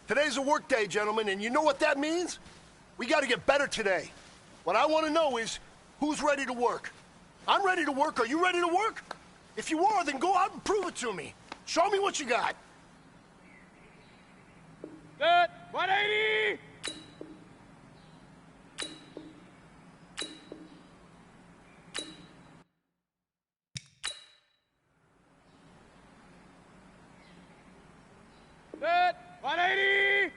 Today's a work day, gentlemen, and you know what that means? We gotta get better today. What I want to know is, who's ready to work? I'm ready to work. Are you ready to work? If you are, then go out and prove it to me. Show me what you got. Good. 180! Good. 180!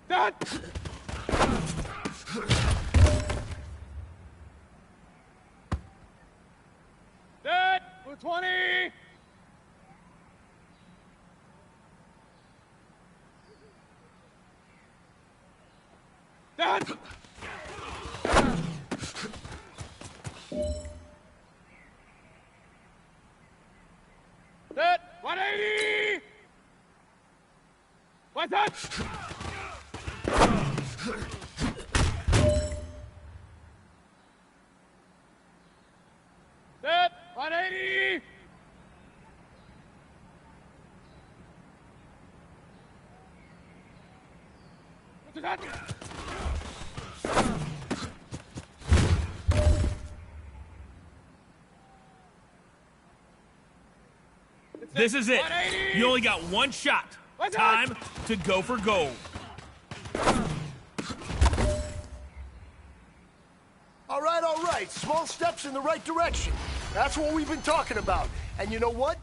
Done! Dead! 220! Done! Dead! 180! What's up? Dead! 180! What's that? This is it. You only got one shot. Time to go for gold. All right. Small steps in the right direction. That's what we've been talking about. And you know what?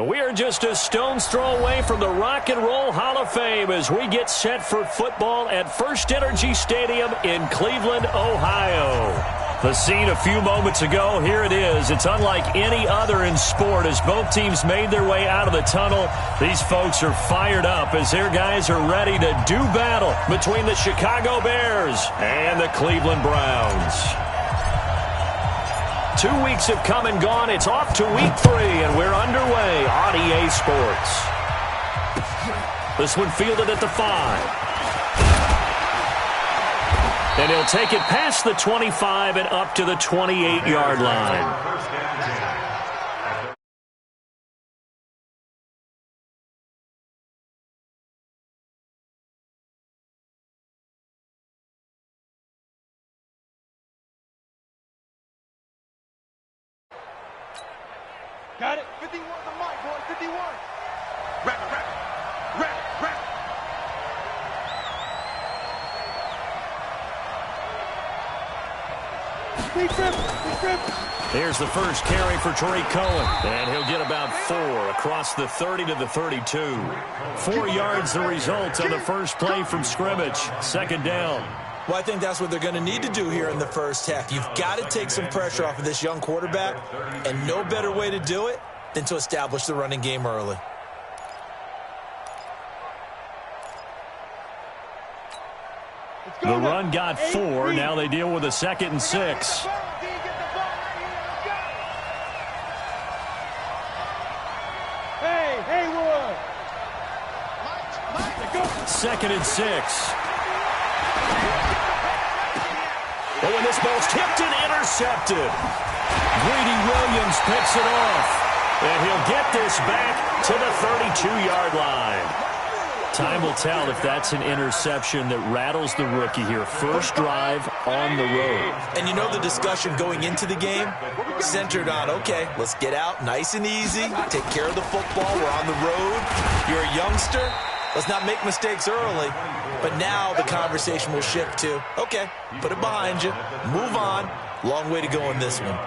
We are just a stone's throw away from the Rock and Roll Hall of Fame as we get set for football at First Energy Stadium in Cleveland, Ohio. The scene a few moments ago, here it is. It's unlike any other in sport as both teams made their way out of the tunnel. These folks are fired up as their guys are ready to do battle between the Chicago Bears and the Cleveland Browns. 2 weeks have come and gone. It's off to week 3, and we're underway on EA Sports. This one fielded at the 5. And he'll take it past the 25 and up to the 28-yard line. Got it. 51 the mic, boy. 51. Rap. Big trip. Here's the first carry for Tariq Cohen. And he'll get about 4 across the 30 to the 32. 4 yards the result on the first play from scrimmage. Second down. Well, I think that's what they're going to need to do here in the first half. You've got to take some pressure off of this young quarterback, and no better way to do it than to establish the running game early. The run got 4. Now they deal with a 2nd and 6. Hey, Wood. 2nd and 6. Oh, and this ball's tipped and intercepted. Greedy Williams picks it off. And he'll get this back to the 32-yard line. Time will tell if that's an interception that rattles the rookie here. First drive on the road. And you know the discussion going into the game centered on, okay, let's get out nice and easy, take care of the football, we're on the road, you're a youngster, let's not make mistakes early. But now the conversation will shift to, okay, put it behind you, move on, long way to go in this one.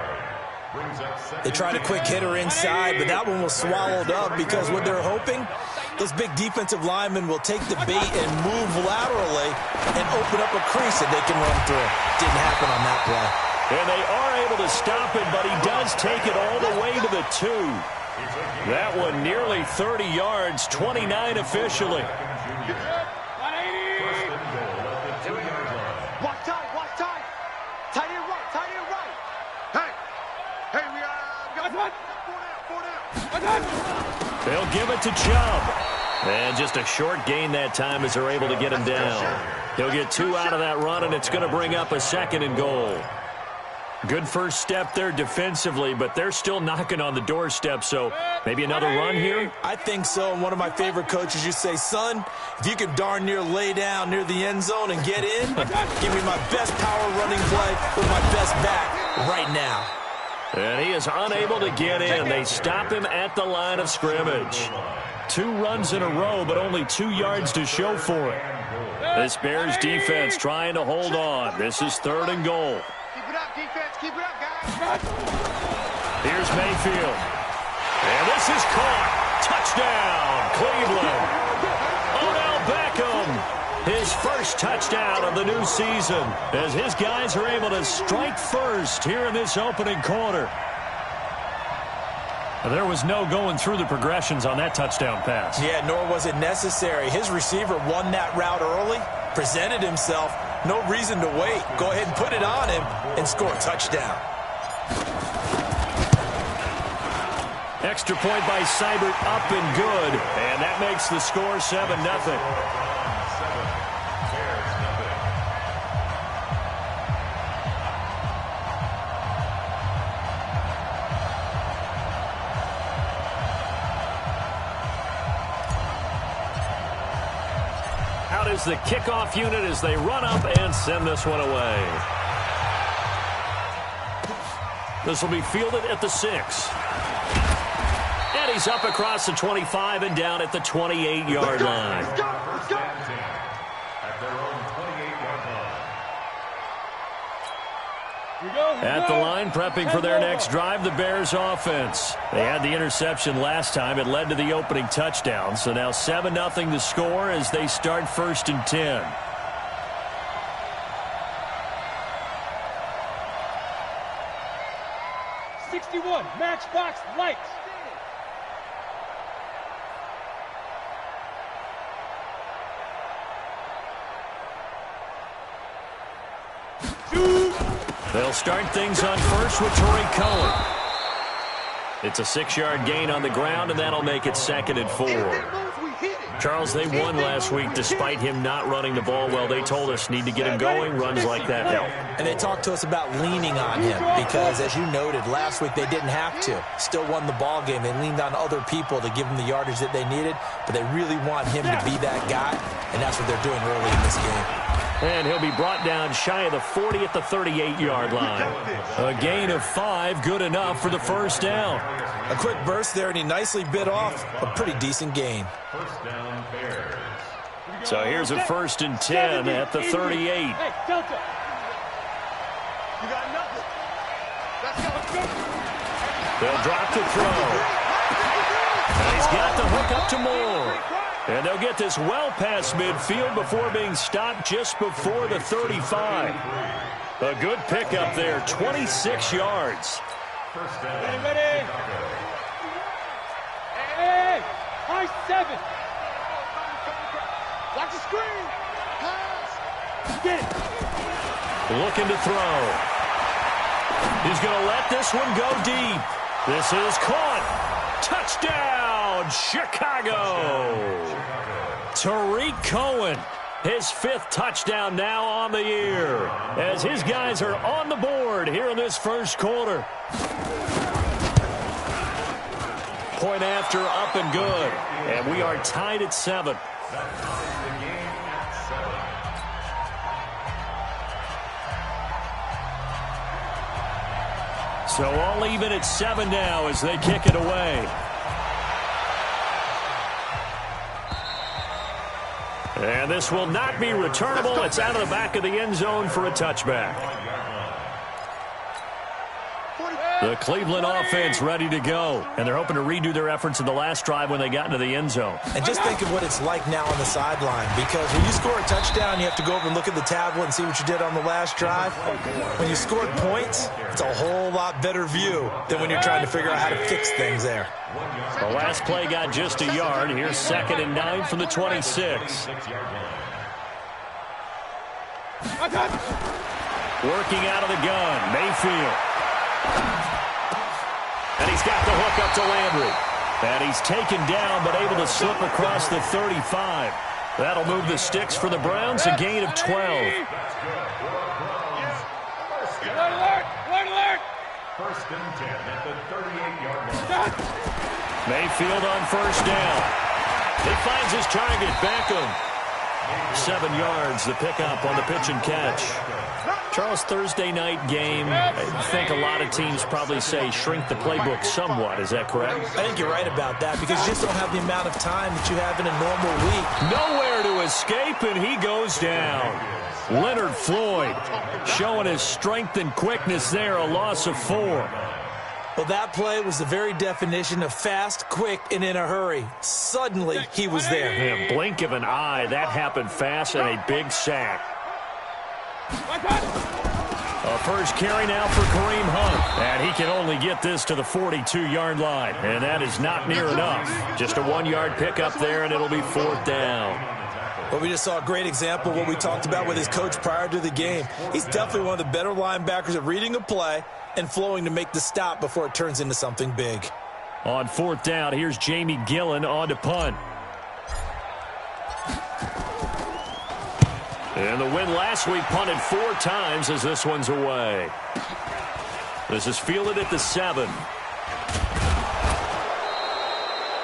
They tried a quick hitter inside, but that one was swallowed up because what they're hoping, those big defensive linemen will take the bait and move laterally and open up a crease that they can run through. Didn't happen on that play. And they are able to stop it, but he does take it all the way to the 2. That one nearly 30 yards, 29 officially. Watch time. Tight end right. Hey, we got 4 down. They'll give it to Chubb. And just a short gain that time as they're able to get him down. He'll get 2 out of that run, and it's going to bring up a 2nd and goal. Good first step there defensively, but they're still knocking on the doorstep, so maybe another run here? I think so. And one of my favorite coaches used to say, son, if you can darn near lay down near the end zone and get in, give me my best power running play with my best back right now. And he is unable to get in. They stop him at the line of scrimmage. 2 runs in a row, but only 2 yards to show for it. This Bears defense trying to hold on. This is 3rd and goal. Keep it up, defense. Keep it up, guys. Here's Mayfield. And this is caught. Touchdown, Cleveland. Odell Beckham. His first touchdown of the new season as his guys are able to strike first here in this opening quarter. There was no going through the progressions on that touchdown pass. Yeah, nor was it necessary. His receiver won that route early, presented himself. No reason to wait. Go ahead and put it on him and score a touchdown. Extra point by Seibert, up and good. And that makes the score 7-0. Out is the kickoff unit as they run up and send this one away. This will be fielded at the 6. And he's up across the 25 and down at the 28-yard line. Let's go. Here At the line, prepping for their next drive, the Bears offense. They had the interception last time. It led to the opening touchdown. So now 7-0 the score as they start 1st and 10. Matchbox lights. They'll start things on first with Torrey Cohen. It's a 6-yard gain on the ground, and that'll make it 2nd and 4. Charles, they won last week despite him not running the ball well. They told us need to get him going. Runs like that help. And they talked to us about leaning on him because, as you noted, last week they didn't have to. Still won the ball game. They leaned on other people to give them the yardage that they needed, but they really want him to be that guy, and that's what they're doing early in this game. And he'll be brought down shy of the 40 at the 38-yard line. A gain of 5, good enough for the 1st down. A quick burst there, and he nicely bit off a pretty decent gain. So here's a 1st and 10 at the 38. Hey, Delta. You got nothing. Let's go. They'll drop the throw. And he's got the hook up to Moore. And they'll get this well past midfield before being stopped just before the 35. A good pickup there, 26 yards. Ready. Hey, high 7. Watch the screen. Get it. Looking to throw. He's going to let this one go deep. This is caught. Touchdown, Chicago. Tariq Cohen, his 5th touchdown now on the year, as his guys are on the board here in this 1st quarter. Point after, up and good. And we are tied at 7. So all even at 7 now as they kick it away. And this will not be returnable. It's out of the back of the end zone for a touchback. The Cleveland offense ready to go. And they're hoping to redo their efforts in the last drive when they got into the end zone. And just think of what it's like now on the sideline, because when you score a touchdown, you have to go over and look at the tablet and see what you did on the last drive. When you scored points, it's a whole lot better view than when you're trying to figure out how to fix things there. The last play got just a yard. Here's 2nd and 9 from the 26. Working out of the gun, Mayfield. And he's got the hook up to Landry. And he's taken down, but able to slip across the 35. That'll move the sticks for the Browns, a gain of 12. Alert! 1st and 10 at the 38-yard line. Mayfield on 1st down. He finds his target, Beckham. 7 yards, the pickup on the pitch and catch. Charles, Thursday night game, I think a lot of teams probably say shrink the playbook somewhat. Is that correct? I think you're right about that because you just don't have the amount of time that you have in a normal week. Nowhere to escape, and he goes down. Leonard Floyd showing his strength and quickness there, a loss of 4. Well, that play was the very definition of fast, quick, and in a hurry. Suddenly, he was there. In a blink of an eye, that happened fast and a big sack. A first carry now for Kareem Hunt. And he can only get this to the 42-yard line. And that is not near enough. Just a 1-yard pickup there, and it'll be 4th down. Well, we just saw a great example of what we talked about with his coach prior to the game. He's definitely one of the better linebackers at reading a play and flowing to make the stop before it turns into something big. On 4th down, here's Jamie Gillen on to punt. And the win last week punted 4 times as this one's away. This is fielded at the 7.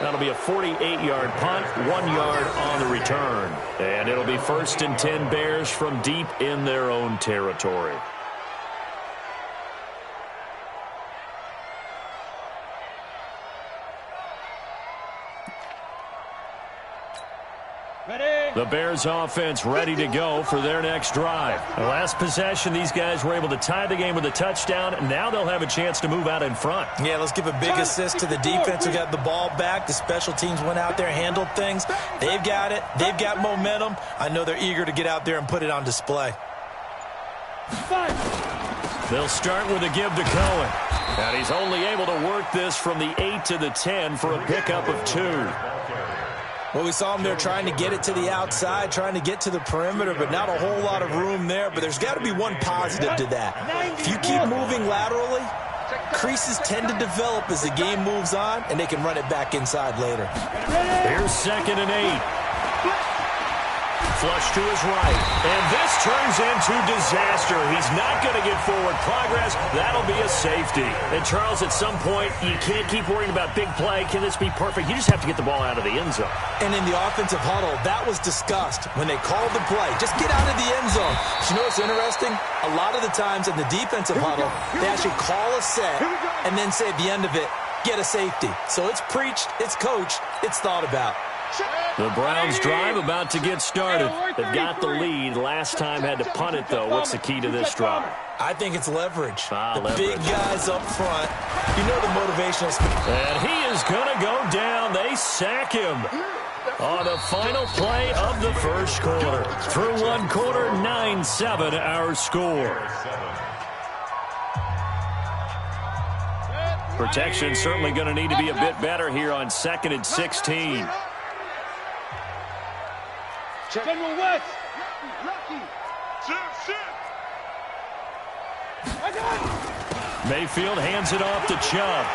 That'll be a 48-yard punt, 1 yard on the return. And it'll be 1st and 10 Bears from deep in their own territory. The Bears offense ready to go for their next drive. The last possession, these guys were able to tie the game with a touchdown, and now they'll have a chance to move out in front. Yeah, let's give a big assist to the defense who got the ball back. The special teams went out there, handled things. They've got it. They've got momentum. I know they're eager to get out there and put it on display. They'll start with a give to Cohen. And he's only able to work this from the 8 to the 10 for a pickup of 2. Well, we saw him there trying to get it to the outside, trying to get to the perimeter, but not a whole lot of room there. But there's got to be one positive to that. If you keep moving laterally, creases tend to develop as the game moves on, and they can run it back inside later. Here's 2nd and 8. Flush to his right. And this turns into disaster. He's not going to get forward progress. That'll be a safety. And, Charles, at some point, you can't keep worrying about big play. Can this be perfect? You just have to get the ball out of the end zone. And in the offensive huddle, that was discussed when they called the play. Just get out of the end zone. But you know what's interesting? A lot of the times in the defensive huddle, they actually call a set and then say at the end of it, get a safety. So it's preached, it's coached, it's thought about. The Browns drive about to get started. They've got the lead. Last time had to punt it, though. What's the key to this drive? I think it's leverage. Leverage. Big guys up front. You know the motivational. And he is going to go down. They sack him on the final play of the first quarter. Through one quarter, 9-7 our score. Protection certainly going to need to be a bit better here on 2nd and 16. General West. Mayfield hands it off to Chubb.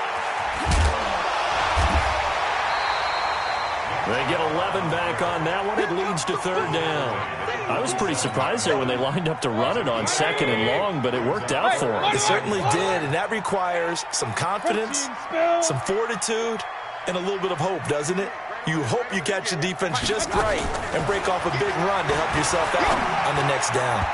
They get 11 back on that one. It leads to 3rd down. I was pretty surprised there when they lined up to run it on 2nd and long, but it worked out for them. It certainly did, and that requires some confidence, some fortitude, and a little bit of hope, doesn't it? You hope you catch the defense just right and break off a big run to help yourself out on the next down.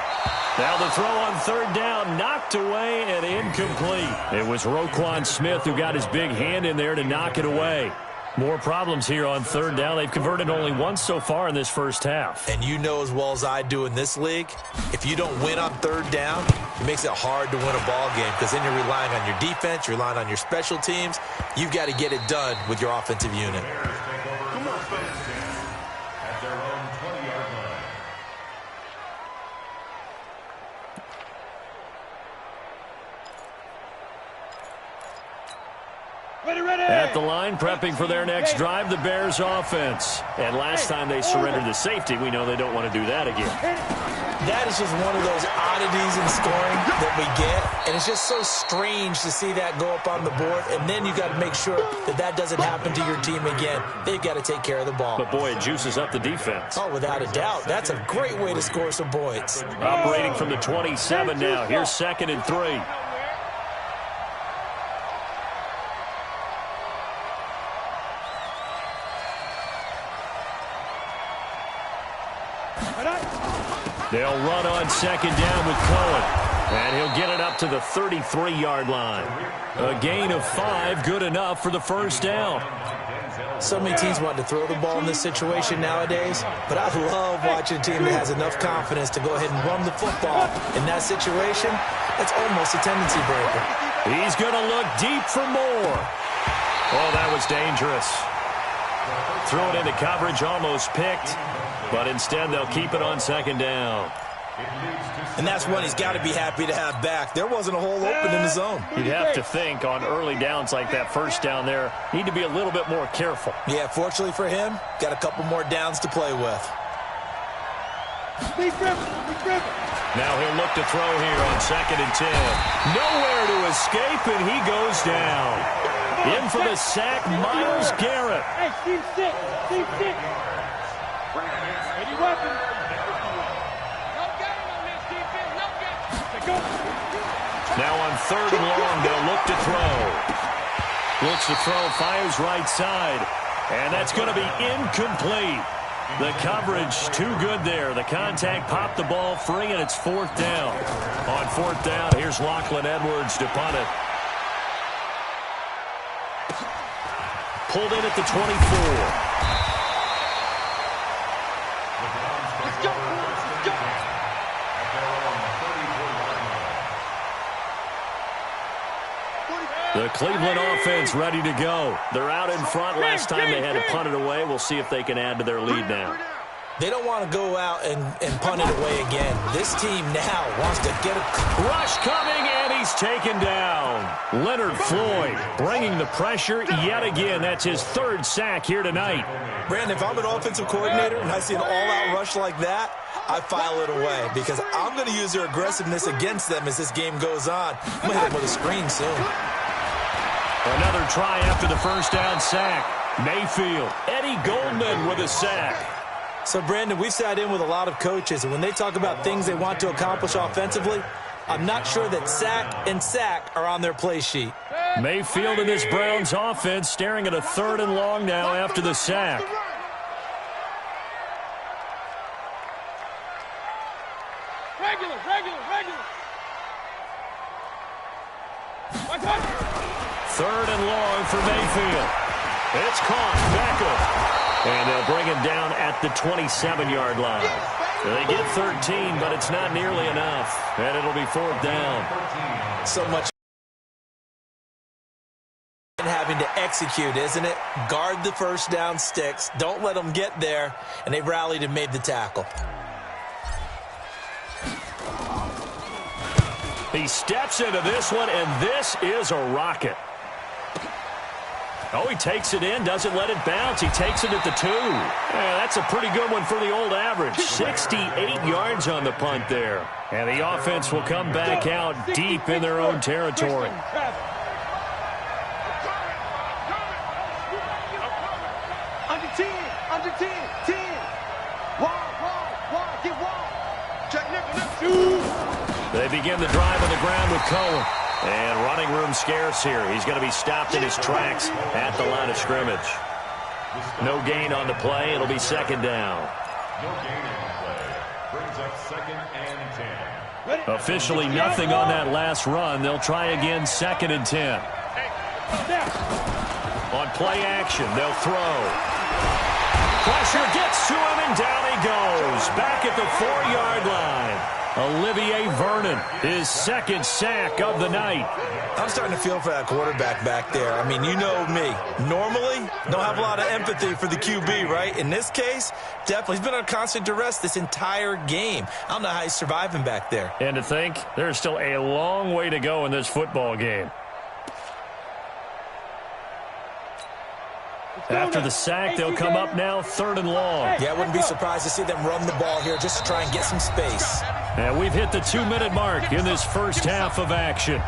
Now the throw on 3rd down, knocked away and incomplete. It was Roquan Smith who got his big hand in there to knock it away. More problems here on 3rd down. They've converted only once so far in this first half. And you know as well as I do in this league, if you don't win on 3rd down, it makes it hard to win a ball game because then you're relying on your defense, you're relying on your special teams. You've got to get it done with your offensive unit. At their own 20-yard line. At the line, prepping for their next drive, the Bears offense. And last time they surrendered the safety, we know they don't want to do that again. That is just one of those oddities in scoring that we get, and it's just so strange to see that go up on the board, and then you got to make sure that that doesn't happen to your team again. They've got to take care of the ball. But, boy, it juices up the defense. Oh, without a doubt. That's a great way to score some points. Operating from the 27 now. Here's 2nd and 3. They'll run on 2nd down with Cohen. And he'll get it up to the 33-yard line. A gain of 5, good enough for the first down. So many teams want to throw the ball in this situation nowadays, but I love watching a team that has enough confidence to go ahead and run the football. In that situation, that's almost a tendency breaker. He's going to look deep for more. Oh, that was dangerous. Threw it into coverage, almost picked. But instead, they'll keep it on 2nd down. And that's one he's got to be happy to have back. There wasn't a hole open in the zone. You'd have to think on early downs like that first down there, need to be a little bit more careful. Yeah, fortunately for him, got a couple more downs to play with. Now he'll look to throw here on 2nd and 10. Nowhere to escape, and he goes down. In for the sack, Myles Garrett. Hey, Steve, sit. Steve, sit. Ready, weapon. Now on 3rd and long, they'll look to throw. Looks to throw, fires right side. And that's going to be incomplete. The coverage too good there. The contact popped the ball free, and it's 4th down. On 4th down, here's Lachlan Edwards to punt it. Pulled in at the 24. The Cleveland offense ready to go. They're out in front. Last time they had to punt it away. We'll see if they can add to their lead now. They don't want to go out and punt it away again. This team now wants to get a rush coming, and he's taken down. Leonard Floyd bringing the pressure yet again. That's his third sack here tonight. Brandon, if I'm an offensive coordinator and I see an all-out rush like that, I file it away because I'm going to use their aggressiveness against them as this game goes on. I'm going to hit them with a screen soon. Another try after the first down sack. Mayfield, Eddie Goldman with a sack. So, Brandon, we've sat in with a lot of coaches, and when they talk about things they want to accomplish offensively, I'm not sure that sack and sack are on their play sheet. Mayfield and this Browns offense staring at a 3rd and long now after the sack. Regular. 3rd and long for Mayfield. It's caught. Beckham. And they'll bring him down at the 27-yard line. They get 13, but it's not nearly enough. And it'll be 4th down. So much having to execute, isn't it? Guard the first down sticks. Don't let them get there. And they rallied and made the tackle. He steps into this one, and this is a rocket. Oh, he takes it in, doesn't let it bounce. He takes it at the 2. Yeah, that's a pretty good one for the old average. 68 yards on the punt there. And the offense will come back out deep in their own territory. Under 10. Wide, get wide. Check nickel. They begin the drive on the ground with Cohen. And running room scarce here. He's going to be stopped in his tracks at the line of scrimmage. No gain on the play. It'll be 2nd down. No gain on the play. Brings up 2nd and 10. Officially nothing on that last run. They'll try again 2nd and 10. On play action, they'll throw. Pressure gets to him, and down he goes. Back at the 4-yard line. Olivier Vernon, his 2nd sack of the night. I'm starting to feel for that quarterback back there. I mean, you know me. Normally, don't have a lot of empathy for the QB, right? In this case, definitely. He's been on constant duress this entire game. I don't know how he's surviving back there. And to think, there's still a long way to go in this football game. After the sack, they'll come up now 3rd and long. Yeah, I wouldn't be surprised to see them run the ball here just to try and get some space. And we've hit the 2-minute mark in this first half of action.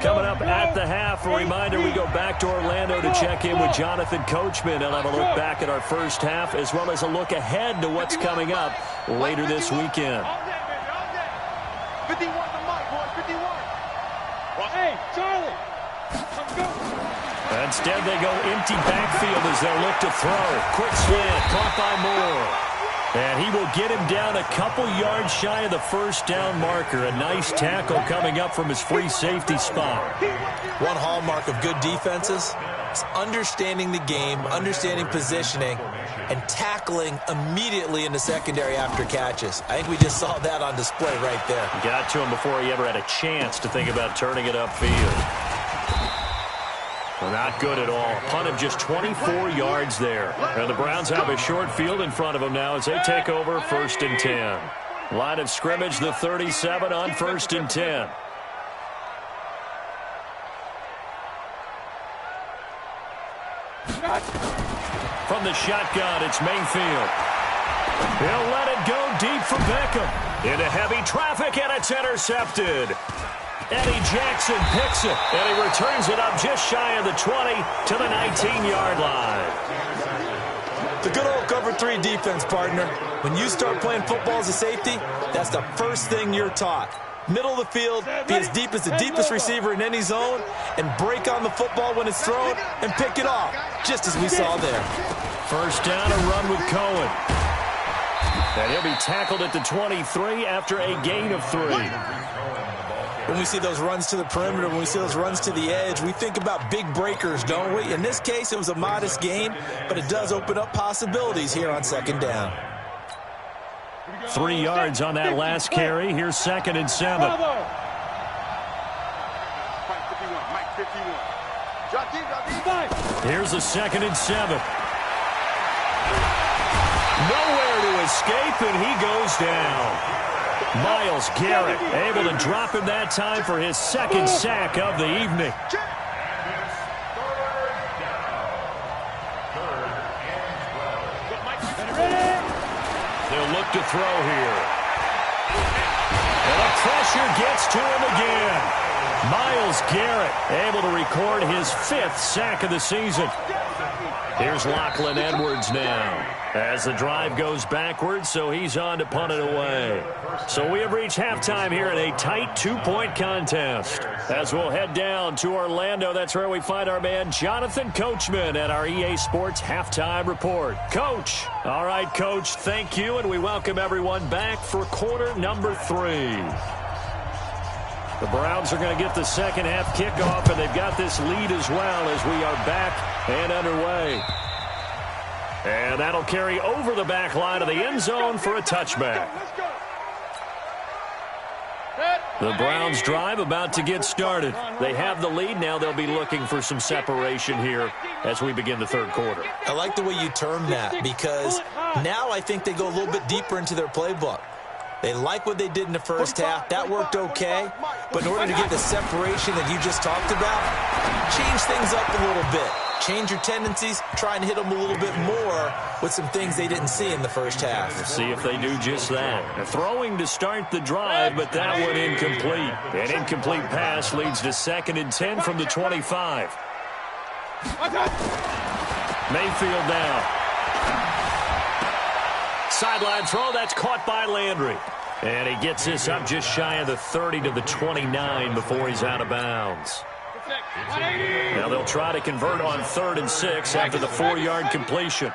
Coming up at the half, a reminder, we go back to Orlando to check in with Jonathan Coachman. He'll have a look back at our first half as well as a look ahead to what's coming up later this weekend. 51 to Mike, boys, 51. Hey, Charlie. Instead, they go empty backfield as they'll look to throw. Quick slant, caught by Moore. And he will get him down a couple yards shy of the first down marker. A nice tackle coming up from his free safety spot. One hallmark of good defenses is understanding the game, understanding positioning, and tackling immediately in the secondary after catches. I think we just saw that on display right there. Got to him before he ever had a chance to think about turning it upfield. Well, not good at all. Punt of just 24 yards there. And the Browns have a short field in front of them now as they take over 1st and 10. Line of scrimmage, the 37 on 1st and 10. From the shotgun, it's Mayfield. He'll let it go deep for Beckham. Into heavy traffic, and it's intercepted. Eddie Jackson picks it, and he returns it up just shy of the 20 to the 19-yard line. The good old cover 3 defense, partner. When you start playing football as a safety, that's the first thing you're taught. Middle of the field, be as deep as the deepest receiver in any zone, and break on the football when it's thrown and pick it off, just as we saw there. First down, a run with Cohen. And he'll be tackled at the 23 after a gain of 3. When we see those runs to the perimeter, when we see those runs to the edge, we think about big breakers, don't we? In this case, it was a modest gain, but it does open up possibilities here on second down. 3 yards on that last carry. Here's 2nd and 7. Here's a 2nd and 7. Nowhere to escape, and he goes down. Myles Garrett able to drop him that time for his 2nd sack of the evening. They'll look to throw here. And the pressure gets to him again. Myles Garrett able to record his 5th sack of the season. Here's Lachlan Edwards now as the drive goes backwards, so he's on to punt it away. So we have reached halftime here in a tight 2-point contest. As we'll head down to Orlando, that's where we find our man Jonathan Coachman at our EA Sports Halftime Report. Coach. All right, Coach, thank you, and we welcome everyone back for quarter number 3. The Browns are going to get the second half kickoff, and they've got this lead as well as we are back and underway. And that'll carry over the back line of the end zone for a touchback. The Browns drive about to get started. They have the lead. Now they'll be looking for some separation here as we begin the third quarter. I like the way you term that, because now I think they go a little bit deeper into their playbook. They like what they did in the first half. That worked okay. But in order to get the separation that you just talked about, change things up a little bit. Change your tendencies. Try and hit them a little bit more with some things they didn't see in the first half. We'll see if they do just that. Throwing to start the drive, but that one incomplete. An incomplete pass leads to 2nd and 10 from the 25. Mayfield now. Sideline throw, that's caught by Landry. And he gets this up just shy of the 30 to the 29 before he's out of bounds. Now they'll try to convert on 3rd and 6 after the 4-yard completion.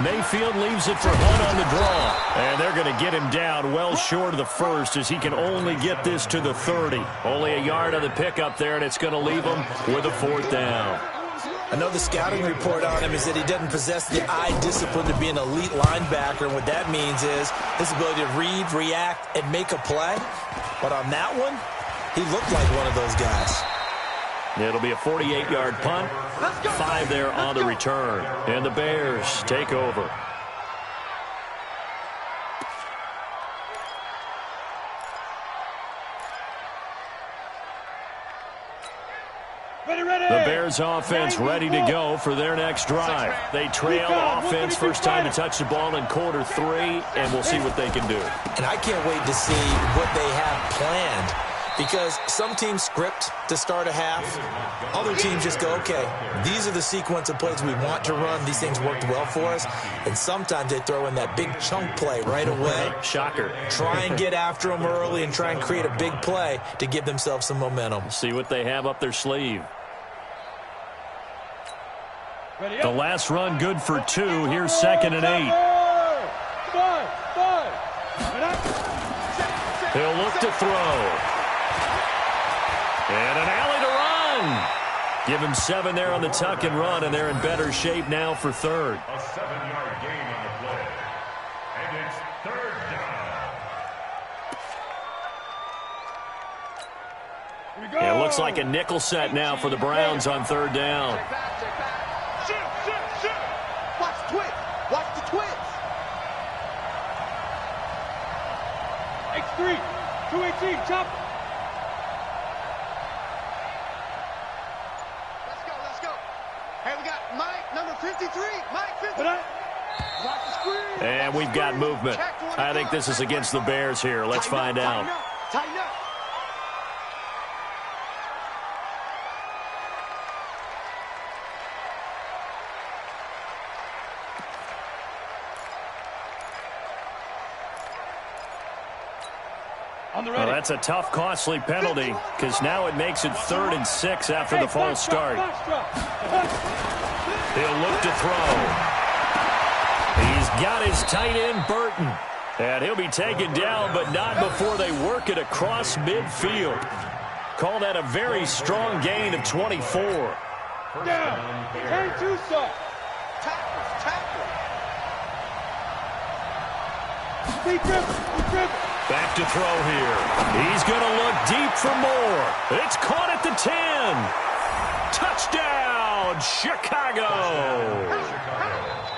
Mayfield leaves it for Hunt on the draw. And they're going to get him down well short of the 1st as he can only get this to the 30. Only a yard on the pickup there, and it's going to leave him with a 4th down. I know the scouting report on him is that he doesn't possess the eye discipline to be an elite linebacker. And what that means is his ability to read, react, and make a play. But on that one, he looked like one of those guys. It'll be a 48-yard punt. 5 there on the return. And the Bears take over. The Bears offense ready to go for their next drive. They trail offense first time to touch the ball in quarter 3, and we'll see what they can do. And I can't wait to see what they have planned, because some teams script to start a half. Other teams just go, okay, these are the sequence of plays we want to run. These things worked well for us. And sometimes they throw in that big chunk play right away. Shocker. Try and get after them early and try and create a big play to give themselves some momentum. See what they have up their sleeve. The last run good for 2. Here's 2nd and 8. He'll look to throw. And an alley to run. Give him 7 there on the tuck and run, and they're in better shape now for 3rd. A 7-yard gain on the play. And it's 3rd down. Yeah, it looks like a nickel set now for the Browns on 3rd down. Watch the twins. X3, 218, chop. Let's go. Hey, we got Mike, number 53. Mike, 53. Watch the screen. And we've got movement. I think this is against the Bears here. Let's find out. Tighten up. Well, that's a tough, costly penalty, because now it makes it 3rd and 6 after the false start. He'll look to throw. He's got his tight end, Burton. And he'll be taken down, but not before they work it across midfield. Call that a very strong gain of 24. Down. Turn two soft. Tackle. Deep dribble. Back to throw here. He's going to look deep for more. It's caught at the 10. Touchdown, Chicago.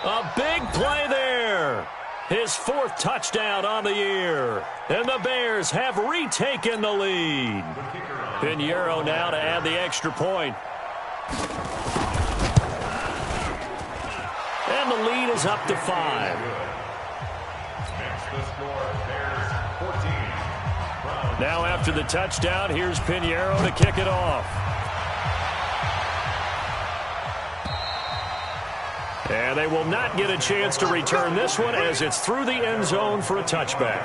A big play there. His 4th touchdown on the year. And the Bears have retaken the lead. Pinheiro now to add the extra point. And the lead is up to 5. Now after the touchdown, here's Pinheiro to kick it off. And they will not get a chance to return this one as it's through the end zone for a touchback.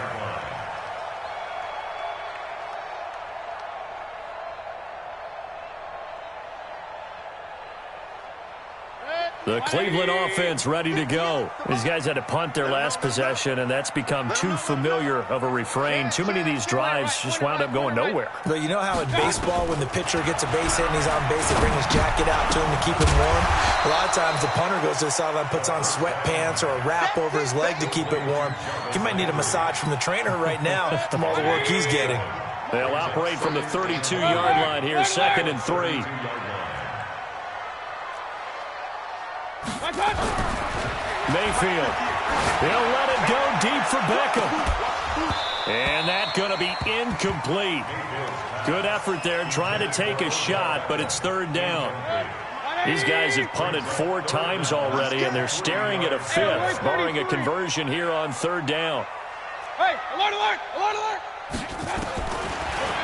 The Cleveland offense ready to go. These guys had to punt their last possession, and that's become too familiar of a refrain. Too many of these drives just wound up going nowhere. But you know how in baseball, when the pitcher gets a base hit and he's on base, they bring his jacket out to him to keep him warm? A lot of times the punter goes to the sideline, puts on sweatpants or a wrap over his leg to keep it warm. He might need a massage from the trainer right now from all the work he's getting. They'll operate from the 32-yard line here, 2nd and 3. Mayfield. He'll let it go deep for Beckham. And that's going to be incomplete. Good effort there, trying to take a shot, but it's 3rd down. These guys have punted 4 times already, and they're staring at a 5th, barring a conversion here on 3rd down. Hey, alert!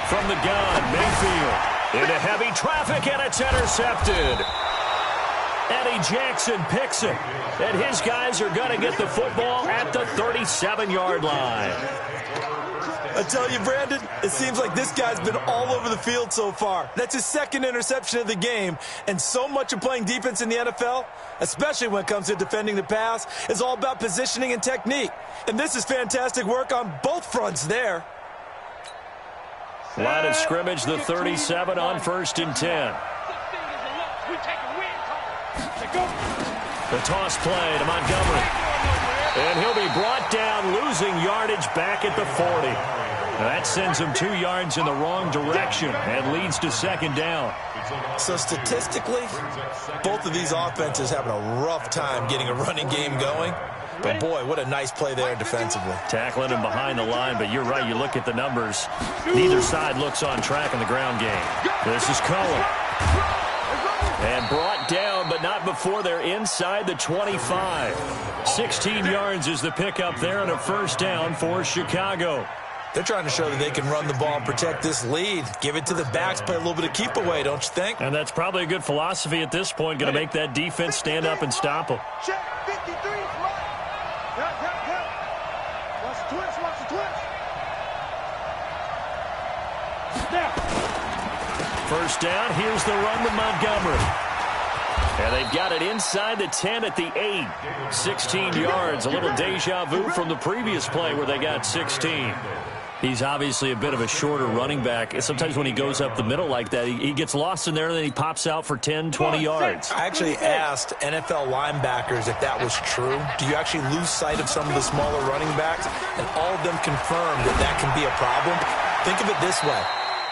From the gun, Mayfield into heavy traffic, and it's intercepted. Eddie Jackson picks it, and his guys are going to get the football at the 37-yard line. I tell you, Brandon, it seems like this guy's been all over the field so far. That's his 2nd interception of the game, and so much of playing defense in the NFL, especially when it comes to defending the pass, is all about positioning and technique. And this is fantastic work on both fronts there. Line of scrimmage, the 37 on 1st and 10. The toss play to Montgomery. And he'll be brought down, losing yardage back at the 40. That sends him 2 yards in the wrong direction and leads to 2nd down. So statistically, both of these offenses having a rough time getting a running game going. But boy, what a nice play there defensively. Tackling him behind the line, but you're right, you look at the numbers. Neither side looks on track in the ground game. This is Cohen. And brought down, but not before they're inside the 25. 16 yards is the pickup there and a 1st down for Chicago. They're trying to show that they can run the ball and protect this lead. Give it to the backs, play a little bit of keep away, don't you think? And that's probably a good philosophy at this point, going to make that defense stand up and stop them. Check 53. Watch the twist. Now. 1st down, here's the run to Montgomery. And they've got it inside the 10 at the 8. 16 yards, a little deja vu from the previous play where they got 16. He's obviously a bit of a shorter running back. Sometimes when he goes up the middle like that, he gets lost in there, and then he pops out for 10, 20 yards. I actually asked NFL linebackers if that was true. Do you actually lose sight of some of the smaller running backs? And all of them confirmed that that can be a problem. Think of it this way.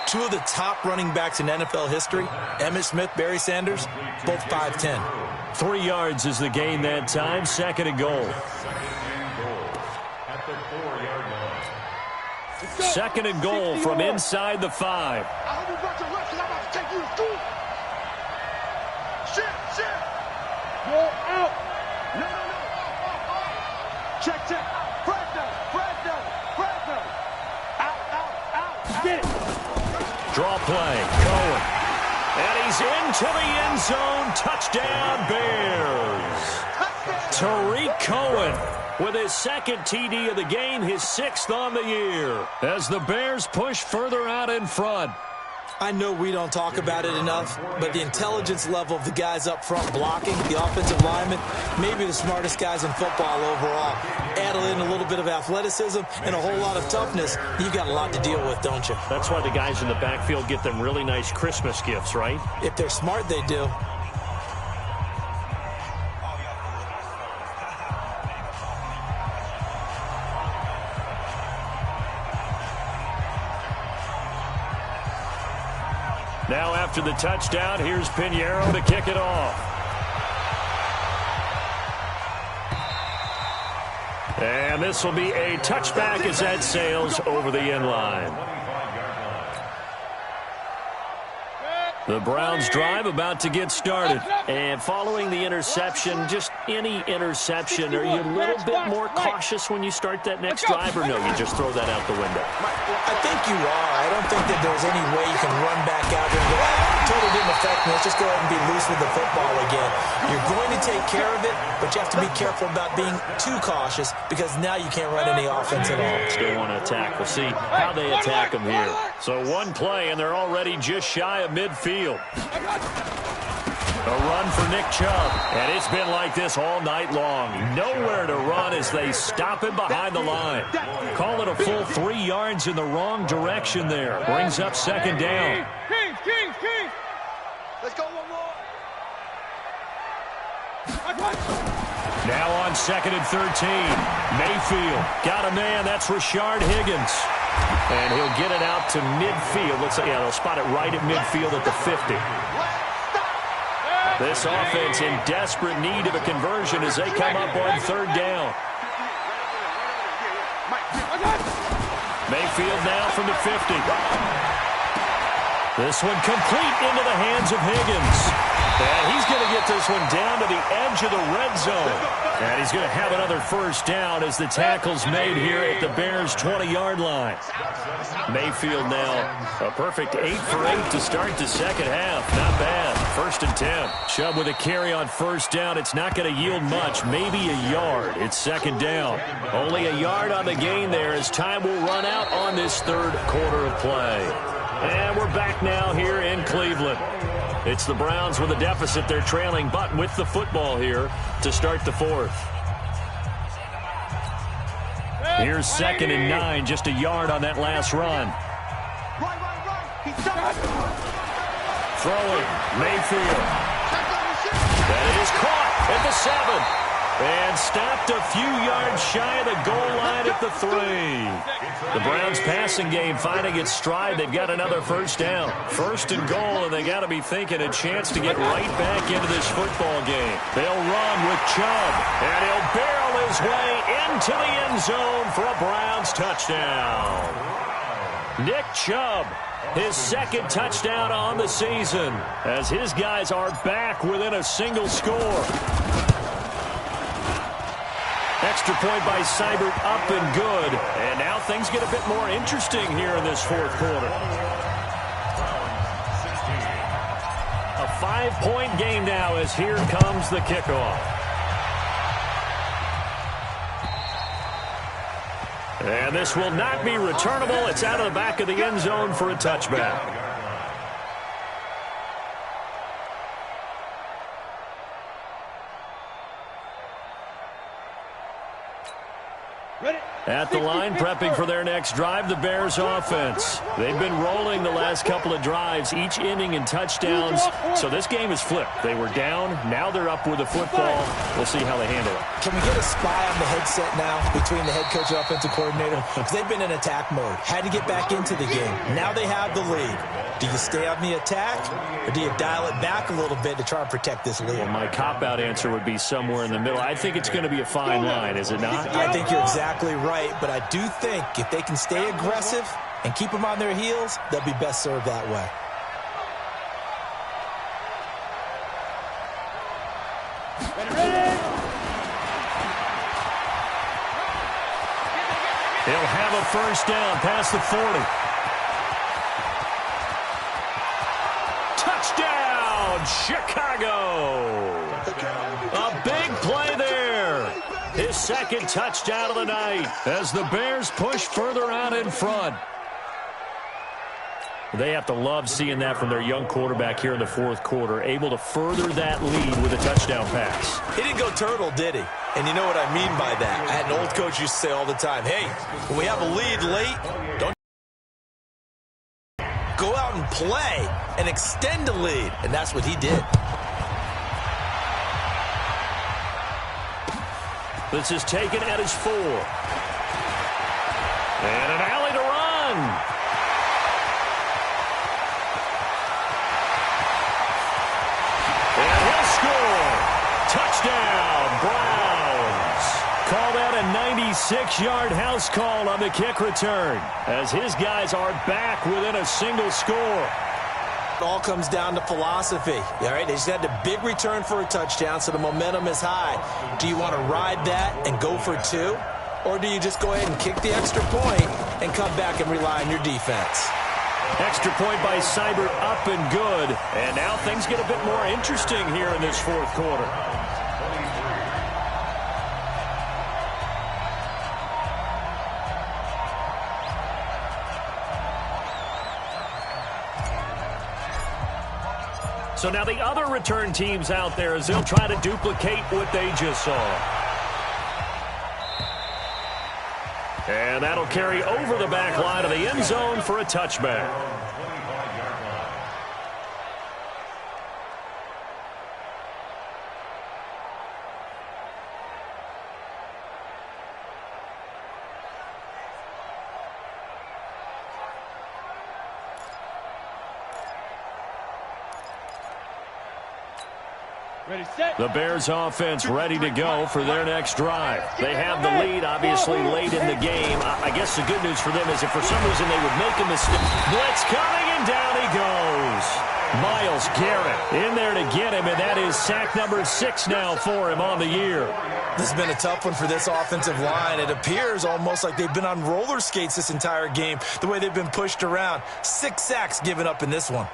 2 of the top running backs in NFL history, Emmitt Smith, Barry Sanders, both 5'10". 3 yards is the gain that time, 2nd and goal. At the 4-yard line. 2nd and goal from inside the 5. I hope you got your reps, and I'm about to take you to school. Shit. Go out. No. Check. Fred down. Out. Get it. Draw play, Cohen. And he's into the end zone. Touchdown, Bears. Tariq Cohen with his 2nd TD of the game, his 6th on the year, as the Bears push further out in front. I know we don't talk about it enough, but the intelligence level of the guys up front blocking, the offensive linemen, maybe the smartest guys in football overall. Add in a little bit of athleticism and a whole lot of toughness, you got a lot to deal with, don't you? That's why the guys in the backfield get them really nice Christmas gifts, right? If they're smart, they do. Now after the touchdown, here's Pinheiro to kick it off. And this will be a touchback as that sails over the end line. The Browns drive about to get started. And following the interception, just any interception, are you a little bit more cautious when you start that next drive, or no, you just throw that out the window? I think you are. I don't think that there's any way you can run back out there and go, totally didn't affect me. Let's just go ahead and be loose with the football again. You're going to take care of it, but you have to be careful about being too cautious because now you can't run any offense at all. Still want to attack. We'll see how they attack them here. So one play, and they're already just shy of midfield. A run for Nick Chubb, and it's been like this all night long. Nowhere to run as they stop him behind the line. Call it a full 3 yards in the wrong direction there. Brings up second down. Kings. Let's go one more. Now on 2nd and 13. Mayfield got a man. That's Rashard Higgins. And he'll get it out to midfield. They'll spot it right at midfield at the 50. This offense in desperate need of a conversion as they come up on 3rd down. Mayfield now from the 50. This one complete into the hands of Higgins. And he's going to get this one down to the edge of the red zone. And he's going to have another first down as the tackle's made here at the Bears' 20-yard line. Mayfield now a perfect 8 for 8 to start the second half. Not bad. 1st and 10. Chubb with a carry on 1st down. It's not going to yield much, maybe a yard. It's 2nd down. Only a yard on the gain there as time will run out on this 3rd quarter of play. And we're back now here in Cleveland. It's the Browns with a deficit. They're trailing, but with the football here to start the 4th. Here's 2nd and 9, just a yard on that last run. Throwing, Mayfield. That is caught at the 7. And stopped a few yards shy of the goal line at the 3. The Browns passing game finding its stride. They've got another first down. 1st and goal, and they got to be thinking a chance to get right back into this football game. They'll run with Chubb, and he'll barrel his way into the end zone for a Browns touchdown. Nick Chubb, his 2nd touchdown on the season, as his guys are back within a single score. Extra point by Seibert, up and good. And now things get a bit more interesting here in this 4th quarter. A 5-point game now as here comes the kickoff. And this will not be returnable. It's out of the back of the end zone for a touchback. At the line, prepping for their next drive, the Bears offense. They've been rolling the last couple of drives, each ending in touchdowns. So this game is flipped. They were down. Now they're up with the football. We'll see how they handle it. Can we get a spy on the headset now between the head coach and offensive coordinator? Because they've been in attack mode. Had to get back into the game. Now they have the lead. Do you stay on the attack, or do you dial it back a little bit to try and protect this lead? Well, my cop-out answer would be somewhere in the middle. I think it's going to be a fine line, is it not? I think you're exactly right, but I do think if they can stay aggressive and keep them on their heels, they'll be best served that way. He'll have a first down past the 40. Touchdown, Chicago! A big play there. His 2nd touchdown of the night as the Bears push further out in front. They have to love seeing that from their young quarterback here in the fourth quarter, able to further that lead with a touchdown pass. He didn't go turtle, did he? And you know what I mean by that. I had an old coach used to say all the time, hey, when we have a lead late, don't go out and play and extend the lead. And that's what he did. This is taken at his 4. And an alley to run. And he'll score. Touchdown, Browns. Call that a 96-yard house call on the kick return, as his guys are back within a single score. It all comes down to philosophy. All right, they just had a big return for a touchdown, so the momentum is high. Do you want to ride that and go for 2? Or do you just go ahead and kick the extra point and come back and rely on your defense? Extra point by Seibert, up and good. And now things get a bit more interesting here in this fourth quarter. So now the other return teams out there as they'll try to duplicate what they just saw. And that'll carry over the back line of the end zone for a touchback. Ready, set. The Bears offense ready to go for their next drive. They have the lead, obviously, late in the game. I guess the good news for them is if for some reason they would make a mistake. Blitz coming, and down he goes. Myles Garrett in there to get him, and that is sack number 6 now for him on the year. This has been a tough one for this offensive line. It appears almost like they've been on roller skates this entire game, the way they've been pushed around. 6 sacks given up in this one.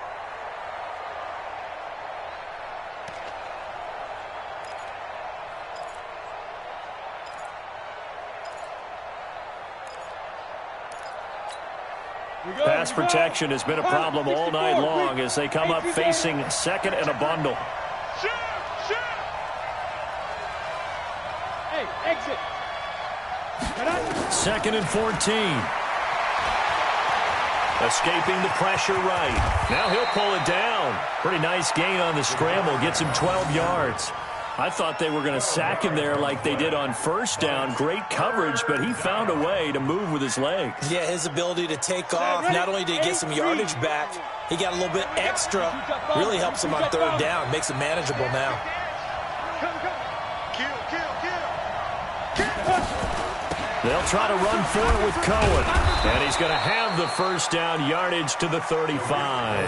Pass protection has been a problem all night long as they come up facing second and a bundle. Hey, exit. Second and 14. Escaping the pressure right. Now he'll pull it down. Pretty nice gain on the scramble. Gets him 12 yards. I thought they were going to sack him there like they did on first down. Great coverage, but he found a way to move with his legs. Yeah, his ability to take off, not only did he get some yardage back, he got a little bit extra. Really helps him on third down, makes it manageable now. They'll try to run for it with Cohen. And he's going to have the first down yardage to the 35.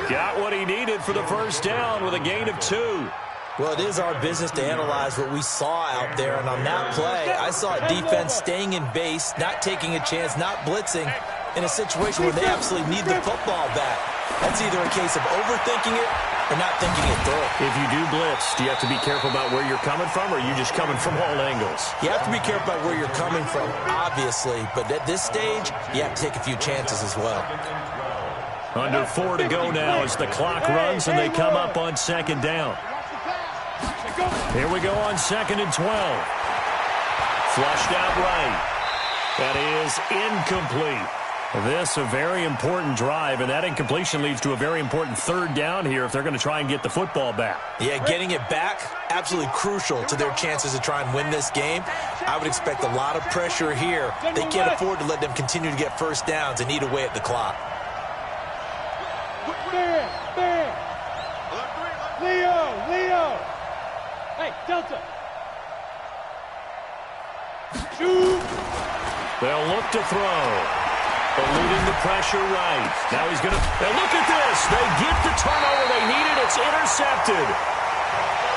Got what he needed for the first down with a gain of 2. Well, it is our business to analyze what we saw out there, and on that play, I saw a defense staying in base, not taking a chance, not blitzing, in a situation where they absolutely need the football back. That's either a case of overthinking it or not thinking it through. If you do blitz, do you have to be careful about where you're coming from, or are you just coming from all angles? You have to be careful about where you're coming from, obviously, but at this stage, you have to take a few chances as well. Under 4 to go now as the clock runs and they come up on second down. Here we go on second and 12. Flushed out right. That is incomplete. This a very important drive, and that incompletion leads to a very important third down here if they're going to try and get the football back. Yeah, getting it back, absolutely crucial to their chances to try and win this game. I would expect a lot of pressure here. They can't afford to let them continue to get first downs and eat away at the clock. Leo. Hey, Delta. Shoot. They'll look to throw. Eluding the pressure right. Now he's going to... And look at this. They get the turnover they needed. It's intercepted.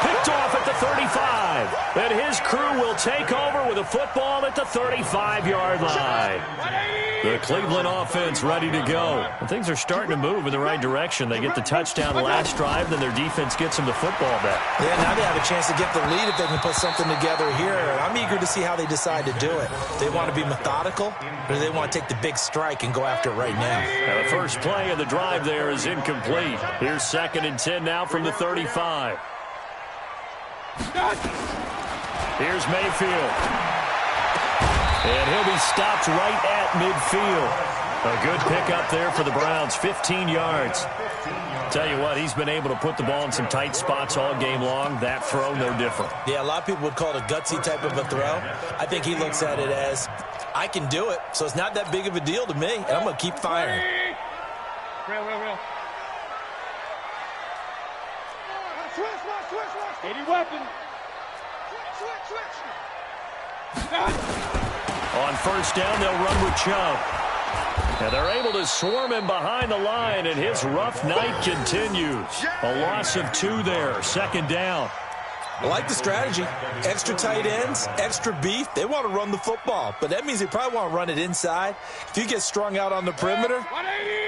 Picked off at the 35. And his crew will take over with a football at the 35-yard line. The Cleveland offense ready to go. And things are starting to move in the right direction. They get the touchdown last drive, then their defense gets them the football back. Yeah, now they have a chance to get the lead if they can put something together here. I'm eager to see how they decide to do it. Do they want to be methodical, or do they want to take the big strike and go after it right now? And the first play of the drive there is incomplete. Here's 2nd and 10 now from the 35. Here's Mayfield. And he'll be stopped right at midfield. A good pickup there for the Browns, 15 yards. Tell you what, he's been able to put the ball in some tight spots all game long. That throw, no different. Yeah, a lot of people would call it a gutsy type of a throw. I think he looks at it as, I can do it, so it's not that big of a deal to me, and I'm going to keep firing. Real. Switch. Any weapon. On first down, they'll run with Chubb. And they're able to swarm him behind the line, and his rough night continues. A loss of 2 there, 2nd down. I like the strategy. Extra tight ends, extra beef. They want to run the football, but that means they probably want to run it inside. If you get strung out on the perimeter,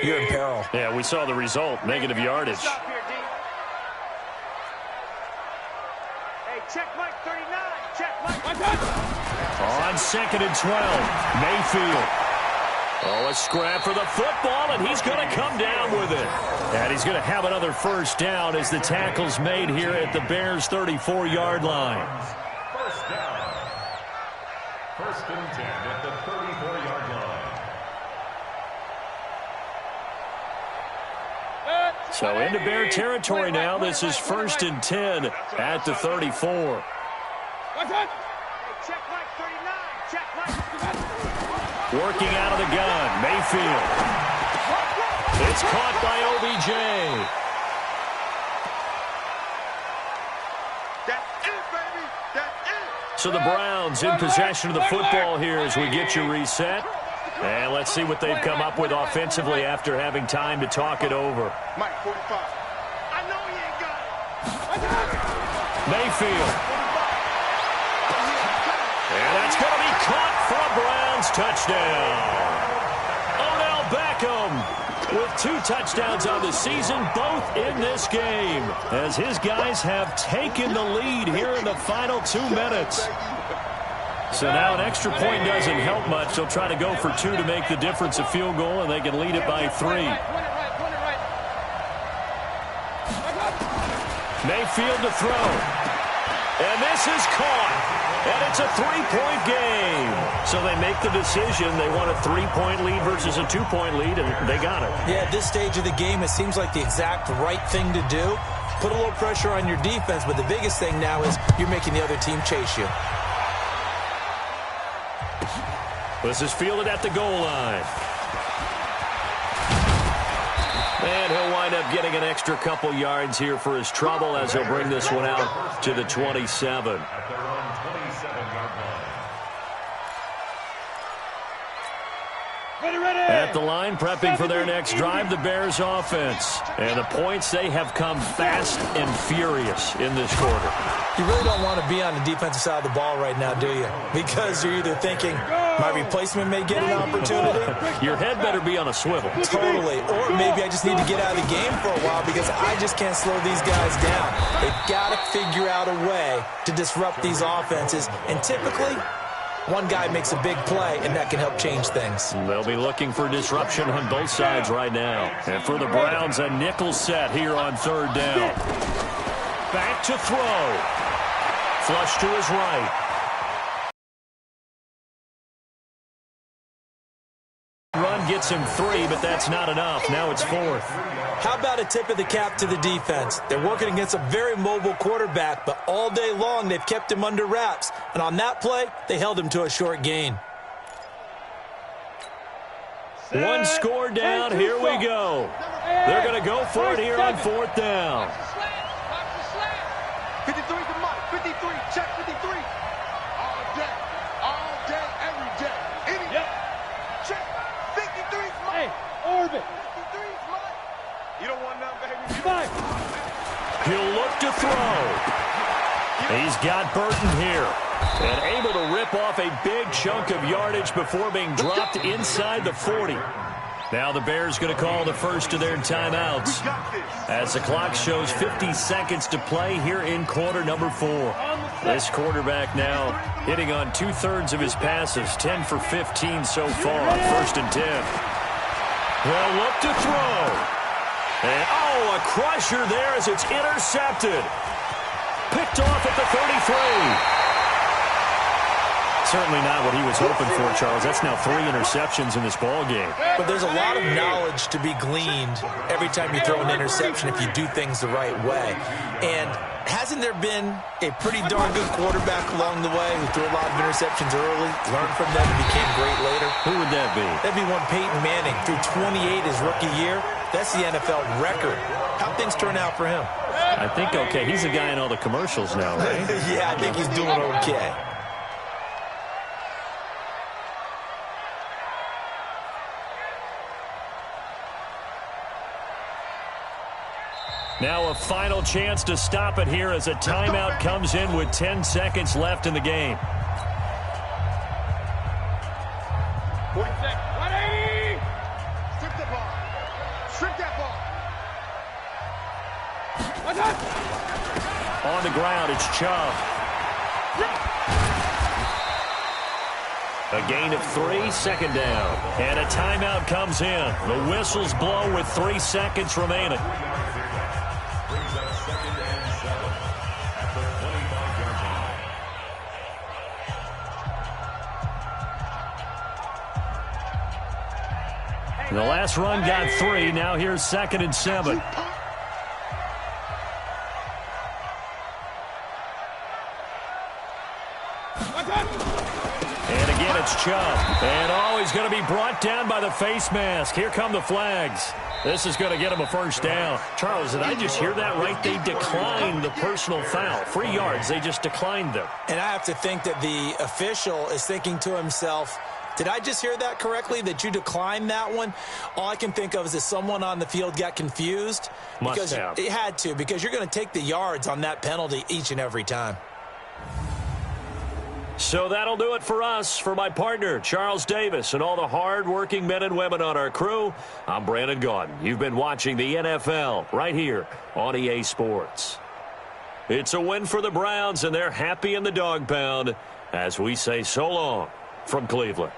you're in peril. Yeah, we saw the result, negative yardage. Check Mike 39. Check Mike. On 2nd and 12, Mayfield. Oh, a scrap for the football, and he's going to come down with it. And he's going to have another first down as the tackle's made here at the Bears' 34-yard line. First down. 1st and 10 at the 34-yard line. So into Bear territory now. This is 1st and 10 at the 34. Working out of the gun, Mayfield. It's caught by OBJ. So the Browns in possession of the football here as we get you reset. And let's see what they've come up with offensively after having time to talk it over. Mike 45. I know he ain't got it. Mayfield. And that's going to be caught for a Browns touchdown. Odell Beckham with 2 touchdowns on the season, both in this game, as his guys have taken the lead here in the final 2 minutes. So now an extra point doesn't help much. They'll try to go for 2 to make the difference a field goal, and they can lead it by 3. Mayfield to throw. And this is caught. And it's a 3-point game. So they make the decision. They want a 3-point lead versus a 2-point lead, and they got it. Yeah, at this stage of the game, it seems like the exact right thing to do. Put a little pressure on your defense, but the biggest thing now is you're making the other team chase you. This is fielded at the goal line. And he'll wind up getting an extra couple yards here for his trouble as he'll bring this one out to the 27. At their own 27-yard line. At the line, prepping for their next drive, the Bears offense. And the points, they have come fast and furious in this quarter. You really don't want to be on the defensive side of the ball right now, do you? Because you're either thinking, my replacement may get an opportunity. Your head better be on a swivel. Totally. Or maybe I just need to get out of the game for a while because I just can't slow these guys down. They've got to figure out a way to disrupt these offenses. And typically, one guy makes a big play, and that can help change things. They'll be looking for disruption on both sides right now. And for the Browns, a nickel set here on 3rd down. Back to throw. Flush to his right. Run gets him 3, but that's not enough. Now it's 4th. How about a tip of the cap to the defense? They're working against a very mobile quarterback, but all day long they've kept him under wraps. And on that play, they held him to a short gain. One score down. Here we go. They're going to go for it here on 4th down. 53 to Mike. 53. Check 53. All day, every day. Any day. Check. 53's Mike. Hey, orbit. 53's Mike. You don't want nothing, baby. Mike. He'll look to throw. He's got Burton here. And able to rip off a big chunk of yardage before being dropped inside the 40. Now the Bears going to call the first of their timeouts as the clock shows 50 seconds to play here in quarter number 4. This quarterback now hitting on 2/3 of his passes, 10 for 15 so far on 1st and 10. They'll look to throw. And, a crusher there as it's intercepted. Picked off at the 33. Certainly not what he was hoping for, Charles. That's now 3 interceptions in this ball game. But there's a lot of knowledge to be gleaned every time you throw an interception if you do things the right way. And hasn't there been a pretty darn good quarterback along the way who threw a lot of interceptions early, learned from them, and became great later? Who would that be? That'd be one Peyton Manning. Threw 28 his rookie year. That's the NFL record. How'd things turn out for him? I think okay. He's the guy in all the commercials now, right? Yeah, I think he's doing okay. Now a final chance to stop it here as a timeout comes in with 10 seconds left in the game. 180! Strip the ball. Strip that ball. On the ground, it's Chubb. A gain of 3, second down. And a timeout comes in. The whistles blow with 3 seconds remaining. The last run got 3. Now here's 2nd and 7. And again, it's Chubb. And he's going to be brought down by the face mask. Here come the flags. This is going to get him a first down. Charles, did I just hear that right? They declined the personal foul. 3 yards. They just declined them. And I have to think that the official is thinking to himself, did I just hear that correctly, that you declined that one? All I can think of is that someone on the field got confused. Must have. It had to, because you're going to take the yards on that penalty each and every time. So that'll do it for us. For my partner, Charles Davis, and all the hard-working men and women on our crew, I'm Brandon Gaudin. You've been watching the NFL right here on EA Sports. It's a win for the Browns, and they're happy in the dog pound as we say so long from Cleveland.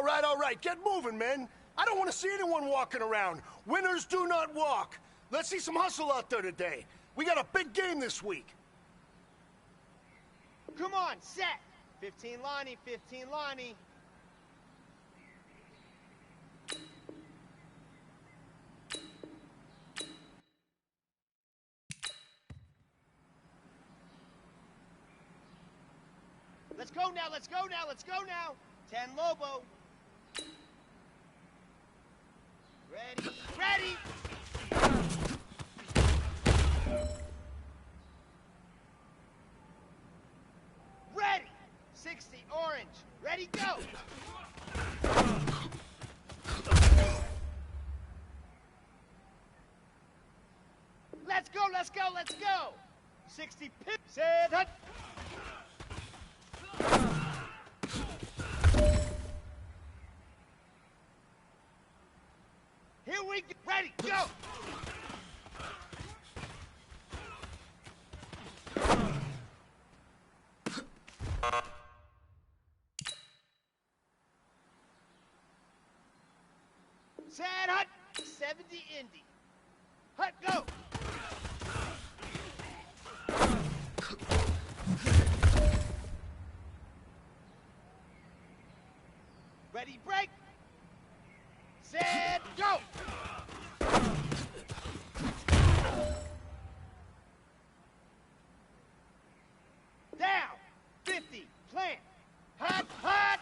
All right, get moving, men. I don't want to see anyone walking around. Winners do not walk. Let's see some hustle out there today. We got a big game this week. Come on, set. 15 Lonnie, 15 Lonnie. Let's go now, let's go now, let's go now. 10 Lobo. Ready, ready. Ready. 60 Orange. Ready, go. Let's go, let's go, let's go. 60 Pip. Set, hut. Here we go. Ready, go. Set, hut. 70 Indy. Hut, go. Ready, break. Set, go. Down. 50. Plant. Hot, hot.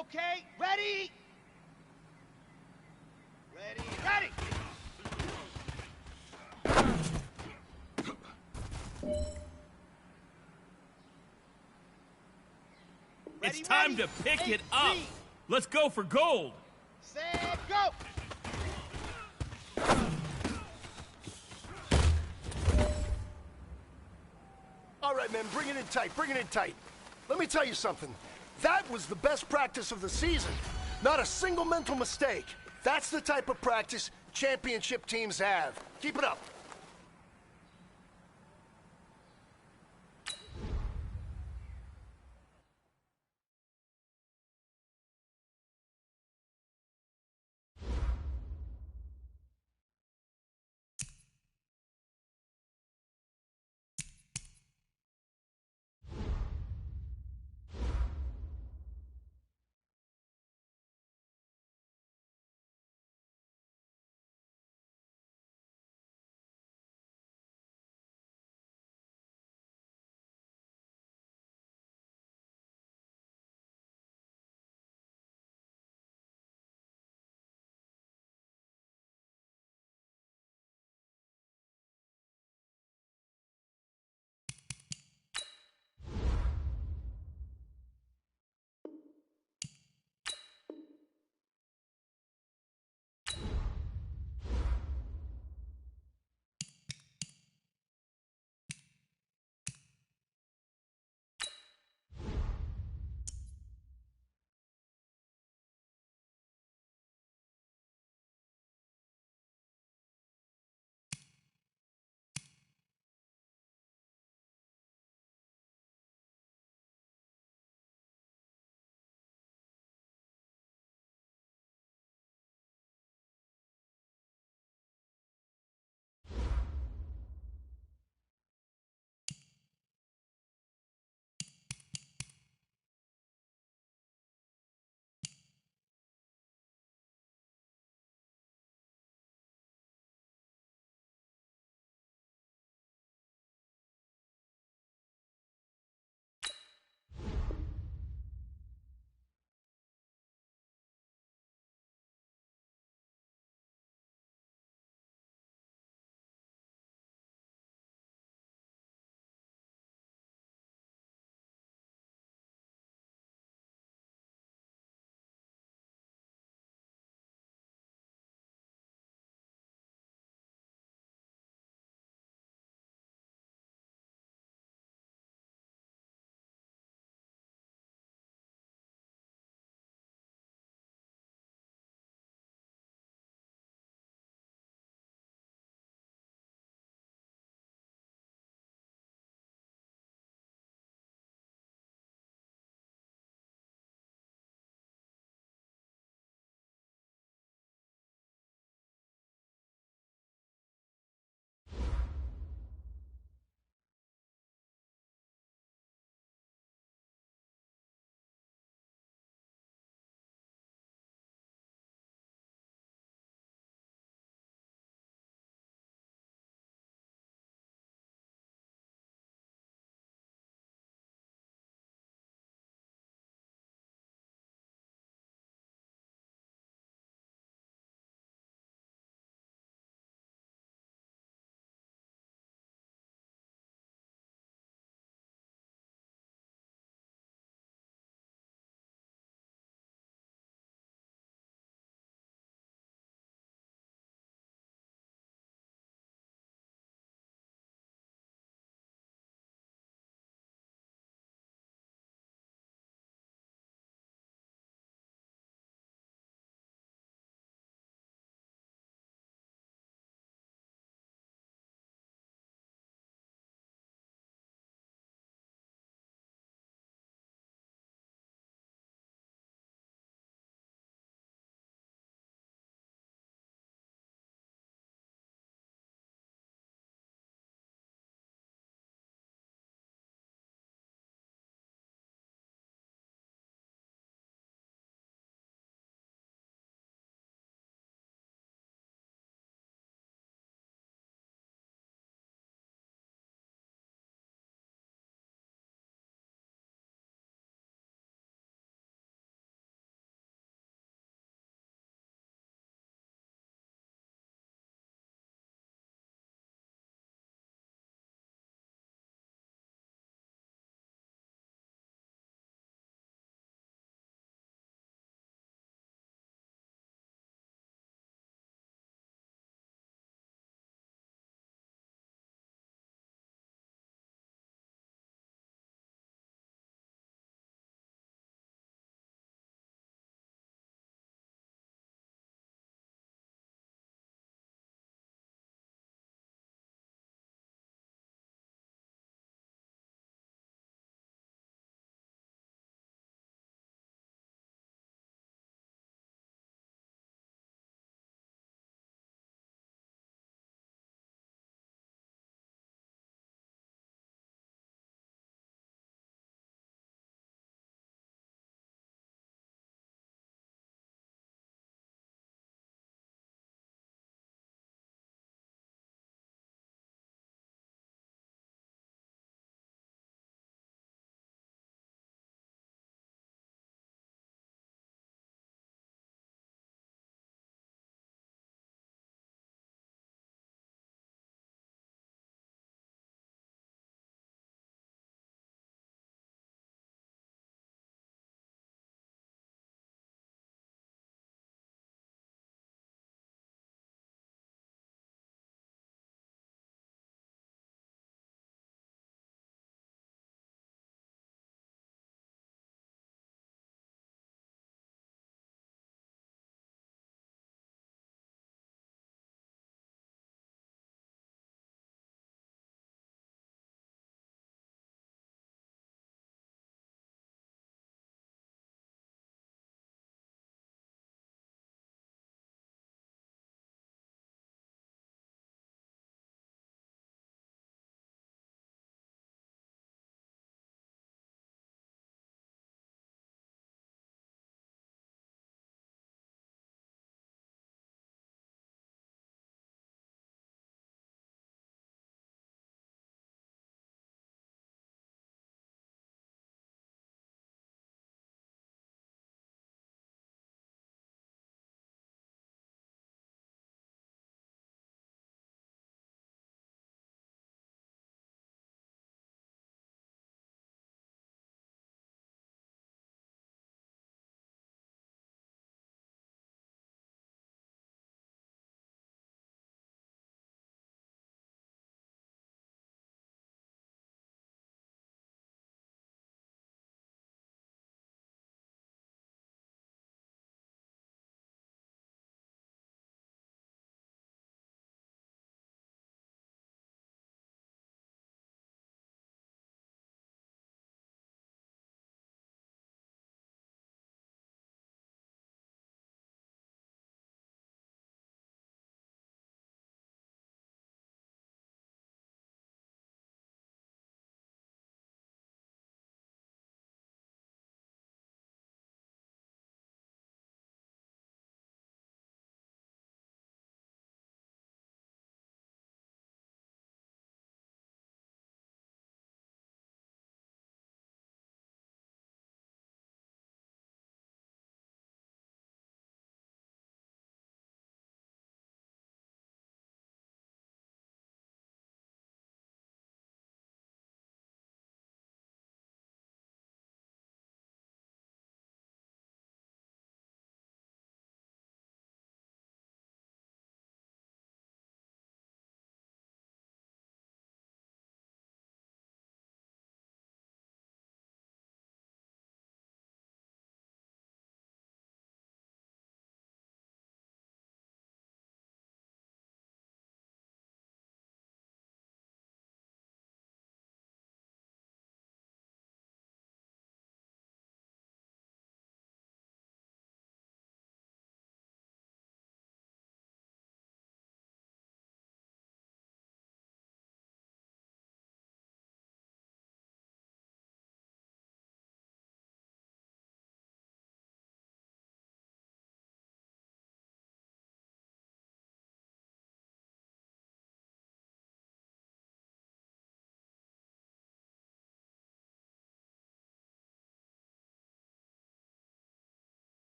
Okay, ready. Ready, ready. It's time to pick it up. Let's go for gold. Set, go. All right, men, bring it in tight, bring it in tight. Let me tell you something. That was the best practice of the season. Not a single mental mistake. That's the type of practice championship teams have. Keep it up.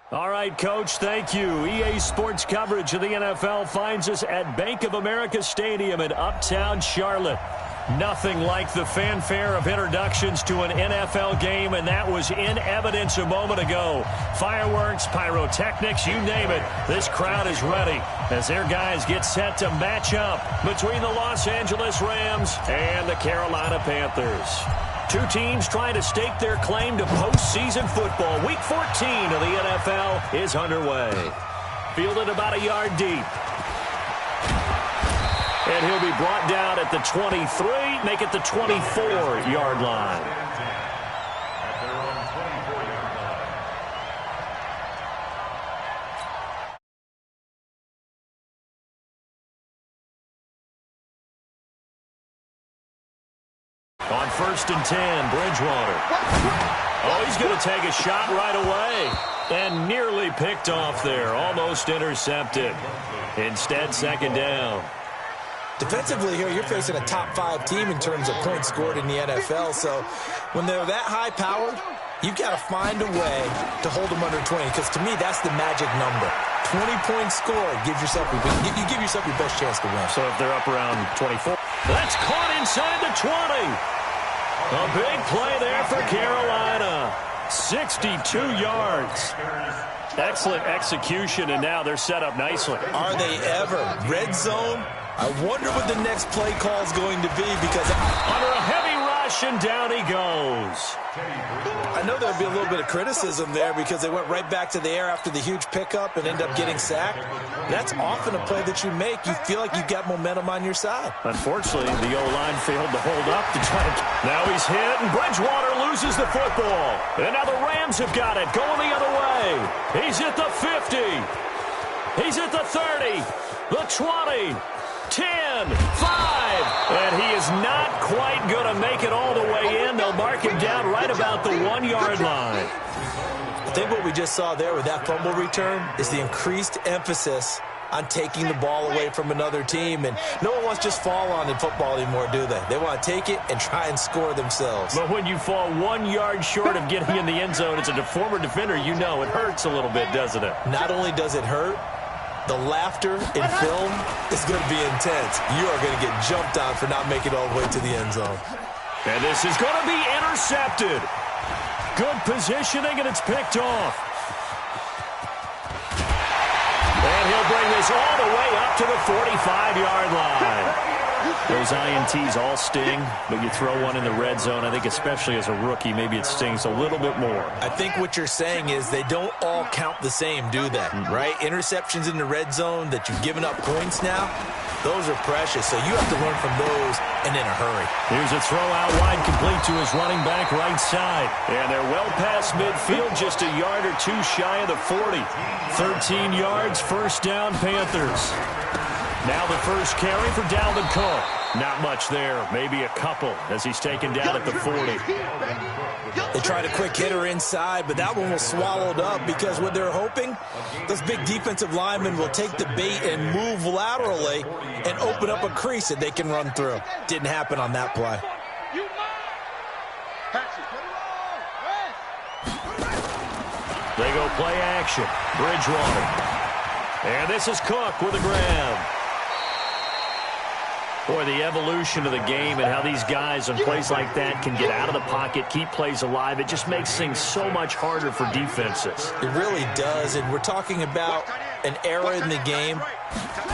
All right, Coach, thank you. EA Sports coverage of the NFL finds us at Bank of America Stadium in Uptown Charlotte. Nothing like the fanfare of introductions to an NFL game, and that was in evidence a moment ago. Fireworks, pyrotechnics, you name it. This crowd is ready as their guys get set to match up between the Los Angeles Rams and the Carolina Panthers. Two teams trying to stake their claim to postseason football. Week 14 of the NFL is underway. Fielded about a yard deep. And he'll be brought down at the 23, make it the 24-yard line. On 1st and 10, Bridgewater. Oh, he's going to take a shot right away. And nearly picked off there. Almost intercepted. Instead, 2nd down. Defensively here, you're facing a top 5 team in terms of points scored in the NFL. So when they're that high-powered, you've got to find a way to hold them under 20. Because to me, that's the magic number. 20 points scored gives yourself you give yourself your best chance to win. So if they're up around 24. That's caught inside the 20. A big play there for Carolina. 62 yards. Excellent execution, and now they're set up nicely. Are they ever? Red zone? I wonder what the next play call is going to be because under a heavy rush, and down he goes. I know there'll be a little bit of criticism there because they went right back to the air after the huge pickup and end up getting sacked. That's often a play that you make. You feel like you've got momentum on your side. Unfortunately, the O-line failed to hold up to try to... Now he's hit, and Bridgewater loses the football. And now the Rams have got it, going the other way. He's at the 50. He's at the 30, the 20, 10, 5, and he is not quite going to make it all the way in. They'll mark him down right about the 1-yard line. I think what we just saw there with that fumble return is the increased emphasis on taking the ball away from another team. And no one wants to just fall on in football anymore, do they? They want to take it and try and score themselves. But when you fall 1 yard short of getting in the end zone as a former defender, you know it hurts a little bit, doesn't it? Not only does it hurt, the laughter in film is going to be intense. You are going to get jumped on for not making it all the way to the end zone. And this is going to be intercepted. Good positioning, and it's picked off. And he'll bring this all the way up to the 45-yard line. Those INTs all sting, but you throw one in the red zone, I think especially as a rookie, maybe it stings a little bit more. I think what you're saying is they don't all count the same, do they? Right? Interceptions in the red zone that you've given up points now, those are precious, so you have to learn from those and in a hurry. Here's a throw out wide, complete to his running back right side. And they're well past midfield, just a yard or two shy of the 40. 13 yards, 1st down, Panthers. Now the first carry for Dalvin Cook. Not much there, maybe a couple as he's taken down at the 40. They tried a quick hitter inside, but that one was swallowed up because what they're hoping, those big defensive linemen will take the bait and move laterally and open up a crease that they can run through. Didn't happen on that play. They go play action. Bridgewater. And this is Cook with a grab. Boy, the evolution of the game and how these guys on plays like that can get out of the pocket, keep plays alive, it just makes things so much harder for defenses. It really does, and we're talking about an era in the game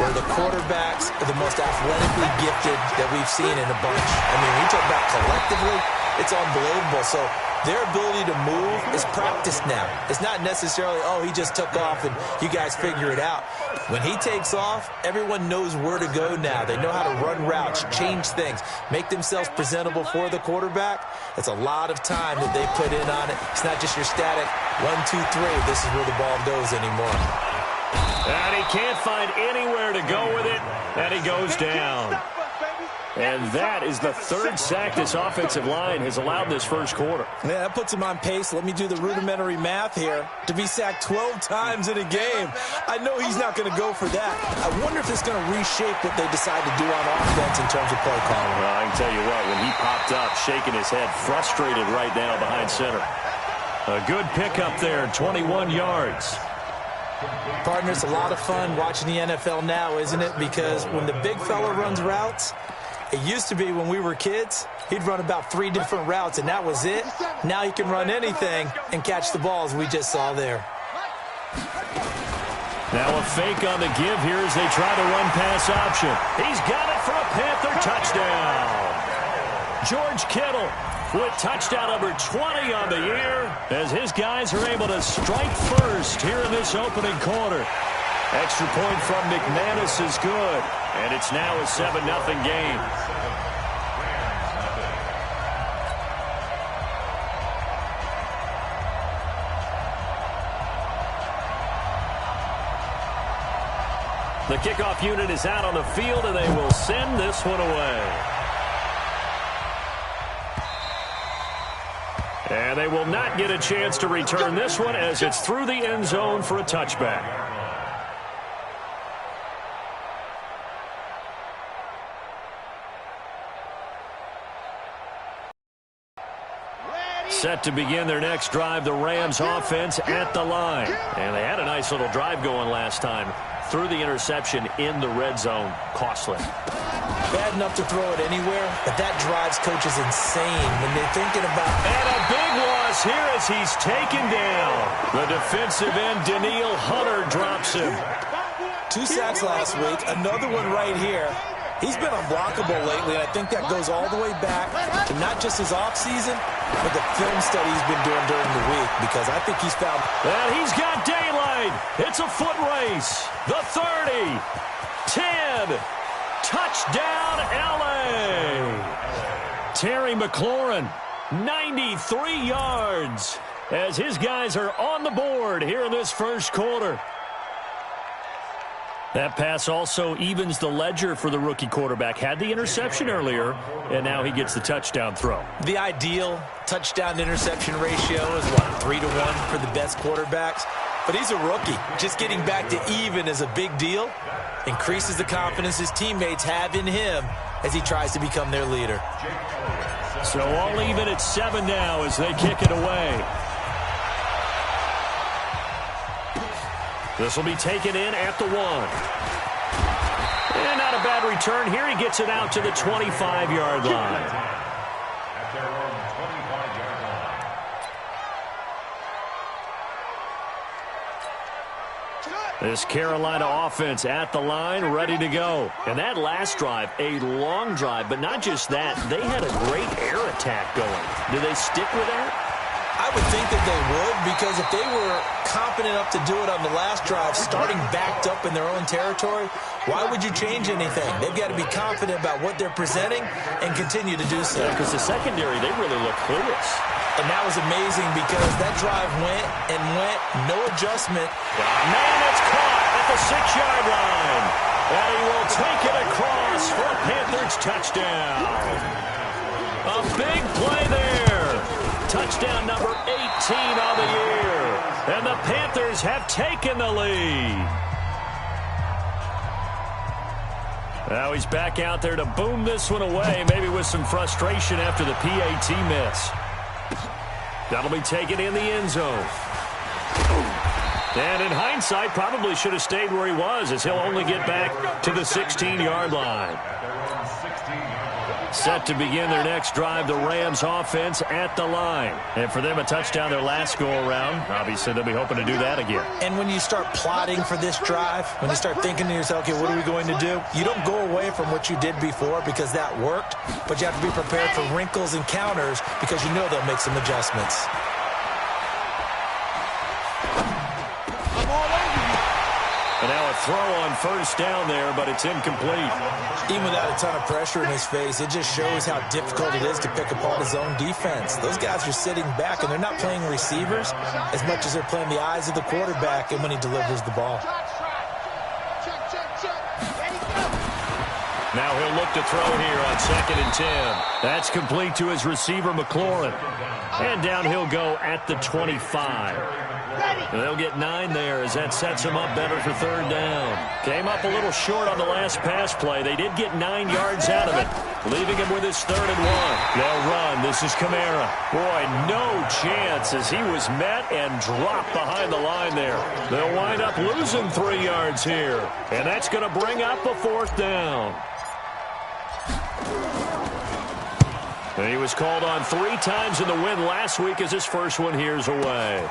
where the quarterbacks are the most athletically gifted that we've seen in a bunch. I mean, when you talk about collectively, it's unbelievable. So their ability to move is practiced now. It's not necessarily, oh, he just took off and you guys figure it out. When he takes off, everyone knows where to go now. They know how to run routes, change things, make themselves presentable for the quarterback. That's a lot of time that they put in on it. It's not just your static 1, 2, 3. This is where the ball goes anymore. And he can't find anywhere to go with it, and he goes down. And that is the 3rd sack this offensive line has allowed this first quarter. Yeah, that puts him on pace. Let me do the rudimentary math here. To be sacked 12 times in a game, I know he's not going to go for that. I wonder if it's going to reshape what they decide to do on offense in terms of play calling. Well, I can tell you what, when he popped up, shaking his head, frustrated right now behind center. A good pickup there, 21 yards. Partner, it's a lot of fun watching the NFL now, isn't it? Because when the big fella runs routes, it used to be when we were kids, he'd run about 3 different routes, and that was it. Now he can run anything and catch the balls we just saw there. Now a fake on the give here as they try the run-pass option. He's got it for a Panther touchdown. George Kittle with touchdown number 20 on the year as his guys are able to strike first here in this opening quarter. Extra point from McManus is good, and it's now a 7-0 game. The kickoff unit is out on the field, and they will send this one away. And they will not get a chance to return this one as it's through the end zone for a touchback. Set to begin their next drive, the Rams offense at the line. And they had a nice little drive going last time. Threw the interception in the red zone. Costly. Bad enough to throw it anywhere, but that drives coaches insane when they're thinking about... And a big loss here as he's taken down. The defensive end, Danielle Hunter, drops him. 2 sacks last week, another one right here. He's been unblockable lately, and I think that goes all the way back to not just his offseason, but the film study he's been doing during the week, because I think he's found... And he's got daylight. It's a foot race. The 30, 10, touchdown, L.A. Terry McLaurin, 93 yards, as his guys are on the board here in this first quarter. That pass also evens the ledger for the rookie quarterback. Had the interception earlier, and now he gets the touchdown throw. The ideal touchdown-interception ratio is, what, 3-to-1 for the best quarterbacks? But he's a rookie. Just getting back to even is a big deal. Increases the confidence his teammates have in him as he tries to become their leader. So all even at 7 now as they kick it away. This will be taken in at the 1. And not a bad return here. He gets it out to the 25-yard line. At their own 25-yard line. This Carolina offense at the line, ready to go. And that last drive, a long drive, but not just that. They had a great air attack going. Do they stick with that? I would think that they would, because if they were confident enough to do it on the last drive, starting backed up in their own territory, why would you change anything? They've got to be confident about what they're presenting and continue to do so. Because the secondary, they really look clueless. And that was amazing because that drive went and went, no adjustment. Man, it's caught at the 6-yard line. And he will take it across for a Panthers touchdown. A big play there. Touchdown number 18 on the year. And the Panthers have taken the lead. Now he's back out there to boom this one away, maybe with some frustration after the PAT miss. That'll be taken in the end zone. And in hindsight, probably should have stayed where he was, as he'll only get back to the 16-yard line. Set to begin their next drive, the Rams offense at the line. And for them, a touchdown their last go-around. Obviously, they'll be hoping to do that again. And when you start plotting for this drive, when you start thinking to yourself, okay, what are we going to do? You don't go away from what you did before because that worked, but you have to be prepared for wrinkles and counters because you know they'll make some adjustments. And now a throw on first down there, but it's incomplete. Even without a ton of pressure in his face, it just shows how difficult it is to pick apart his own defense. Those guys are sitting back, and they're not playing receivers as much as they're playing the eyes of the quarterback and when he delivers the ball. Now he'll look to throw here on 2nd and 10. That's complete to his receiver, McLaurin. And down he'll go at the 25. They'll get 9 there as that sets them up better for 3rd down. Came up a little short on the last pass play. They did get 9 yards out of it, leaving him with his 3rd and 1. They'll run. This is Kamara. Boy, no chance as he was met and dropped behind the line there. They'll wind up losing 3 yards here, and that's going to bring up a 4th down. And he was called on 3 times in the win last week as his first one here's away.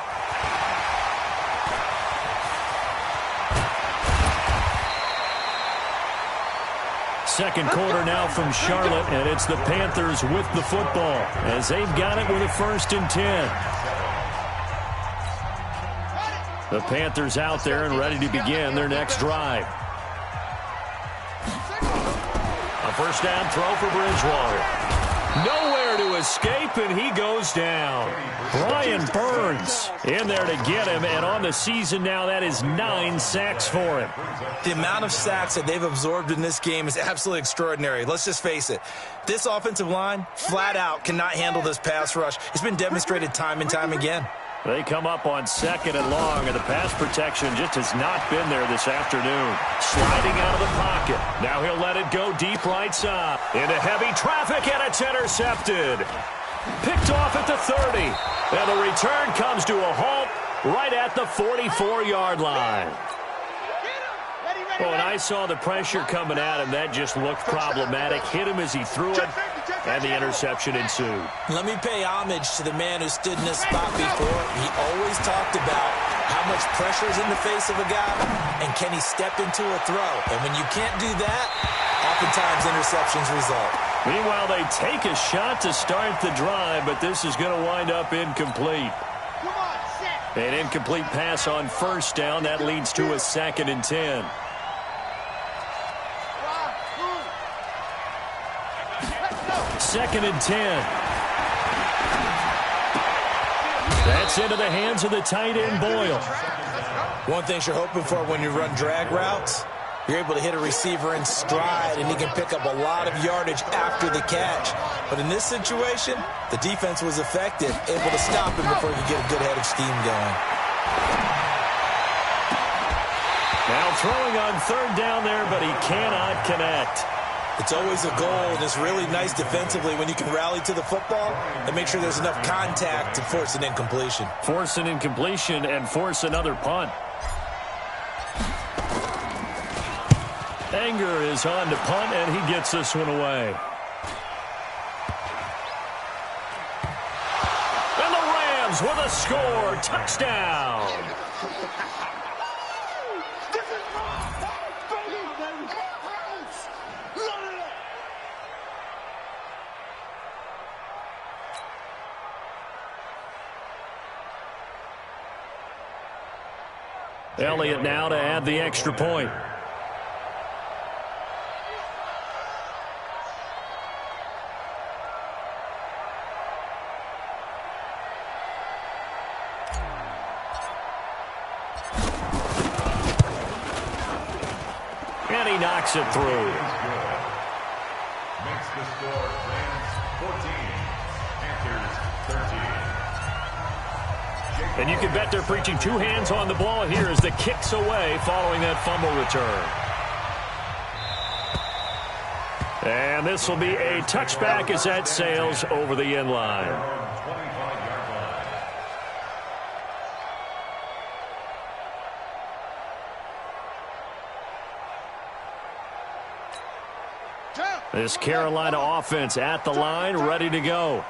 Second quarter now from Charlotte, and it's the Panthers with the football as they've got it with a 1st and 10. The Panthers out there and ready to begin their next drive. A 1st down throw for Bridgewater. Nowhere to escape, and he goes down. Brian Burns in there to get him, and on the season now, that is 9 sacks for him. The amount of sacks that they've absorbed in this game is absolutely extraordinary. Let's just face it. This offensive line, flat out, cannot handle this pass rush. It's been demonstrated time and time again. They come up on 2nd and long, and the pass protection just has not been there this afternoon. Sliding out of the pocket. Now he'll let it go deep right side. Into heavy traffic, and it's intercepted. Picked off at the 30. And the return comes to a halt right at the 44-yard line. Well, and I saw the pressure coming at him. That just looked problematic. Hit him as he threw it, and the interception ensued. Let me pay homage to the man who stood in this spot before. He always talked about how much pressure is in the face of a guy, and can he step into a throw. And when you can't do that, oftentimes interceptions result. Meanwhile, they take a shot to start the drive, but this is going to wind up incomplete. An incomplete pass on 1st down. That leads to a 2nd and 10. Second and 10. That's into the hands of the tight end, Boyle. One thing you're hoping for when you run drag routes, you're able to hit a receiver in stride, and he can pick up a lot of yardage after the catch. But in this situation, the defense was effective, able to stop him before he could get a good head of steam going. Now throwing on 3rd down there, but he cannot connect. It's always a goal, and it's really nice defensively when you can rally to the football and make sure there's enough contact to force an incompletion. Force an incompletion and force another punt. Anger is on to punt, and he gets this one away. And the Rams with a score. Touchdown. Elliott now to add the extra point. And he knocks it through. Makes the score Rams 14, Panthers 13. And you can bet they're preaching 2 hands on the ball here as the kick's away following that fumble return. And this will be a touchback as that sails over the end line. 25-yard line. This Carolina offense at the line, ready to go.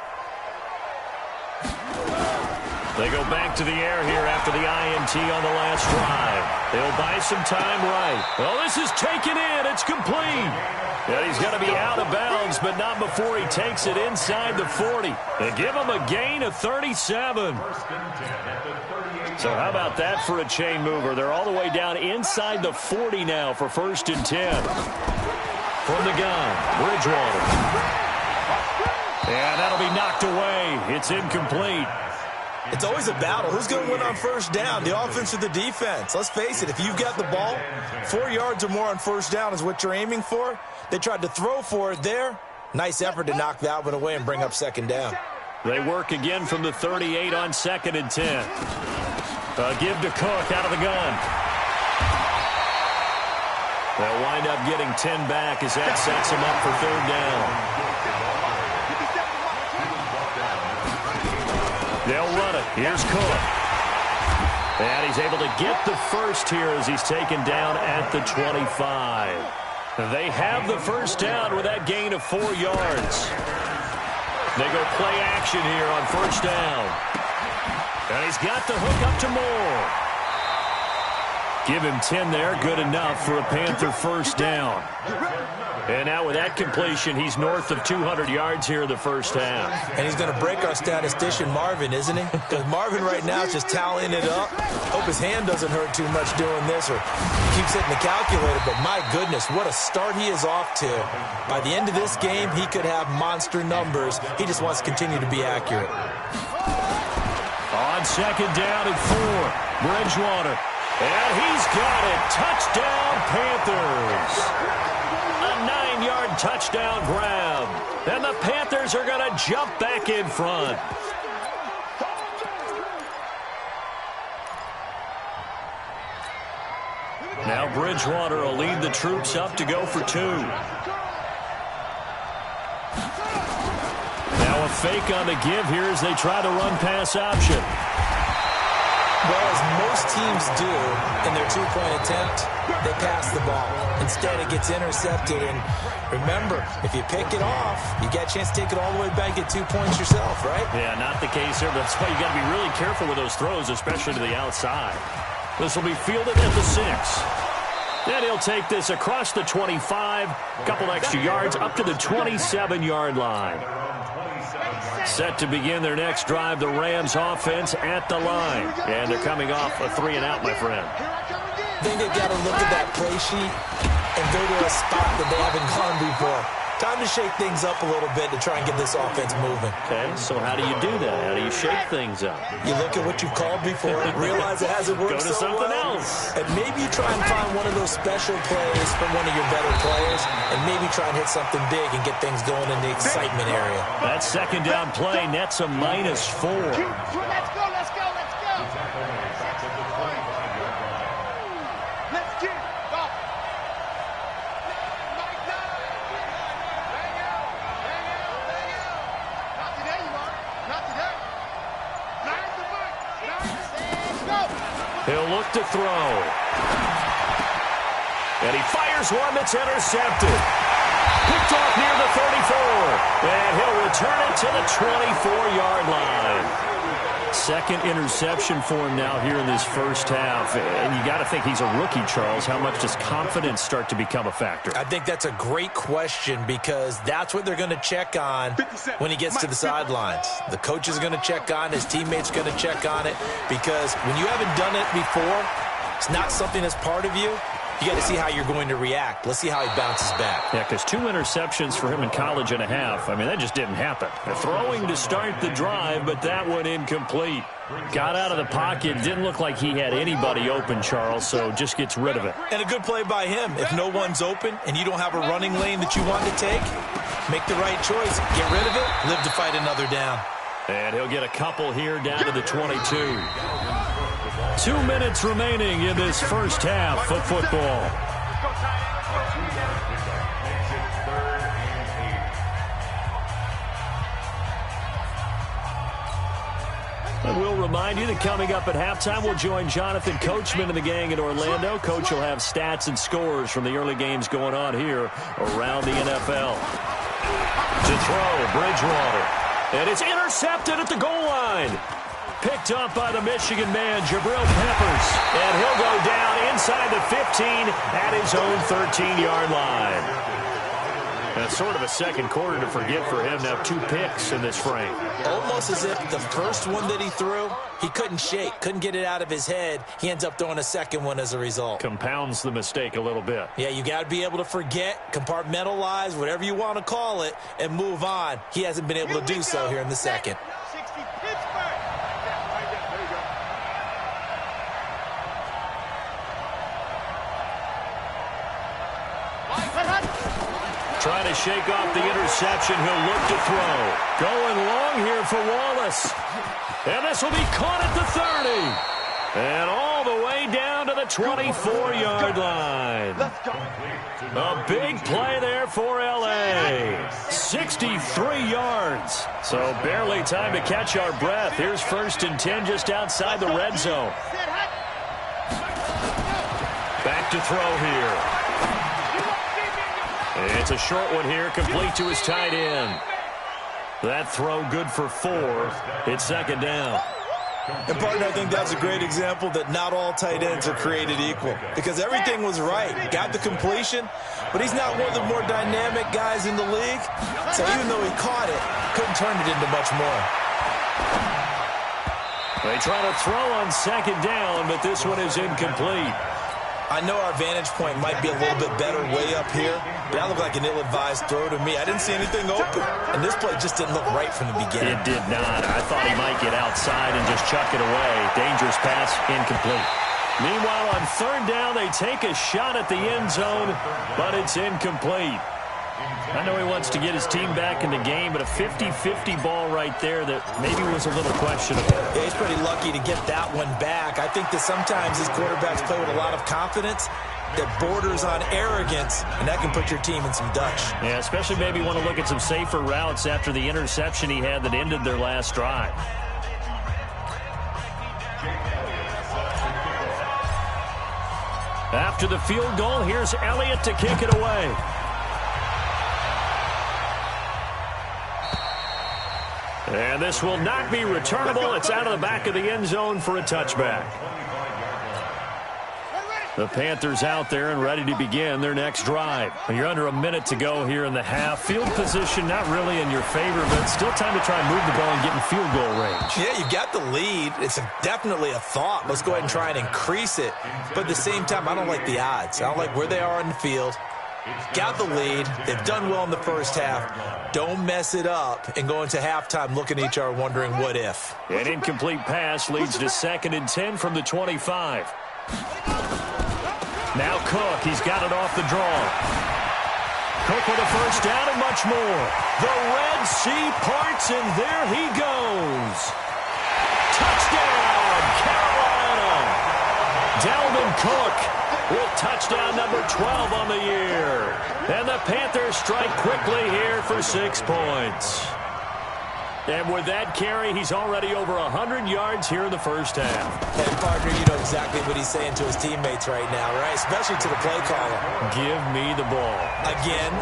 They go back to the air here after the INT on the last drive. They'll buy some time right. Well, this is taken in. It's complete. Yeah, he's going to be out of bounds, but not before he takes it inside the 40. They give him a gain of 37. So how about that for a chain mover? They're all the way down inside the 40 now for 1st and 10. From the gun, Bridgewater. And that'll be knocked away. It's incomplete. It's always a battle. Who's going to win on 1st down, the offense or the defense? Let's face it, if you've got the ball, 4 yards or more on 1st down is what you're aiming for. They tried to throw for it there. Nice effort to knock that one away and bring up 2nd down. They work again from the 38 on 2nd and 10. A give to Cook out of the gun. They'll wind up getting 10 back as that sets them up for third down. They'll run it. Here's Cook. And he's able to get the first here as he's taken down at the 25. They have the first down with that gain of 4 yards. They go play action here on first down. And he's got the hook up to Moore. Give him 10 there. Good enough for a Panther first down. And now with that completion, he's north of 200 yards here in the first half. And he's going to break our statistician, Marvin, isn't he? Because Marvin right now is just tallying it up. Hope his hand doesn't hurt too much doing this or keeps hitting the calculator. But my goodness, what a start he is off to. By the end of this game, he could have monster numbers. He just wants to continue to be accurate. On second down and 4, Bridgewater. And he's got it. Touchdown, Panthers. A 9-yard touchdown grab. And the Panthers are going to jump back in front. Now Bridgewater will lead the troops up to go for 2. Now a fake on the give here as they try to run pass option. Well, as most teams do in their 2-point attempt, they pass the ball. Instead, it gets intercepted. And remember, if you pick it off, you get a chance to take it all the way back, get 2 points yourself, right? Yeah, not the case here. That's why you got to be really careful with those throws, especially to the outside. This will be fielded at the 6. Then he'll take this across the 25, a couple extra yards up to the 27-yard line. Set to begin their next drive, the Rams offense at the line. And they're coming off a 3-and-out, my friend. I think they've got to look at that play sheet and go to a spot that they haven't gone before. Time to shake things up a little bit to try and get this offense moving. Okay, so how do you do that? How do you shake things up? You look at what you've called before, realize it hasn't worked Go to so something well, else. and maybe try and find one of those special plays from one of your better players, and maybe try and hit something big and get things going in the excitement area. That second down play nets a -4. Let's go, let's go, let's go. Let's get it. Go. Not today, you are. Not today. Nine to fight. Go. He'll look to throw. And he fires one that's intercepted. Picked off near the 34. And he'll return it to the 24-yard line. Second interception for him now here in this first half. And you got to think he's a rookie, Charles. How much does confidence start to become a factor? I think that's a great question because that's what they're going to check on when he gets to the sidelines. The coach is going to check on it. His teammates are going to check on it because when you haven't done it before, it's not something that's part of you. You got to see how you're going to react. Let's see how he bounces back. Yeah, because 2 interceptions for him in college and a half. I mean, that just didn't happen. Throwing to start the drive, but that one incomplete. Got out of the pocket. Didn't look like he had anybody open, Charles, so just gets rid of it. And a good play by him. If no one's open and you don't have a running lane that you want to take, make the right choice. Get rid of it. Live to fight another down. And he'll get a couple here down to the 22. 2 minutes remaining in this first half of football. And we'll remind you that coming up at halftime, we'll join Jonathan Coachman and the gang in Orlando. Coach will have stats and scores from the early games going on here around the NFL. To throw, Bridgewater. And it's intercepted at the goal line. Picked up by the Michigan man, Jabril Peppers. And he'll go down inside the 15 at his own 13-yard line. That's sort of a second quarter to forget for him. Now 2 picks in this frame. Almost as if the first one that he threw, he couldn't shake, couldn't get it out of his head. He ends up throwing a second one as a result. Compounds the mistake a little bit. Yeah, you got to be able to forget, compartmentalize, whatever you want to call it, and move on. He hasn't been able to do so here in the second. 60 Pittsburgh. Trying to shake off the interception. He'll look to throw. Going long here for Wallace. And this will be caught at the 30. And all the way down to the 24-yard line. A big play there for L.A. 63 yards. So barely time to catch our breath. Here's 1st and 10 just outside the red zone. Back to throw here. It's a short one here, complete to his tight end. That throw good for 4. It's 2nd down. And, partner, I think that's a great example that not all tight ends are created equal, because everything was right. Got the completion, but he's not one of the more dynamic guys in the league. So even though he caught it, couldn't turn it into much more. They try to throw on 2nd down, but this one is incomplete. I know our vantage point might be a little bit better way up here, but that looked like an ill-advised throw to me. I didn't see anything open, and this play just didn't look right from the beginning. It did not. I thought he might get outside and just chuck it away. Dangerous pass, incomplete. Meanwhile, on 3rd down, they take a shot at the end zone, but it's incomplete. I know he wants to get his team back in the game, but a 50-50 ball right there that maybe was a little questionable. Yeah, he's pretty lucky to get that one back. I think that sometimes these quarterbacks play with a lot of confidence that borders on arrogance, and that can put your team in some Dutch. Yeah, especially maybe want to look at some safer routes after the interception he had that ended their last drive. After the field goal, here's Elliott to kick it away. And this will not be returnable. It's out of the back of the end zone for a touchback. The Panthers out there and ready to begin their next drive. You're under a minute to go here in the half. Field position not really in your favor, but still time to try and move the ball and get in field goal range. Yeah, you got the lead. It's definitely a thought. Let's go ahead and try and increase it. But at the same time, I don't like the odds. I don't like where they are on the field. Got the lead. They've done well in the first half. Don't mess it up and go into halftime looking at each other wondering what if. An incomplete pass leads to 2nd and 10 from the 25. Now Cook, he's got it off the draw. Cook with a 1st down and much more. The Red Sea parts, and there he goes. Touchdown, Carolina. Dalvin Cook with touchdown number 12 on the year. And the Panthers strike quickly here for 6 points. And with that carry, he's already over 100 yards here in the first half. And, partner, you know exactly what he's saying to his teammates right now, right? Especially to the play caller. Give me the ball. Again,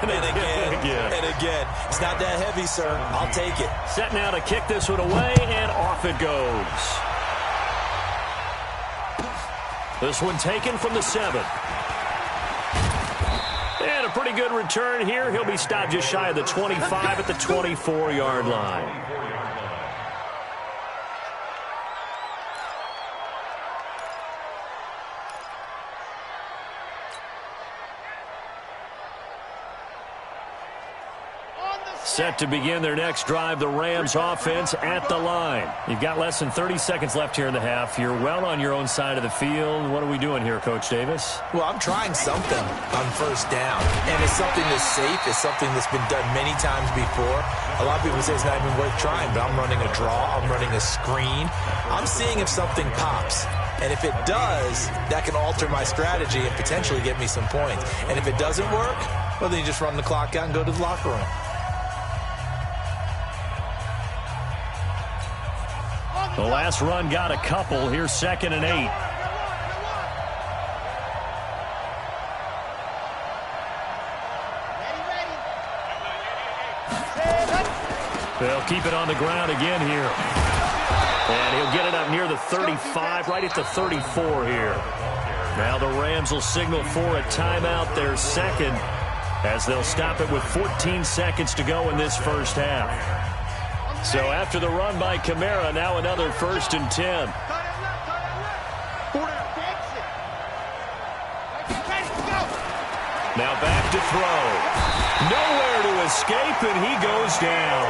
and again, and again. It's not that heavy, sir. I'll take it. Set now to kick this one away, and off it goes. This one taken from the 7. And a pretty good return here. He'll be stopped just shy of the 25 at the 24-yard line. Set to begin their next drive, the Rams offense at the line. You've got less than 30 seconds left here in the half. You're well on your own side of the field. What are we doing here, Coach Davis? Well, I'm trying something on 1st down, and it's something that's safe. It's something that's been done many times before. A lot of people say it's not even worth trying, but I'm running a draw. I'm running a screen. I'm seeing if something pops. And if it does, that can alter my strategy and potentially get me some points. And if it doesn't work, well, then you just run the clock out and go to the locker room. The last run got a couple. Here's 2nd and 8. They'll keep it on the ground again here. And he'll get it up near the 35, right at the 34 here. Now the Rams will signal for a timeout, their 2nd, as they'll stop it with 14 seconds to go in this first half. So after the run by Kamara, now another 1st and 10. Now back to throw. Nowhere to escape, and he goes down.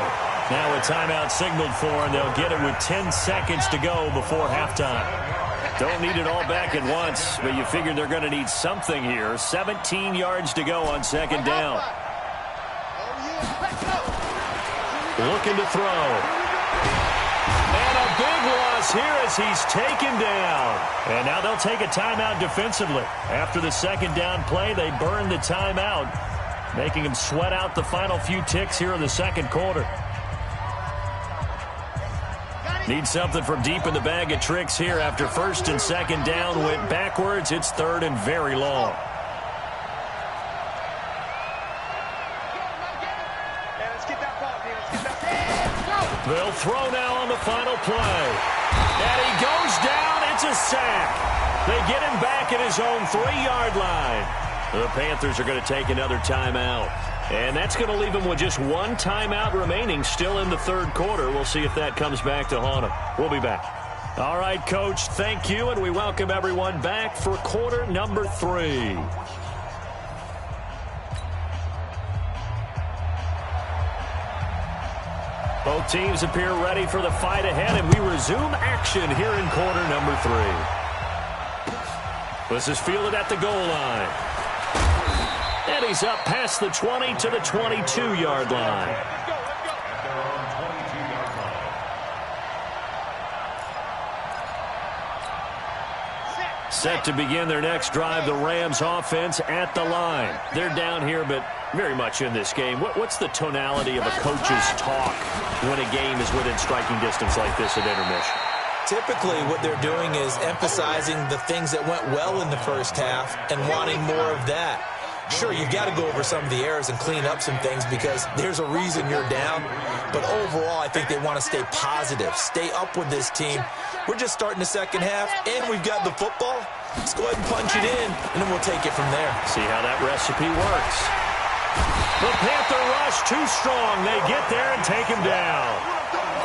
Now a timeout signaled for, and they'll get it with 10 seconds to go before halftime. Don't need it all back at once, but you figure they're going to need something here. 17 yards to go on 2nd down. Looking to throw. And a big loss here as he's taken down. And now they'll take a timeout defensively. After the second down play, they burn the timeout, making him sweat out the final few ticks here in the second quarter. Need something from deep in the bag of tricks here after first and second down went backwards. It's third and very long. They'll throw now on the final play. And he goes down. It's a sack. They get him back at his own 3-yard line. The Panthers are going to take another timeout. And that's going to leave them with just one timeout remaining still in the third quarter. We'll see if that comes back to haunt them. We'll be back. All right, Coach, thank you, and we welcome everyone back for quarter number 3. Both teams appear ready for the fight ahead, and we resume action here in quarter number 3. This is fielded at the goal line. And he's up past the 20 to the 22-yard line. Set to begin their next drive, the Rams offense at the line. They're down here, but very much in this game. What's the tonality of a coach's talk when a game is within striking distance like this at intermission? Typically, what they're doing is emphasizing the things that went well in the first half and wanting more of that. Sure, you've got to go over some of the errors and clean up some things because there's a reason you're down. But overall, I think they want to stay positive, stay up with this team. We're just starting the second half, and we've got the football. Let's go ahead and punch it in, and then we'll take it from there. See how that recipe works. The Panther rush too strong. They get there and take him down.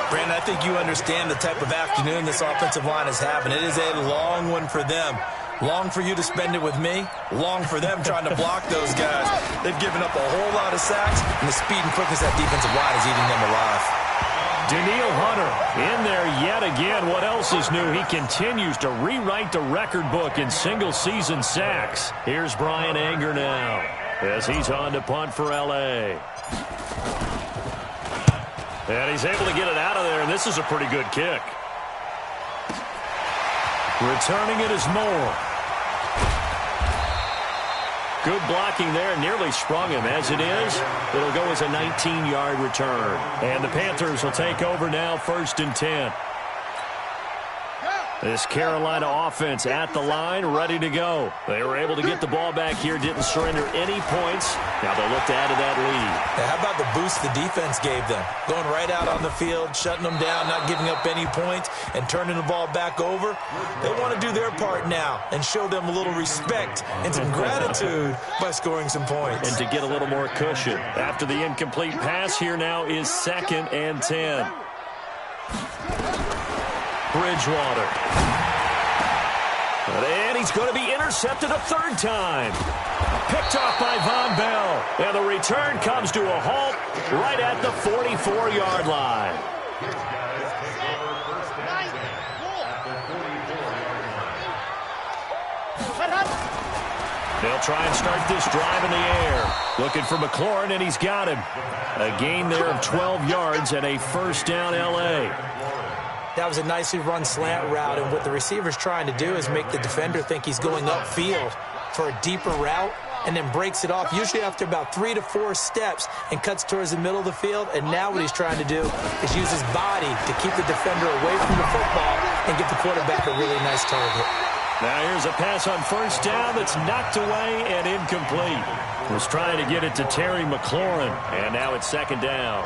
Brandon, I think you understand the type of afternoon this offensive line is having. It is a long one for them. Long for you to spend it with me. Long for them trying to block those guys. They've given up a whole lot of sacks, and the speed and quickness of that defensive line is eating them alive. Daniil Hunter in there yet again. What else is new? He continues to rewrite the record book in single-season sacks. Here's Brian Anger now as he's on to punt for L.A. And he's able to get it out of there, and this is a pretty good kick. Returning it is Moore. Good blocking there, nearly sprung him. As it is, it'll go as a 19-yard return. And the Panthers will take over now, 1st and 10. This Carolina offense at the line, ready to go. They were able to get the ball back here, didn't surrender any points. Now they'll look to add to that lead. Now, how about the boost the defense gave them? Going right out on the field, shutting them down, not giving up any points, and turning the ball back over. They want to do their part now and show them a little respect and some gratitude by scoring some points. And to get a little more cushion. After the incomplete pass, here now is 2nd and 10. Bridgewater. And he's going to be intercepted a 3rd time. Picked off by Von Bell. And the return comes to a halt right at the 44-yard line. They'll try and start this drive in the air. Looking for McLaurin, and he's got him. A gain there of 12 yards and a 1st down L.A. That was a nicely run slant route, and what the receiver's trying to do is make the defender think he's going upfield for a deeper route and then breaks it off, usually after about 3 to 4 steps, and cuts towards the middle of the field. And now what he's trying to do is use his body to keep the defender away from the football and get the quarterback a really nice target. Now here's a pass on 1st down that's knocked away and incomplete. Was trying to get it to Terry McLaurin, and now it's 2nd down.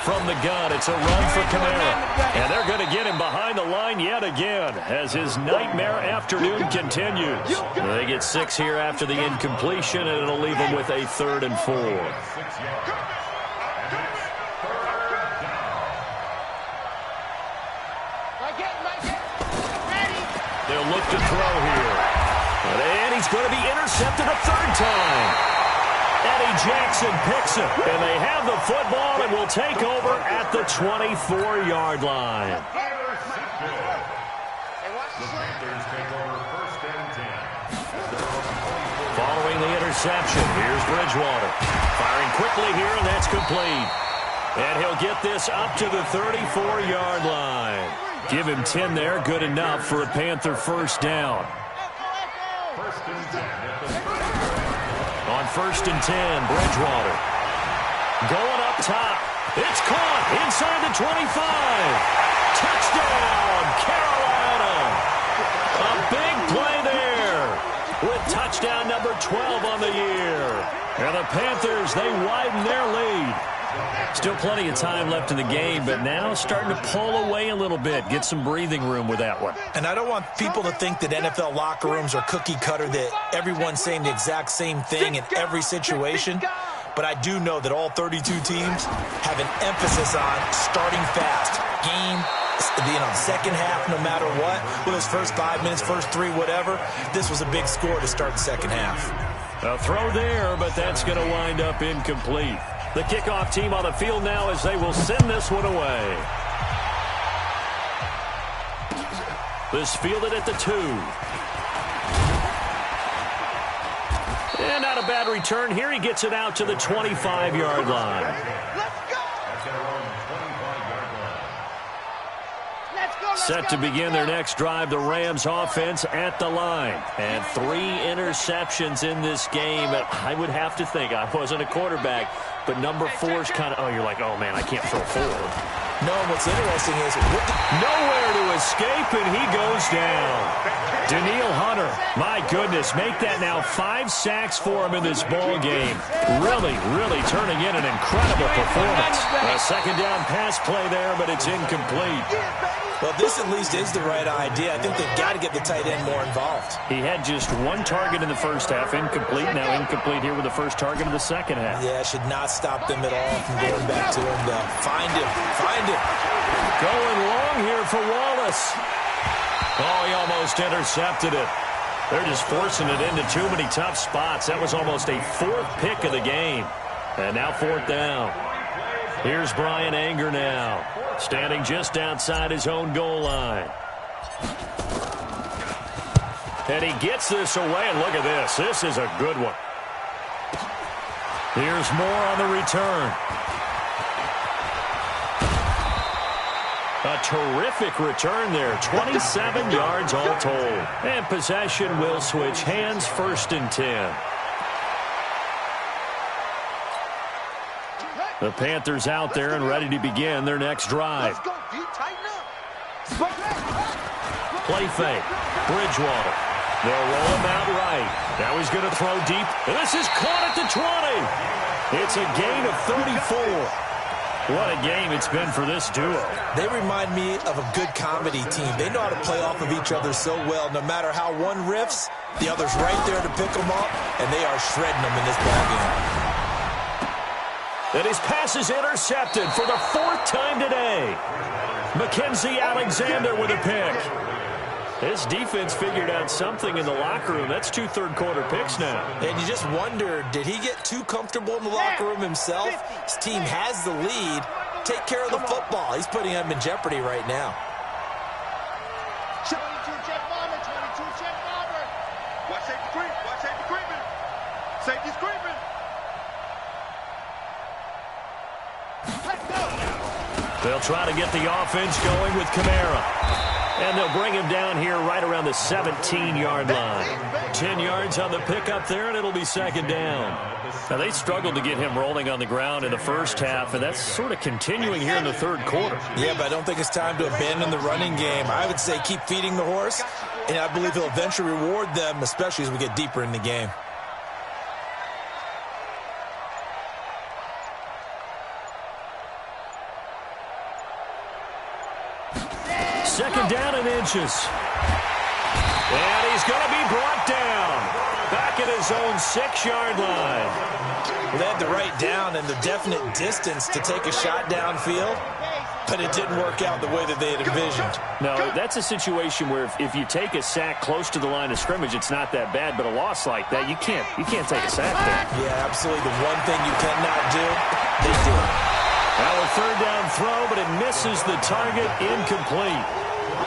From the gun, it's a run for Kamara. And they're going to get him behind the line yet again as his nightmare afternoon continues. They get 6 here after the incompletion, and it'll leave them with a 3rd and 4. They'll look to throw here. And he's going to be intercepted a 3rd time. Eddie Jackson picks him, and they have the football and will take over at the 24-yard line. Following the interception, here's Bridgewater. Firing quickly here, and that's complete. And he'll get this up to the 34-yard line. Give him 10 there, good enough for a Panther first down. First and 10 at the 30. On first and 10, Bridgewater. Going up top. It's caught inside the 25. Touchdown, Carolina. A big play there with touchdown number 12 on the year. And the Panthers, they widen their lead. Still plenty of time left in the game, but now starting to pull away a little bit. Get some breathing room with that one. And I don't want people to think that NFL locker rooms are cookie cutter, that everyone's saying the exact same thing in every situation. But I do know that all 32 teams have an emphasis on starting fast. Second half, no matter what. With those first 5 minutes, first 3, whatever. This was a big score to start the second half. A throw there, but that's going to wind up incomplete. The kickoff team on the field now as they will send this one away. This fielded at the 2. And not a bad return here. He gets it out to the 25-yard line. Set to begin their next drive, the Rams offense at the line. And 3 interceptions in this game. I would have to think, I wasn't a quarterback, but number 4 is kind of, oh, you're like, oh, man, I can't throw 4. No, what's interesting is nowhere to escape, and he goes down. Danielle Hunter, my goodness, make that now 5 sacks for him in this ball game. Really, really turning in an incredible performance. A second down pass play there, but it's incomplete. Well, this at least is the right idea. I think they've got to get the tight end more involved. He had just 1 target in the first half, incomplete. Now incomplete here with the first target of the second half. Yeah, should not stop them at all from going back to him. Find him. Going long here for Wallace. Oh, he almost intercepted it. They're just forcing it into too many tough spots. That was almost a 4th pick of the game. And now 4th down. Here's Brian Anger now, standing just outside his own goal line. And he gets this away, and look at this. This is a good one. Here's more on the return. A terrific return there. 27 yards all told. And possession will switch hands, first and 10. The Panthers out there and ready to begin their next drive. Play fake. Bridgewater. They'll roll him out right. Now he's going to throw deep. And this is caught at the 20. It's a gain of 34. What a game it's been for this duo. They remind me of a good comedy team. They know how to play off of each other so well. No matter how one riffs, the other's right there to pick them up, and they are shredding them in this ballgame. And his pass is intercepted for the 4th time today. Mackenzie Alexander with a pick. His defense figured out something in the locker room. That's 2 third-quarter picks now. And you just wonder, did he get too comfortable in the locker room himself? His team has the lead. Take care of the football. He's putting them in jeopardy right now. 22 check bomber, 22 check bomber. Watch safety creep, watch safety creeping. Safety's creeping. Let's go. They'll try to get the offense going with Kamara. And they'll bring him down here right around the 17-yard line. 10 yards on the pickup there, and it'll be second down. Now, they struggled to get him rolling on the ground in the first half, and that's sort of continuing here in the third quarter. Yeah, but I don't think it's time to abandon the running game. I would say keep feeding the horse, and I believe he'll eventually reward them, especially as we get deeper in the game. Second down and inches. And he's going to be brought down. Back at his own 6-yard line. They had the right down and the definite distance to take a shot downfield, but it didn't work out the way that they had envisioned. No, that's a situation where if you take a sack close to the line of scrimmage, it's not that bad, but a loss like that, you can't take a sack there. Yeah, absolutely. The one thing you cannot do, they did. Now a third down throw, but it misses the target, incomplete.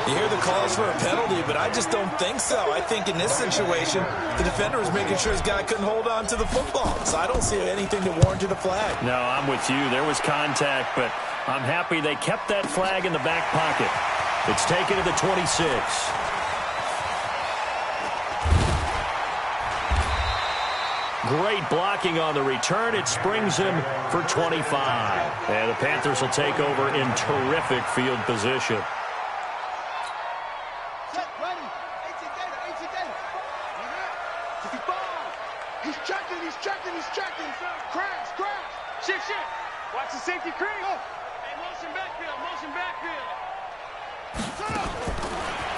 You hear the calls for a penalty, but I just don't think so. I think in this situation, the defender was making sure his guy couldn't hold on to the football. So I don't see anything that warranted a flag. No, I'm with you. There was contact, but I'm happy they kept that flag in the back pocket. It's taken to the 26. Great blocking on the return. It springs him for 25. And the Panthers will take over in terrific field position. He's checking. Crash. Shift. Watch the safety creep. Hey, motion backfield.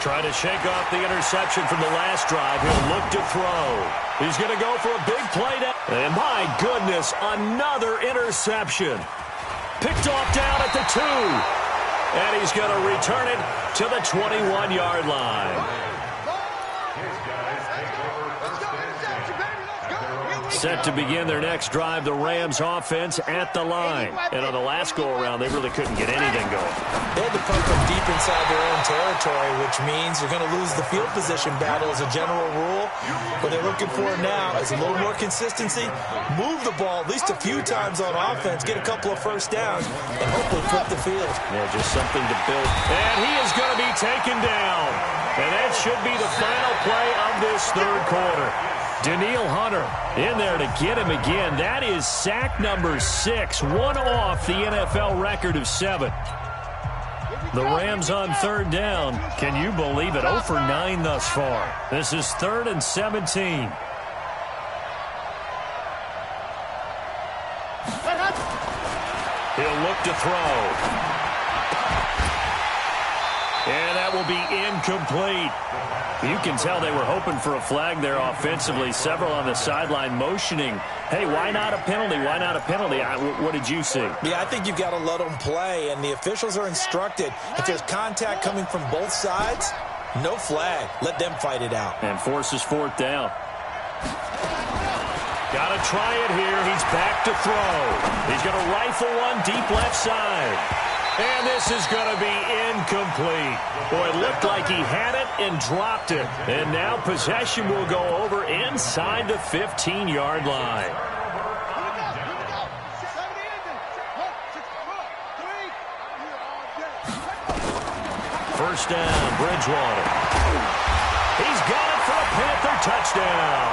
Trying to shake off the interception from the last drive. He'll look to throw. He's going to go for a big play down. And my goodness, another interception. Picked off down at the 2. And he's going to return it to the 21-yard line. Set to begin their next drive, the Rams offense at the line. And on the last go-around, they really couldn't get anything going. They had to punt them deep inside their own territory, which means you're going to lose the field position battle as a general rule. What they're looking for now is a little more consistency, move the ball at least a few times on offense, get a couple of first downs, and hopefully flip the field. Yeah, just something to build. And he is going to be taken down. And that should be the final play of this third quarter. Danielle Hunter in there to get him again. That is sack number 6, one off the NFL record of 7. The Rams on third down. Can you believe it? 0 for 9 thus far. This is 3rd and 17. He'll look to throw. And that will be incomplete. You can tell they were hoping for a flag there offensively. Several on the sideline motioning, hey, why not a penalty? Why not a penalty? What did you see? Yeah, I think you've got to let them play, and the officials are instructed. If there's contact coming from both sides, no flag. Let them fight it out. And forces 4th down. Got to try it here. He's back to throw. He's going to rifle one deep left side. And this is going to be incomplete. Boy, it looked like he had it and dropped it. And now possession will go over inside the 15-yard line. First down, Bridgewater. He's got it for a Panther touchdown.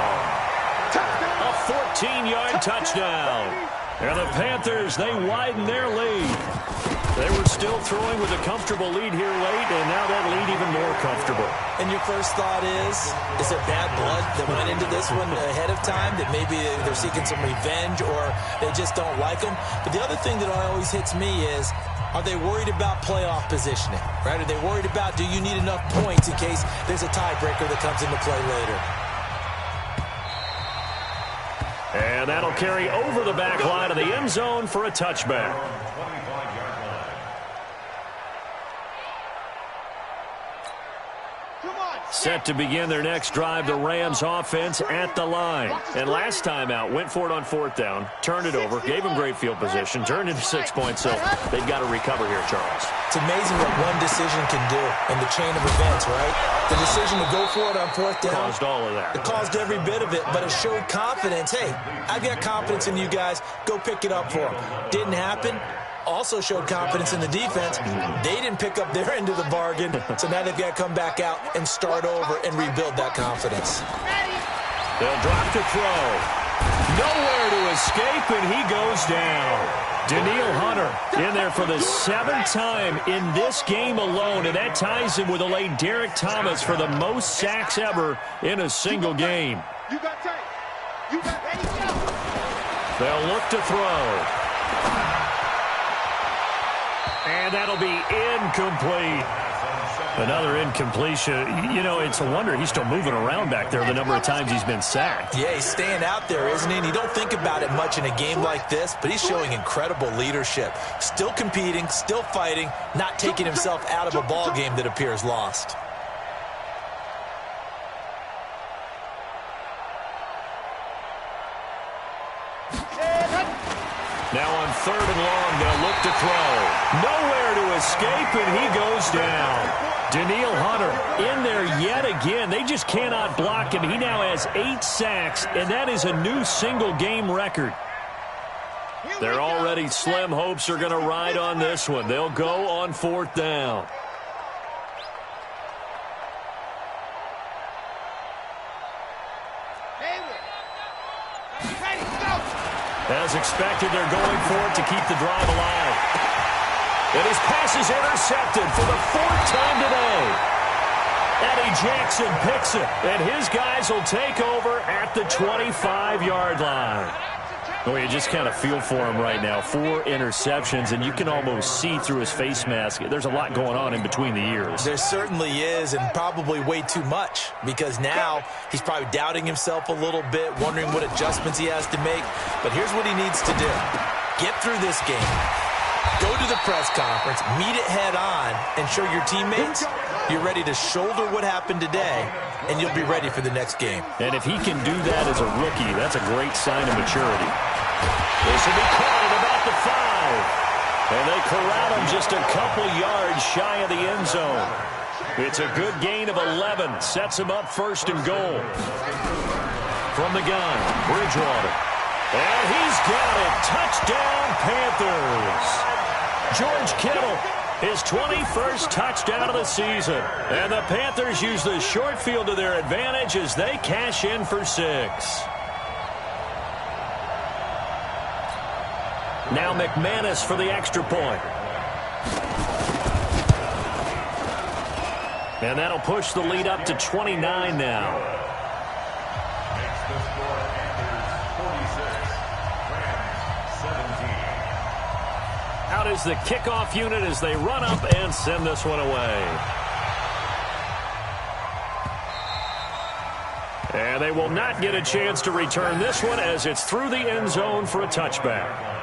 A 14-yard touchdown. And the Panthers, they widen their lead. They were still throwing with a comfortable lead here late, and now that lead even more comfortable. And your first thought is there bad blood that went into this one ahead of time, that maybe they're seeking some revenge or they just don't like them? But the other thing that always hits me is, are they worried about playoff positioning? Right? Are they worried about, do you need enough points in case there's a tiebreaker that comes into play later? And that'll carry over the back line of the end zone for a touchback. Set to begin their next drive, the Rams offense at the line. And last time out, went for it on 4th down, turned it over, gave them great field position, turned into 6 points, so they've got to recover here, Charles. It's amazing what one decision can do in the chain of events, right? The decision to go for it on 4th down. Caused all of that. It caused every bit of it, but it showed confidence. Hey, I've got confidence in you guys. Go pick it up for them. Didn't happen. Also showed confidence in the defense. They didn't pick up their end of the bargain, so now they've got to come back out and start over and rebuild that confidence. They'll drop to throw. Nowhere to escape, and he goes down. Danielle Hunter in there for the 7th time in this game alone, and that ties him with the late Derek Thomas for the most sacks ever in a single game. They'll look to throw. And that'll be incomplete. Another incompletion. You know, it's a wonder he's still moving around back there the number of times he's been sacked. Yeah, he's staying out there, isn't he? And you don't think about it much in a game like this, but he's showing incredible leadership. Still competing, still fighting, not taking himself out of a ball game that appears lost. Now on 3rd and long, they'll look to throw. Nowhere to escape, and he goes down. Daniil Hunter in there yet again. They just cannot block him. He now has 8 sacks, and that is a new single-game record. Their already slim hopes are going to ride on this one. They'll go on 4th down. As expected, they're going for it to keep the drive alive. And his pass is intercepted for the 4th time today. Eddie Jackson picks it, and his guys will take over at the 25-yard line. Well, you just kind of feel for him right now. 4 interceptions, and you can almost see through his face mask. There's a lot going on in between the ears. There certainly is, and probably way too much, because now he's probably doubting himself a little bit, wondering what adjustments he has to make. But here's what he needs to do. Get through this game. Go to the press conference, meet it head on, and show your teammates you're ready to shoulder what happened today, and you'll be ready for the next game. And if he can do that as a rookie, that's a great sign of maturity. This will be caught at about the 5. And they corral him just a couple yards shy of the end zone. It's a good gain of 11. Sets him up 1st and goal. From the gun, Bridgewater. And he's got it. Touchdown, Panthers. George Kittle, his 21st touchdown of the season. And the Panthers use the short field to their advantage as they cash in for 6. Now McManus for the extra point. And that'll push the lead up to 29 now. Makes the score Panthers 46, Rams 17. Out is the kickoff unit as they run up and send this one away. And they will not get a chance to return this one as it's through the end zone for a touchback.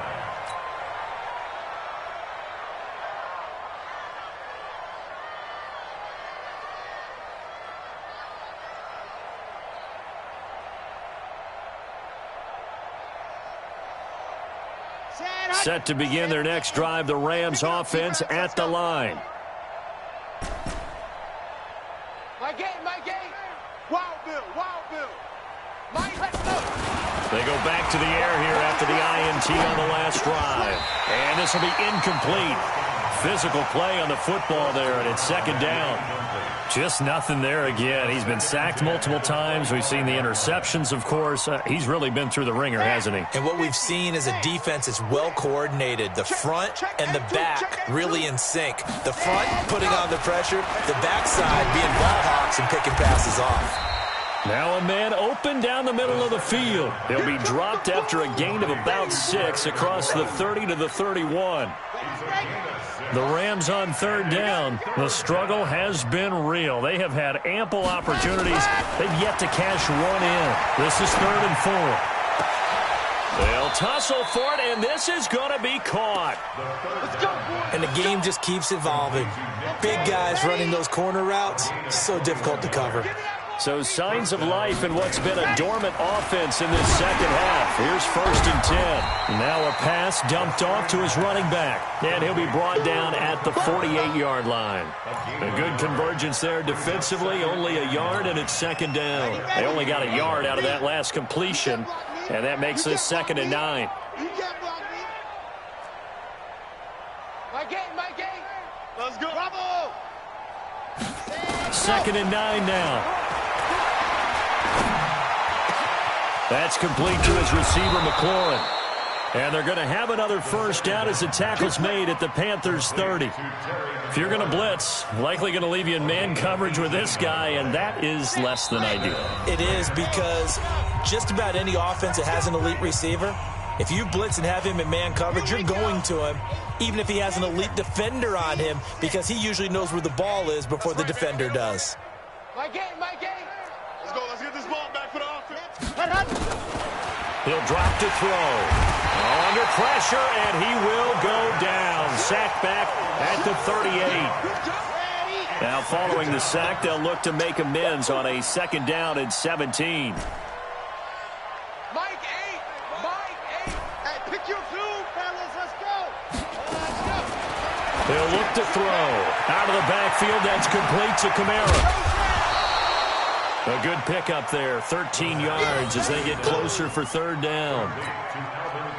Set to begin their next drive, the Rams offense at the line. My game. Wild Bill. Let's go. They go back to the air here after the INT on the last drive. And this will be incomplete. Physical play on the football there, and it's 2nd down. Just nothing there again. He's been sacked multiple times. We've seen the interceptions, of course. He's really been through the ringer, hasn't he? And what we've seen is a defense that's well coordinated. The front and the back really in sync. The front putting on the pressure, the backside being ball hawks and picking passes off. Now a man open down the middle of the field. He'll be dropped after a gain of about 6 across the 30 to the 31. The Rams on 3rd down. The struggle has been real. They have had ample opportunities. They've yet to cash one in. This is 3rd and 4. They'll tussle for it, and this is going to be caught. And the game just keeps evolving. Big guys running those corner routes, so difficult to cover. So signs of life in what's been a dormant offense in this second half. Here's 1st and 10. Now a pass dumped off to his running back. And he'll be brought down at the 48-yard line. A good convergence there defensively. Only a yard, and it's 2nd down. They only got a yard out of that last completion. And that makes this 2nd and 9. My game. Let's go. Bravo. 2nd and 9 now. That's complete to his receiver, McLaurin. And they're going to have another 1st down as the tackle's made at the Panthers' 30. If you're going to blitz, likely going to leave you in man coverage with this guy, and that is less than ideal. It is, because just about any offense that has an elite receiver, if you blitz and have him in man coverage, you're going to him, even if he has an elite defender on him, because he usually knows where the ball is before the defender does. My game. Let's go. Let's get this ball back for the offense. He'll drop to throw. Under pressure, and he will go down. Sacked back at the 38. Now, following the sack, they'll look to make amends on a 2nd down and 17. Mike 8. Hey, pick your two, fellas. Let's go. They'll look back to throw. Out of the backfield, that's complete to Kamara. A good pickup there, 13 yards as they get closer for third down.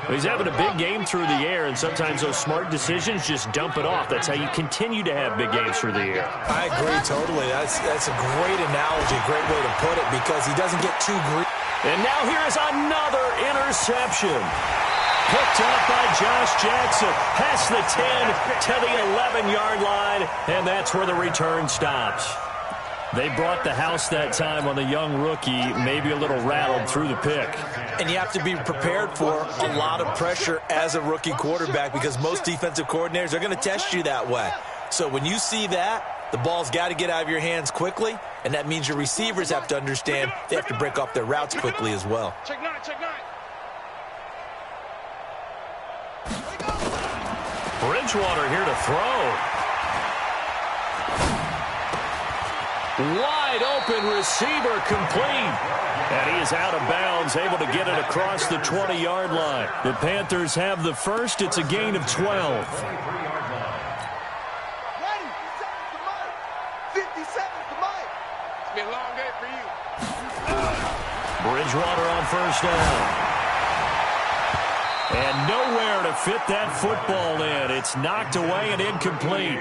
He's having a big game through the air, and sometimes those smart decisions just dump it off. That's how you continue to have big games through the air. I agree totally. That's a great analogy, great way to put it, because he doesn't get too greedy. And now here's another interception. Picked up by Josh Jackson. Past the 10 to the 11-yard line, and that's where the return stops. They brought the house that time on the young rookie, maybe a little rattled through the pick. And you have to be prepared for a lot of pressure as a rookie quarterback, because most defensive coordinators are going to test you that way. So when you see that, the ball's got to get out of your hands quickly, and that means your receivers have to understand they have to break off their routes quickly as well. Check nine, check nine. Bridgewater here to throw. Wide open receiver complete. And he is out of bounds, able to get it across the 20-yard line. The Panthers have the first. It's a gain of 12. Ready. 50 seconds to Mike. It's been a long day for you. Bridgewater on first down. And nowhere to fit that football in. It's knocked away and incomplete.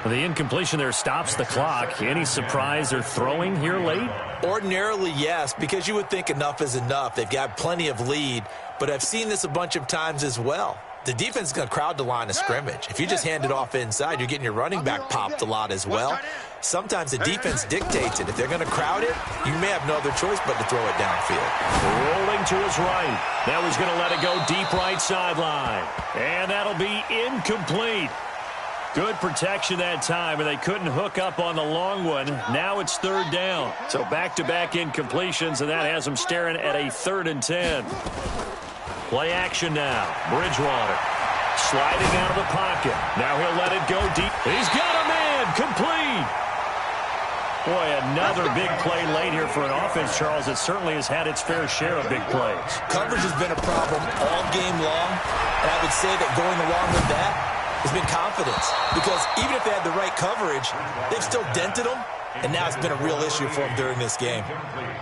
The incompletion there stops the clock. Any surprise they're throwing here late? Ordinarily, yes, because you would think enough is enough. They've got plenty of lead, but I've seen this a bunch of times as well. The defense is going to crowd the line of scrimmage. If you just hand it off inside, you're getting your running back popped a lot as well. Sometimes the defense dictates it. If they're going to crowd it, you may have no other choice but to throw it downfield. Rolling to his right. That was going to let it go deep right sideline. And that'll be incomplete. Good protection that time, and they couldn't hook up on the long one. Now it's third down. So back-to-back incompletions, and that has them staring at a 3rd and 10. Play action now. Bridgewater sliding out of the pocket. Now he'll let it go deep. He's got a man. Complete. Boy, another big play late here for an offense, Charles, that certainly has had its fair share of big plays. Coverage has been a problem all game long, and I would say that going along with that has been confidence, because even if they had the right coverage, they've still dented them, and now it's been a real issue for them during this game.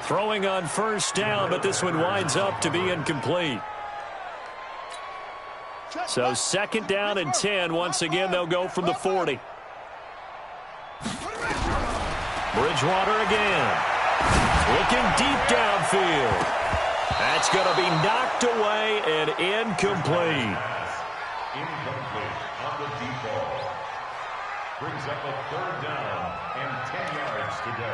Throwing on first down, but this one winds up to be incomplete. So 2nd down and 10. Once again, they'll go from the 40. Bridgewater again. Looking deep downfield. That's going to be knocked away and incomplete. Incomplete on the deep ball. Brings up a 3rd down and 10 yards to go.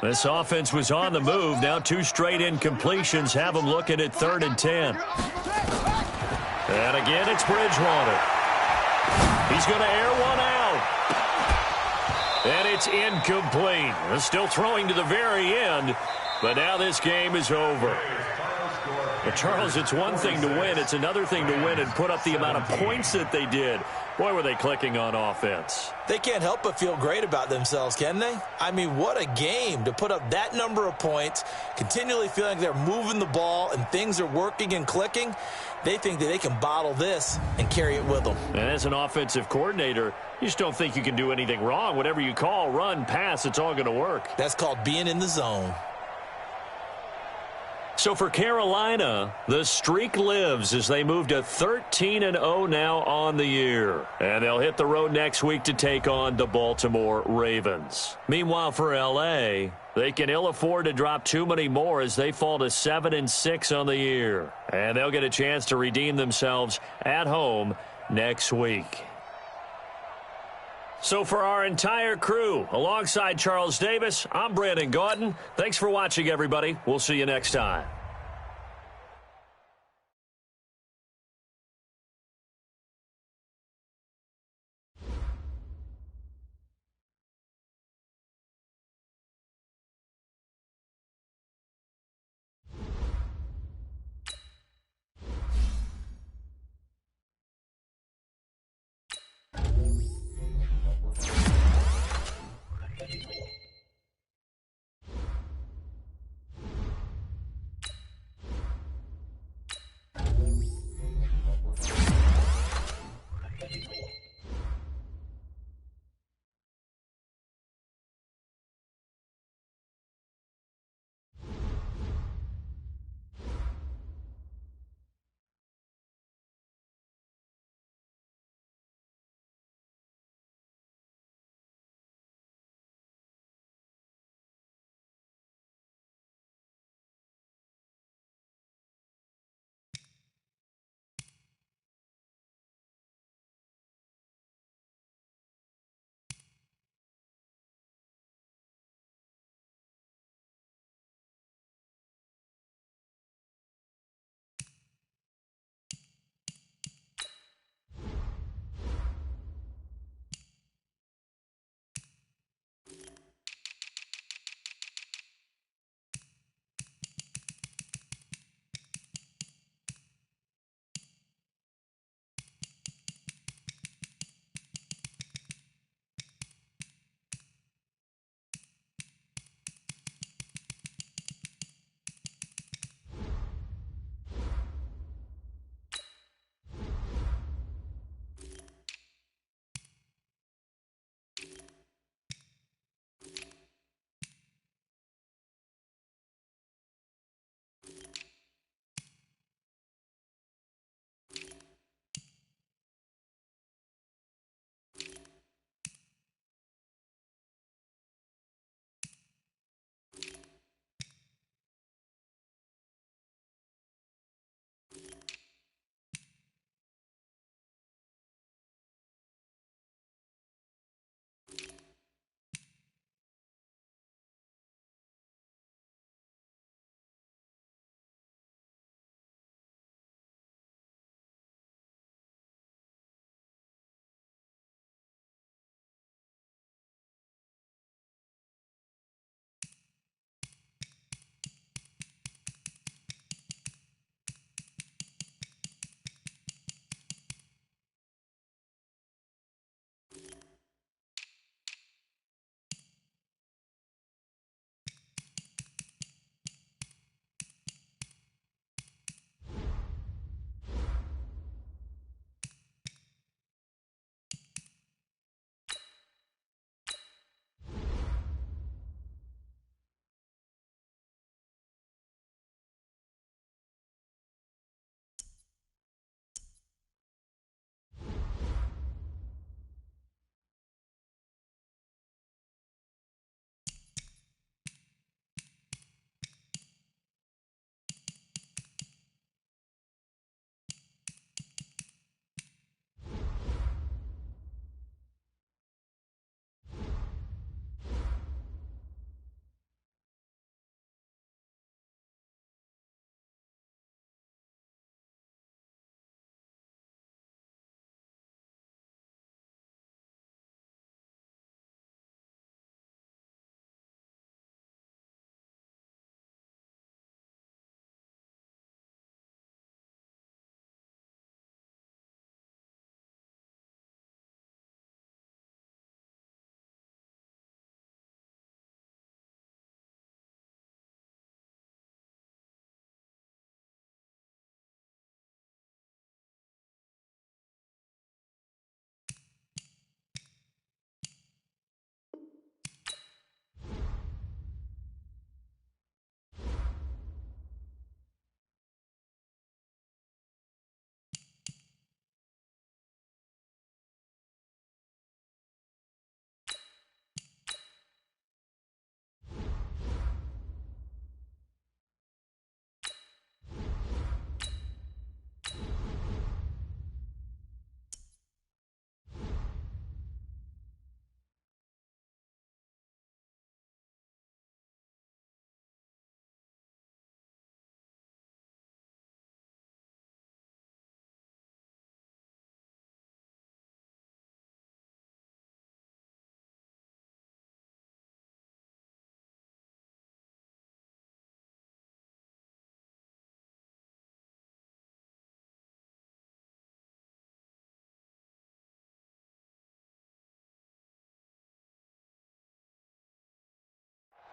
This offense was on the move. Now 2 straight incompletions have them looking at 3rd and 10. And again, it's Bridgewater. He's going to air one out. And it's incomplete. They're still throwing to the very end, but now this game is over. But Charles, it's one thing to win. It's another thing to win and put up the amount of points that they did. Boy, were they clicking on offense. They can't help but feel great about themselves, can they? I mean, what a game to put up that number of points, continually feeling like they're moving the ball and things are working and clicking. They think that they can bottle this and carry it with them. And as an offensive coordinator, you just don't think you can do anything wrong. Whatever you call, run, pass, it's all going to work. That's called being in the zone. So for Carolina, the streak lives as they move to 13-0 now on the year. And they'll hit the road next week to take on the Baltimore Ravens. Meanwhile, for L.A., they can ill afford to drop too many more as they fall to 7-6 on the year. And they'll get a chance to redeem themselves at home next week. So for our entire crew, alongside Charles Davis, I'm Brandon Gaudin. Thanks for watching, everybody. We'll see you next time.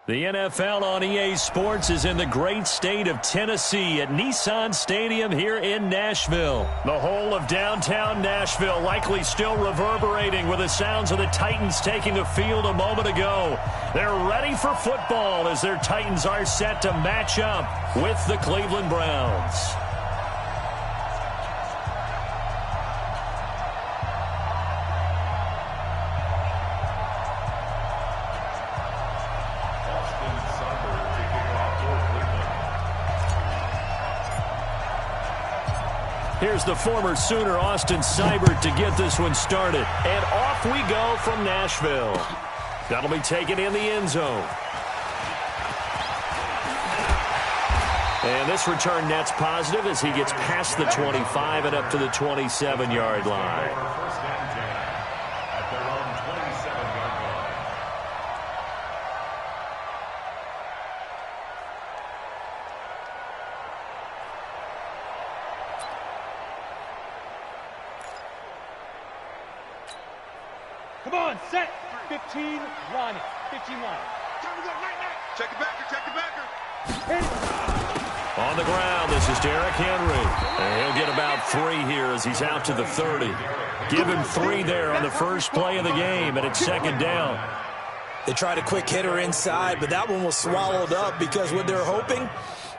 The NFL on EA Sports is in the great state of Tennessee at Nissan Stadium here in Nashville. The whole of downtown Nashville likely still reverberating with the sounds of the Titans taking the field a moment ago. They're ready for football as their Titans are set to match up with the Cleveland Browns. Here's the former Sooner, Austin Seibert, to get this one started. And off we go from Nashville. That'll be taken in the end zone. And this return net's positive as he gets past the 25 and up to the 27-yard line. First and 10 at their own 27-yard line. Come on, set. 15, run. 15 line. Check the backer, check the backer. On the ground, this is Derrick Henry. And he'll get about 3 here as he's out to the 30. Give him 3 there on the first play of the game, and it's second down. They tried a quick hitter inside, but that one was swallowed up because what they're hoping,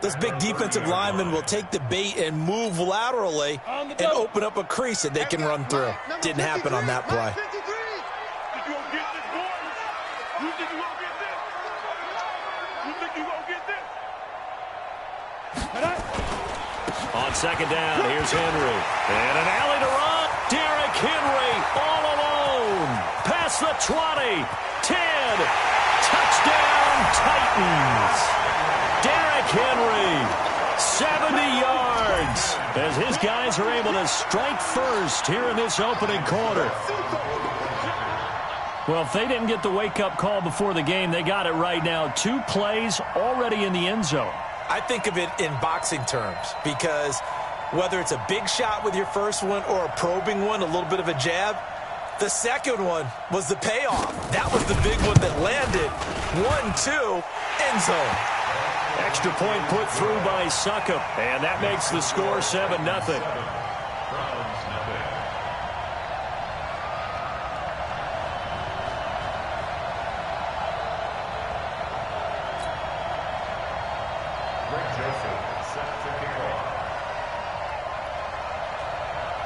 this big defensive lineman will take the bait and move laterally and open up a crease that they can run through. Didn't happen on that play. On second down, here's Henry. And an alley to run. Derrick Henry all alone. Past the 20. 10. Touchdown, Titans. Derrick Henry, 70 yards. As his guys are able to strike first here in this opening quarter. Well, if they didn't get the wake-up call before the game, they got it right now. 2 plays already in the end zone. I think of it in boxing terms because whether it's a big shot with your first one or a probing one, a little bit of a jab, the second one was the payoff. That was the big one that landed. 1-2, end zone. Extra point put through by Succop, and that makes the score 7-0.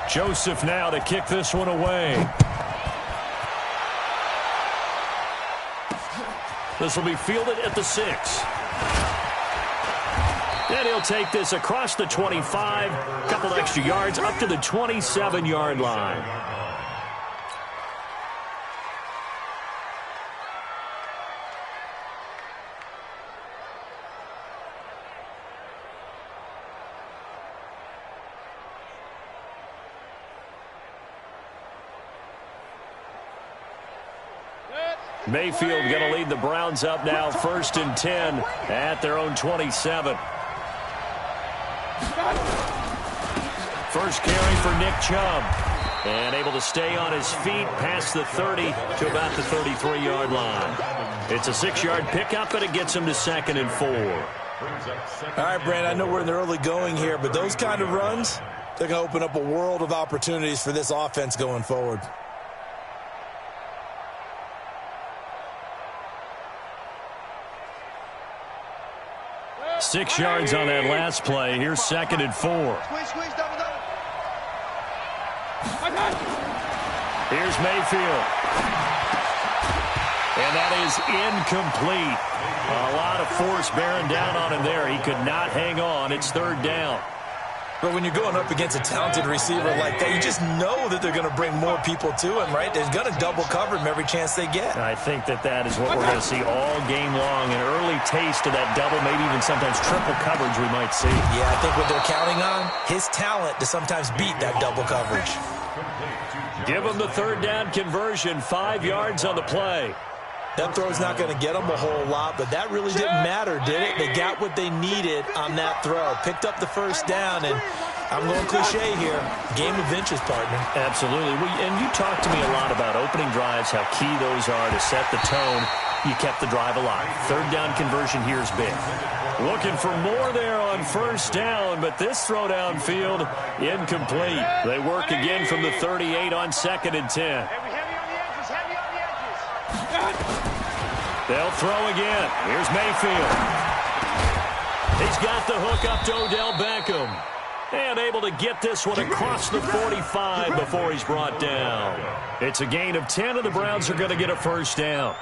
Joseph now to kick this one away. This will be fielded at the 6. And he'll take this across the 25, a couple extra yards up to the 27-yard line. Mayfield going to lead the Browns up now, 1st and 10 at their own 27. First carry for Nick Chubb. And able to stay on his feet past the 30 to about the 33-yard line. It's a 6-yard pickup, and it gets him to 2nd and 4. All right, Brand, I know we're in the early going here, but those kind of runs, they're going to open up a world of opportunities for this offense going forward. 6 yards on that last play. Here's 2nd and 4. Here's Mayfield. And that is incomplete. A lot of force bearing down on him there. He could not hang on. It's 3rd down. But when you're going up against a talented receiver like that, you just know that they're going to bring more people to him, right? They're going to double cover him every chance they get. I think that is what we're going to see all game long. An early taste of that double, maybe even sometimes triple coverage we might see. Yeah, I think what they're counting on, his talent to sometimes beat that double coverage. Give him the 3rd down conversion, 5 yards on the play. That throw's not going to get them a whole lot, but that really didn't matter, did it? They got what they needed on that throw. Picked up the 1st down, and I'm going cliche here. Game of inches, partner. Absolutely. And you talk to me a lot about opening drives, how key those are to set the tone. you kept the drive alive. Third down conversion here is big. Looking for more there on first down, but this throw downfield incomplete. They work again from the 38 on 2nd and 10. They'll throw again. Here's Mayfield. He's got the hook up to Odell Beckham. And able to get this one across the 45 before he's brought down. It's a gain of 10, and the Browns are going to get a first down.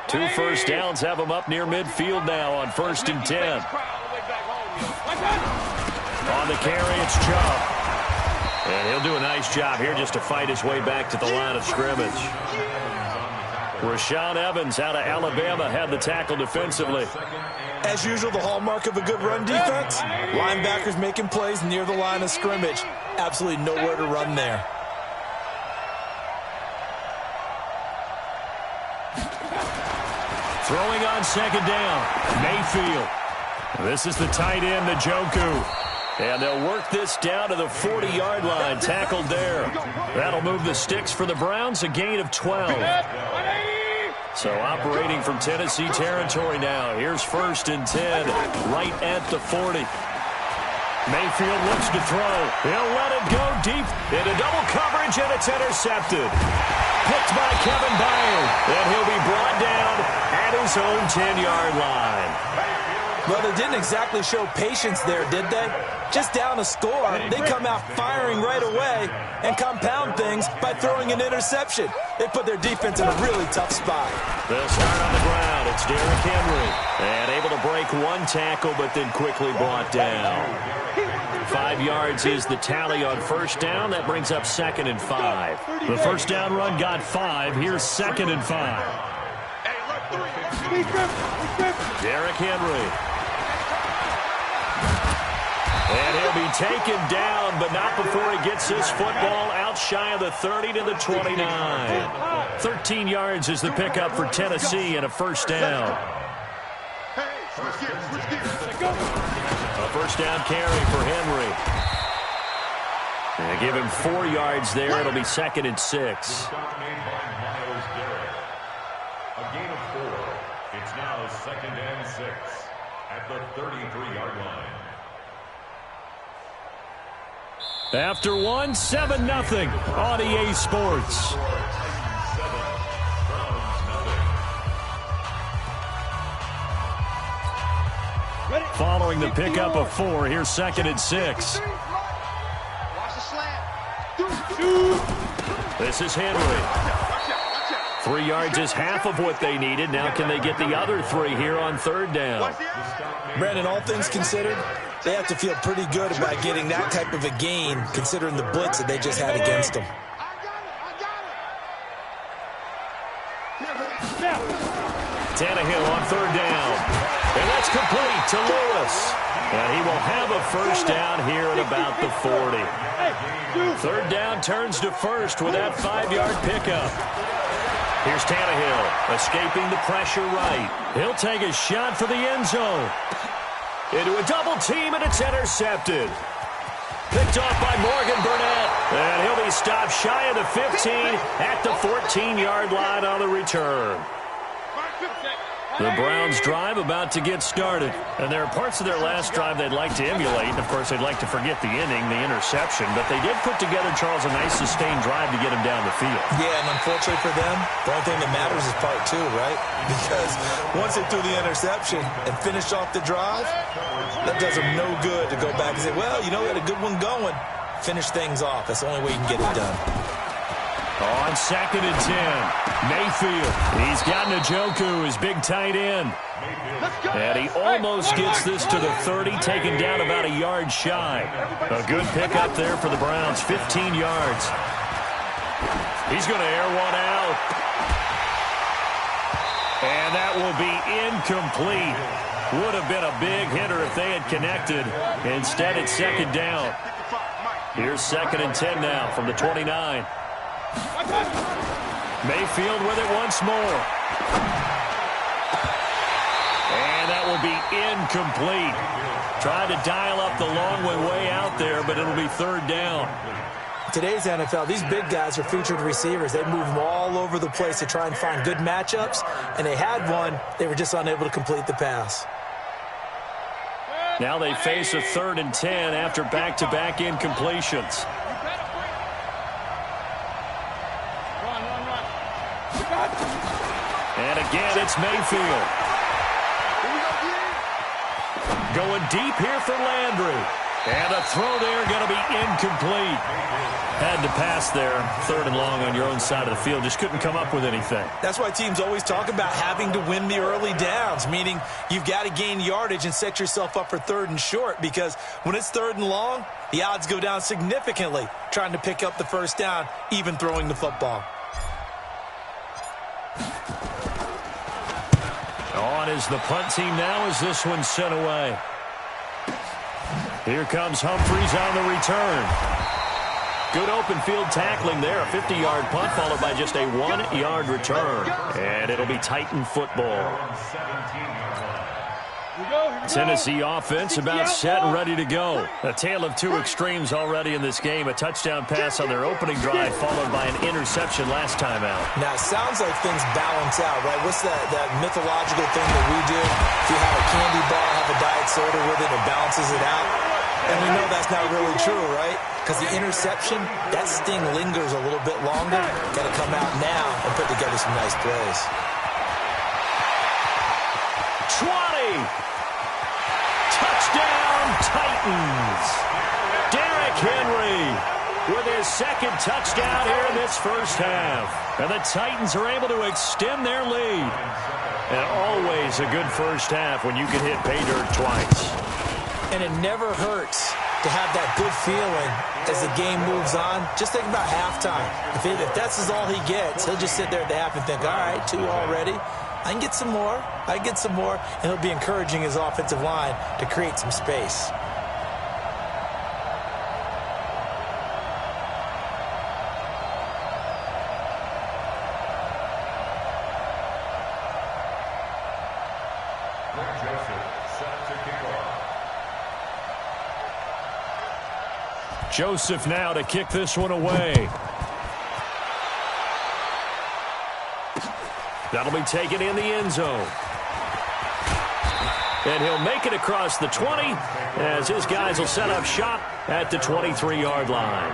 Two first downs have them up near midfield now on 1st and 10. On the carry, it's Chubb. And he'll do a nice job here just to fight his way back to the line of scrimmage. Rashaan Evans out of Alabama had the tackle defensively. As usual, the hallmark of a good run defense, linebackers making plays near the line of scrimmage. Absolutely nowhere to run there. Throwing on 2nd down, Mayfield. This is the tight end, Njoku. And they'll work this down to the 40-yard line, tackled there. That'll move the sticks for the Browns, a gain of 12. So operating from Tennessee territory now. Here's 1st and 10, right at the 40. Mayfield looks to throw. He'll let it go deep into double coverage, and it's intercepted. Picked by Kevin Byard, and he'll be brought down at his own 10-yard line. Well, they didn't exactly show patience there, did they? Just down a score, they come out firing right away and compound things by throwing an interception. They put their defense in a really tough spot. They'll start on the ground. It's Derrick Henry. And able to break one tackle, but then quickly brought down. 5 yards is the tally on first down. That brings up 2nd and 5. The first down run got 5. Here's 2nd and 5. Derrick Henry. And he'll be taken down, but not before he gets his football out shy of the 30 to the 29. 13 yards is the pickup for Tennessee and a first down. A first down carry for Henry. And give him 4 yards there. It'll be 2nd and 6. A gain of 4. It's now 2nd and 6 at the 33-yard line. After one, 7-0 on EA Sports. Following the pickup of 4, here's 2nd and 6. Watch the slant. This is Henry. 3 yards is half of what they needed. Now can they get the other 3 here on 3rd down? Brandon, all things considered, they have to feel pretty good about getting that type of a gain, considering the blitz that they just had against them. Tannehill on 3rd down. And that's complete to Lewis. And he will have a first down here at about the 40. 3rd down turns to 1st with that 5-yard pickup. Here's Tannehill escaping the pressure right. He'll take a shot for the end zone. Into a double team, and it's intercepted. Picked off by Morgan Burnett. And he'll be stopped shy of the 15 at the 14-yard line on the return. The Browns drive about to get started. And there are parts of their last drive they'd like to emulate. And, of course, they'd like to forget the inning, the interception. But they did put together, Charles, a nice sustained drive to get him down the field. Yeah, and unfortunately for them, the only thing that matters is part 2, right? Because once they threw the interception and finished off the drive, that does them no good to go back and say, well, you know, we had a good one going. Finish things off. That's the only way you can get it done. On 2nd and 10, Mayfield. He's got Njoku, his big tight end. And he almost gets this to the 30, taken down about a yard shy. A good pickup there for the Browns, 15 yards. He's going to air one out. And that will be incomplete. Would have been a big hitter if they had connected. Instead, it's 2nd down. Here's 2nd and 10 now from the 29. Mayfield with it once more. And that will be incomplete. Tried to dial up the long way out there, but it'll be 3rd down. Today's NFL, these big guys are featured receivers. They move them all over the place to try and find good matchups, and they had one. They were just unable to complete the pass. Now they face a 3rd and 10 after back-to-back incompletions. And again, it's Mayfield. Going deep here for Landry. And a throw there going to be incomplete. Had to pass there. 3rd and long on your own side of the field. Just couldn't come up with anything. That's why teams always talk about having to win the early downs, meaning you've got to gain yardage and set yourself up for 3rd and short, because when it's 3rd and long, the odds go down significantly trying to pick up the first down, even throwing the football. On is the punt team now as this one's sent away. Here comes Humphries on the return. Good open field tackling there. A 50-yard punt followed by just a 1-yard return. And it'll be Titan football. Tennessee offense about set and ready to go. A tale of two extremes already in this game. A touchdown pass on their opening drive followed by an interception last time out. Now, it sounds like things balance out, right? What's that mythological thing that we do? If you have a candy bar, have a diet soda with it, it balances it out. And we know that's not really true, right? Because the interception, that sting lingers a little bit longer. Got to come out now and put together some nice plays. 20! Touchdown, Titans! Derrick Henry with his 2nd touchdown here in this first half. And the Titans are able to extend their lead. And always a good first half when you can hit pay dirt twice. And it never hurts to have that good feeling as the game moves on. Just think about halftime. If that's all he gets, he'll just sit there at the half and think, all right, 2 already. I can get some more. I can get some more. And he'll be encouraging his offensive line to create some space. Joseph now to kick this one away. That'll be taken in the end zone. And he'll make it across the 20 as his guys will set up shop at the 23-yard line.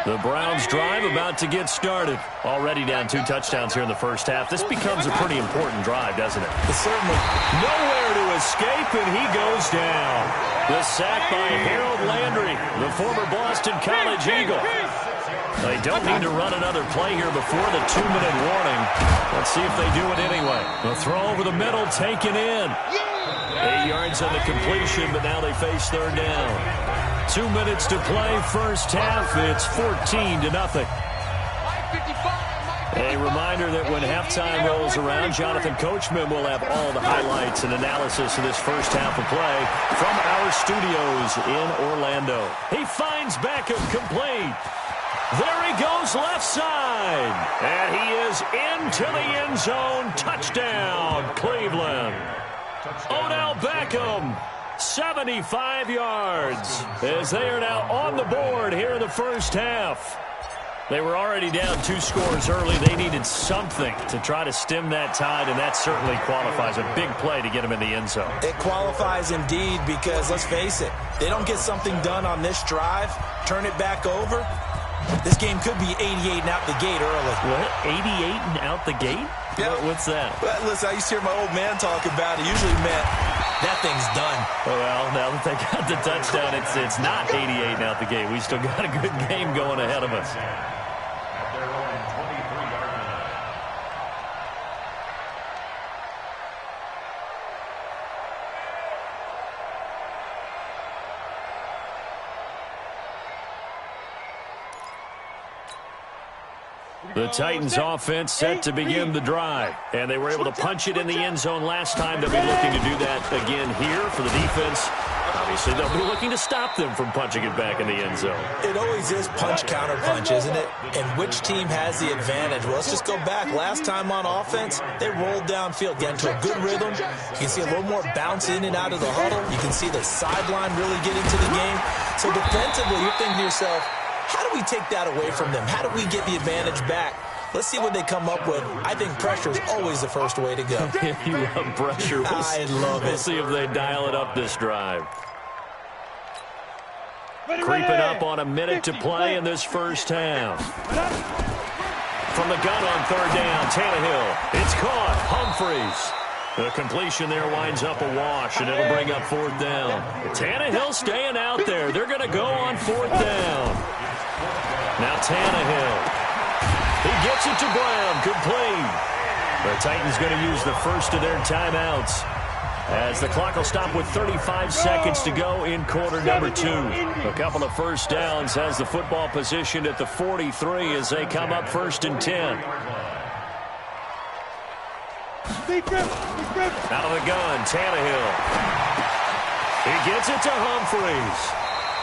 The Browns drive about to get started. Already down 2 touchdowns here in the first half. This becomes a pretty important drive, doesn't it? Certainly. Nowhere to escape, and he goes down. The sack by Harold Landry, the former Boston College Eagle. They don't need to run another play here before the 2-minute warning. Let's see if they do it anyway. The throw over the middle, taken in. 8 yards on the completion, but now they face 3rd down. 2 minutes to play, first half. It's 14-0. A reminder that when halftime rolls around, Jonathan Coachman will have all the highlights and analysis of this first half of play from our studios in Orlando. He finds Beckham complete. There he goes left side. And he is into the end zone. Touchdown, Cleveland. Odell Beckham, 75 yards, as they are now on the board here in the first half. They were already down 2 scores early. They needed something to try to stem that tide, and that certainly qualifies. A big play to get them in the end zone. It qualifies indeed because, let's face it, they don't get something done on this drive, turn it back over, this game could be 88 and out the gate early. What? 88 and out the gate? Yeah. What's that? Well, listen, I used to hear my old man talk about it. Usually meant that thing's done. Well, now that they got the touchdown, it's not 88 and out the gate. We still got a good game going ahead of us. At their own 23-yard line. The Titans offense set to begin the drive. And they were able to punch it in the end zone last time. They'll be looking to do that again here for the defense. Obviously, they'll be looking to stop them from punching it back in the end zone. It always is punch-counter-punch, isn't it? And which team has the advantage? Well, let's just go back. Last time on offense, they rolled downfield, get into a good rhythm. You can see a little more bounce in and out of the huddle. You can see the sideline really get into the game. So defensively, you're thinking to yourself, how do we take that away from them? How do we get the advantage back? Let's see what they come up with. I think pressure is always the first way to go. You love pressure. I love it. We'll see if they dial it up this drive. Creeping up on a minute to play in this first half. From the gun on third down, Tannehill. It's caught. Humphreys. The completion there winds up a wash, and it'll bring up fourth down. Tannehill staying out there. They're going to go on fourth down. Now Tannehill. He gets it to Brown, complete. The Titans going to use the first of their timeouts as the clock will stop with 35 seconds to go in quarter number 2. A couple of first downs has the football positioned at the 43 as they come up first and 10. Out of the gun, Tannehill. He gets it to Humphreys.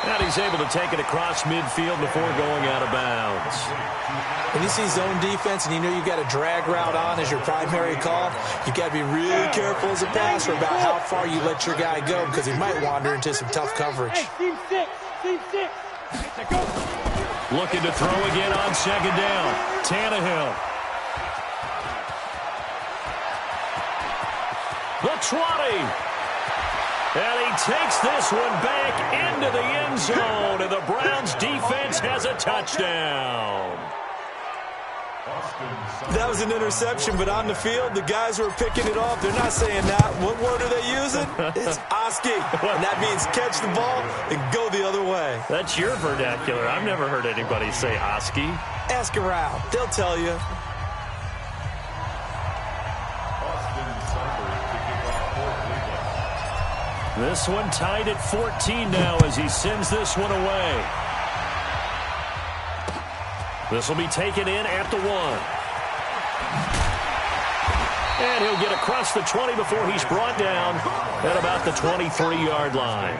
And he's able to take it across midfield before going out of bounds. When you see zone defense and you know you've got a drag route on as your primary call, you've got to be really careful as a passer about how far you let your guy go because he might wander into some tough coverage. Looking to throw again on second down. Tannehill. The 20. And he takes this one back into the end zone, and the Browns defense has a touchdown. That was an interception, but on the field, the guys who are picking it off, they're not saying that. What word are they using? It's Oski, and that means catch the ball and go the other way. That's your vernacular. I've never heard anybody say Oski. Ask around. They'll tell you. This one tied at 14 now as he sends this one away. This will be taken in at the 1. And he'll get across the 20 before he's brought down at about the 23-yard line.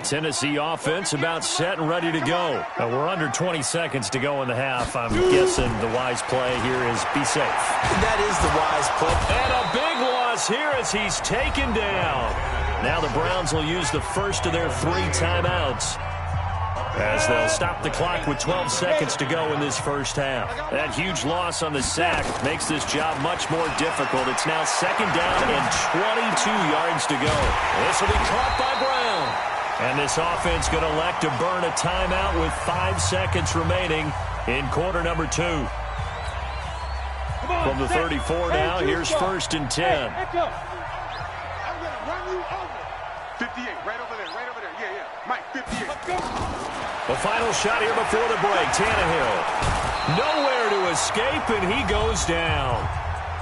Tennessee offense about set and ready to go. We're under 20 seconds to go in the half. I'm guessing the wise play here is be safe. That is the wise play. And a big loss here as he's taken down. Now the Browns will use the first of their 3 timeouts as they'll stop the clock with 12 seconds to go in this first half. That huge loss on the sack makes this job much more difficult. It's now second down and 22 yards to go. This will be caught by Brown. And this offense going to elect to burn a timeout with 5 seconds remaining in quarter number 2. From the 34 now, here's first and 10. I'm going to run you over. 58, right over there, yeah. Mike, 58. The final shot here before the break, Tannehill. Nowhere to escape, and he goes down.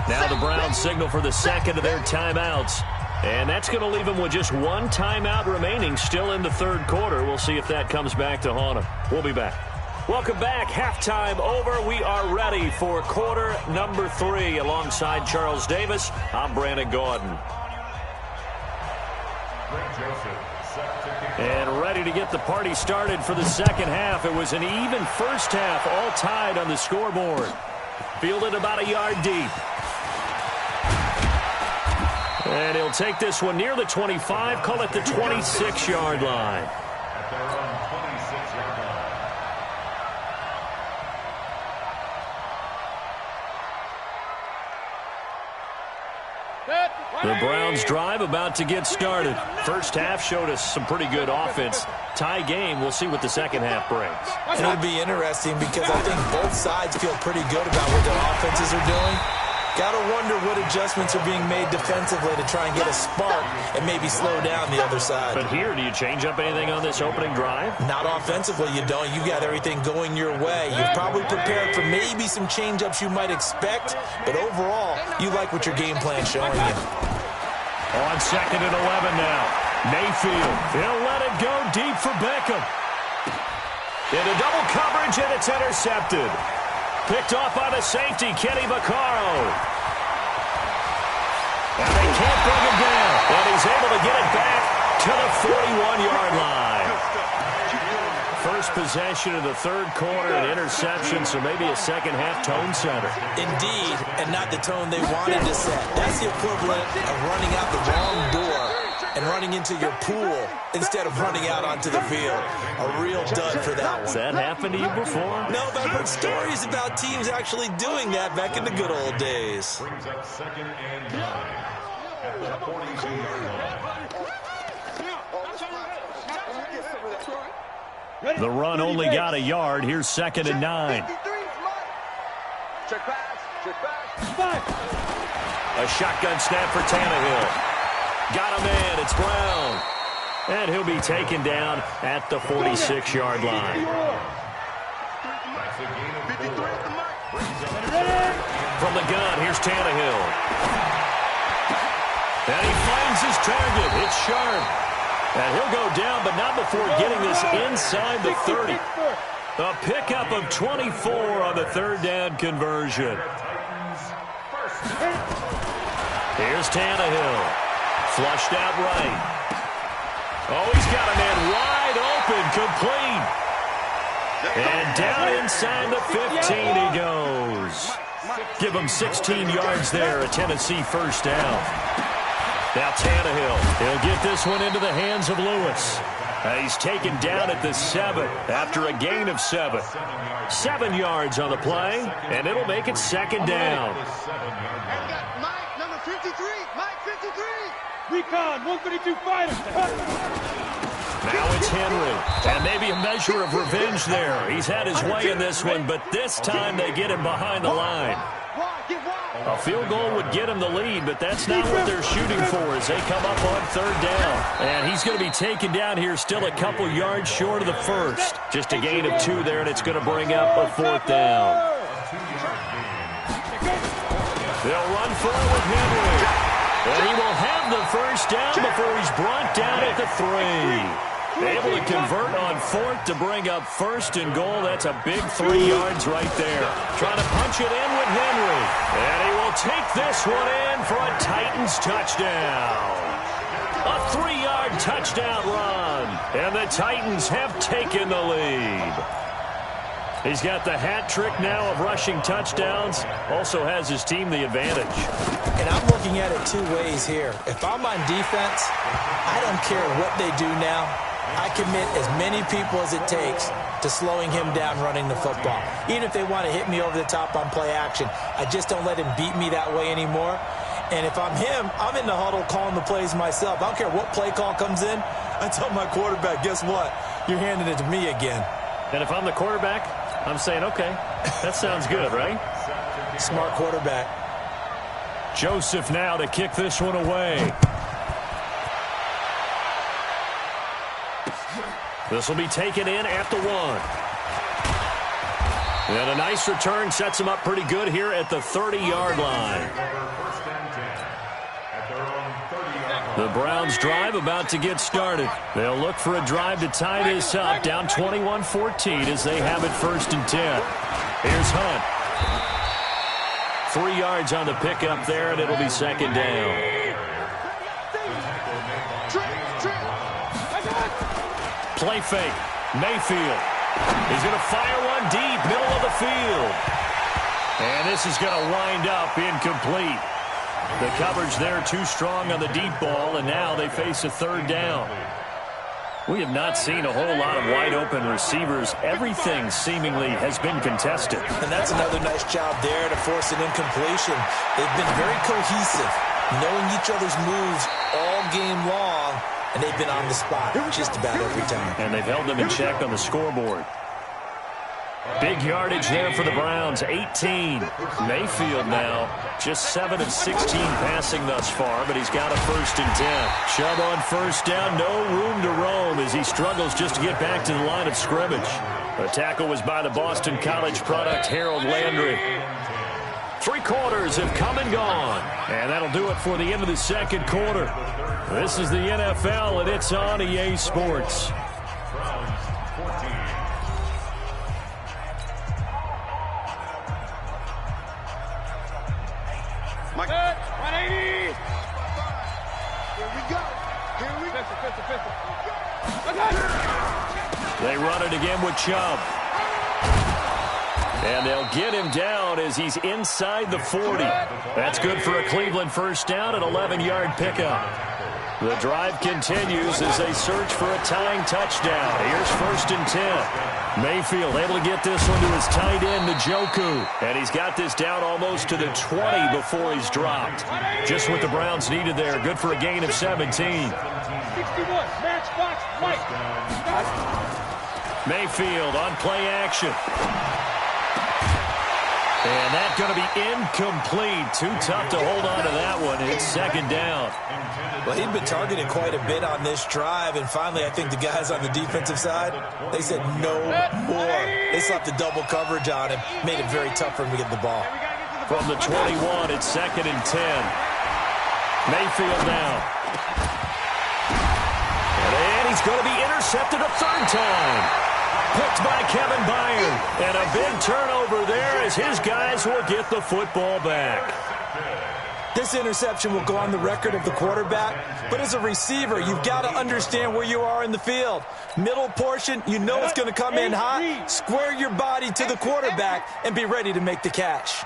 Now the Browns signal for the second of their timeouts. And that's going to leave them with just 1 timeout remaining still in the third quarter. We'll see if that comes back to haunt them. We'll be back. Welcome back. Halftime over. We are ready for quarter number 3. Alongside Charles Davis, I'm Brandon Gordon. And ready to get the party started for the second half. It was an even first half, all tied on the scoreboard. Fielded about a yard deep. And he'll take this one near the 25, call it the 26-yard line. At their own 26-yard line. The Browns drive about to get started. First half showed us some pretty good offense. Tie game, we'll see what the second half brings. And it'll be interesting because I think both sides feel pretty good about what their offenses are doing. Got to wonder what adjustments are being made defensively to try and get a spark and maybe slow down the other side. But here, do you change up anything on this opening drive? Not offensively, you don't. You got everything going your way. You've probably prepared for maybe some change-ups you might expect, but overall, you like what your game plan's showing you. On 2nd and 11 now. Mayfield, he'll let it go deep for Beckham. Into double coverage, and it's intercepted. Picked off by the safety, Kenny Vaccaro. And they can't bring him down. And he's able to get it back to the 41-yard line. First possession of the third quarter, an interception, so maybe a second-half tone setter. Indeed, and not the tone they wanted to set. That's the equivalent of running out the wrong door and running into your pool instead of running out onto the field. A real dud for that one. Has that happened to you before? No, but I've heard stories about teams actually doing that back in the good old days. Brings up 2nd and 9 at the 42-yard line. The run only got a yard. Here's 2nd and 9. Check pass. A shotgun snap for Tannehill. Got a man. It's Brown. And he'll be taken down at the 46-yard line. From the gun, here's Tannehill. And he finds his target. It's Sharp. And he'll go down, but not before getting this inside the 30. A pickup of 24 on the third down conversion. Here's Tannehill. Flushed out right. Oh, he's got a man wide open, complete. And down inside the 15 he goes. Give him 16 yards there, a Tennessee first down. Now Tannehill, he'll get this one into the hands of Lewis. He's taken down at the 7 after a gain of 7. 7 yards on the play, and it'll make it 2nd down. Mike, number 53. Mike, 53. Recon, 132 fighter. Now it's Henry, and maybe a measure of revenge there. He's had his way in this one, but this time they get him behind the line. A field goal would get him the lead, but that's not what they're shooting for as they come up on 3rd down. And he's going to be taken down here still a couple yards short of the first. Just a gain of 2 there, and it's going to bring up a 4th down. They'll run for it with Henry. And he will have the first down before he's brought down at the 3. Able to convert on 4th to bring up 1st and goal. That's a big 3 yards right there. Trying to punch it in with Henry. And he will take this one in for a Titans touchdown. A 3-yard touchdown run. And the Titans have taken the lead. He's got the hat trick now of rushing touchdowns. Also has his team the advantage. And I'm looking at it 2 ways here. If I'm on defense, I don't care what they do now. I commit as many people as it takes to slowing him down running the football. Even if they want to hit me over the top on play action, I just don't let him beat me that way anymore. And if I'm him, I'm in the huddle calling the plays myself. I don't care what play call comes in. I tell my quarterback, guess what? You're handing it to me again. And if I'm the quarterback, I'm saying, okay, that sounds good, right? Smart quarterback. Joseph now to kick this one away. This will be taken in at the 1. And a nice return sets him up pretty good here at the 30-yard line. The Browns drive about to get started. They'll look for a drive to tie this up, down 21-14 as they have it 1st and 10. Here's Hunt. 3 yards on the pickup there, and it'll be 2nd down. Play fake. Mayfield. He's going to fire one deep, middle of the field. And this is going to wind up incomplete. The coverage there too strong on the deep ball, and now they face a 3rd down. We have not seen a whole lot of wide-open receivers. Everything seemingly has been contested. And that's another nice job there to force an incompletion. They've been very cohesive, knowing each other's moves all game long, and they've been on the spot just about every time. And they've held them in check on the scoreboard. Big yardage there for the Browns, 18. Mayfield now just 7 of 16 passing thus far, but he's got a 1st and 10. Chubb on 1st down, no room to roam as he struggles just to get back to the line of scrimmage. The tackle was by the Boston College product, Harold Landry. 3 quarters have come and gone, and that'll do it for the end of the 2nd quarter. This is the NFL, and it's on EA Sports. Mike. 180. Here we go. They run it again with Chubb. And they'll get him down as he's inside the 40. That's good for a Cleveland 1st down, an 11-yard pickup. The drive continues as they search for a tying touchdown. Here's 1st and 10. Mayfield able to get this one to his tight end, Njoku. And he's got this down almost to the 20 before he's dropped. Just what the Browns needed there. Good for a gain of 17. 61. Matchbox Mike. Mayfield on play action. And that's going to be incomplete. Too tough to hold on to that one. It's 2nd down. Well, he'd been targeted quite a bit on this drive, and finally I think the guys on the defensive side, they said no more. They slapped the double coverage on him, made it very tough for him to get the ball. From the 21, it's 2nd and 10. Mayfield now. And he's going to be intercepted a 3rd time. Picked by Kevin Byard. And a big turnover there as his guys will get the football back. This interception will go on the record of the quarterback, but as a receiver, you've got to understand where you are in the field. Middle portion, you know it's going to come in hot. Square your body to the quarterback and be ready to make the catch.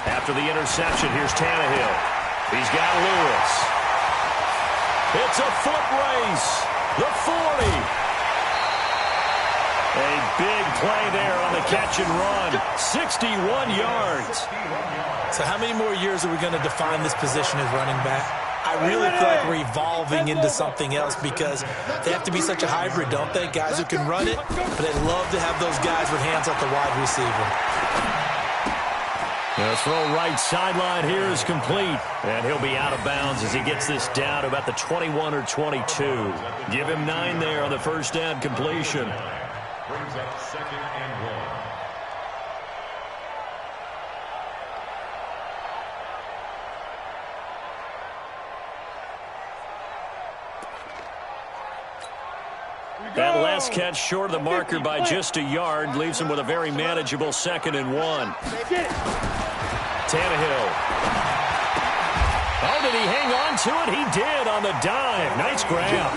After the interception, here's Tannehill. He's got Lewis. It's a foot race. The 40. A big play there on the catch and run. 61 yards. So how many more years are we going to define this position as running back? I really feel like we're evolving into something else because they have to be such a hybrid, don't they? Guys who can run it, but I'd love to have those guys with hands at the wide receiver. The throw right sideline here is complete. And he'll be out of bounds as he gets this down to about the 21 or 22. Give him 9 there on the 1st down completion. Brings up 2nd and 1. That last catch short of the marker by just a yard leaves him with a very manageable 2nd and 1. Tannehill. Oh, did he hang on to it? He did on the dive. Nice grab.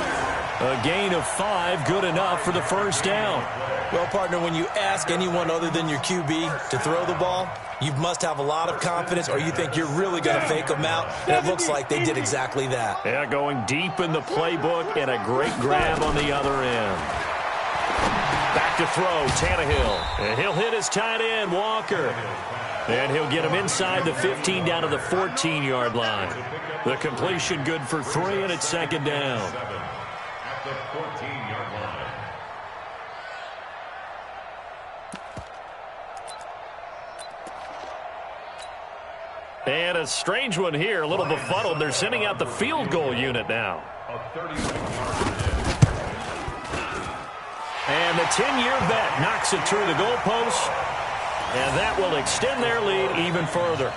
A gain of 5, good enough for the 1st down. Well, partner, when you ask anyone other than your QB to throw the ball, you must have a lot of confidence or you think you're really going to fake them out. And it looks like they did exactly that. Yeah, going deep in the playbook and a great grab on the other end. Back to throw, Tannehill. And he'll hit his tight end, Walker. And he'll get him inside the 15 down to the 14-yard line. The completion good for 3, and it's 2nd down. At the 14-yard line. And a strange one here, a little befuddled. They're sending out the field goal unit now. A 36-yard. And the 10-year vet knocks it through the goalpost. And that will extend their lead even further.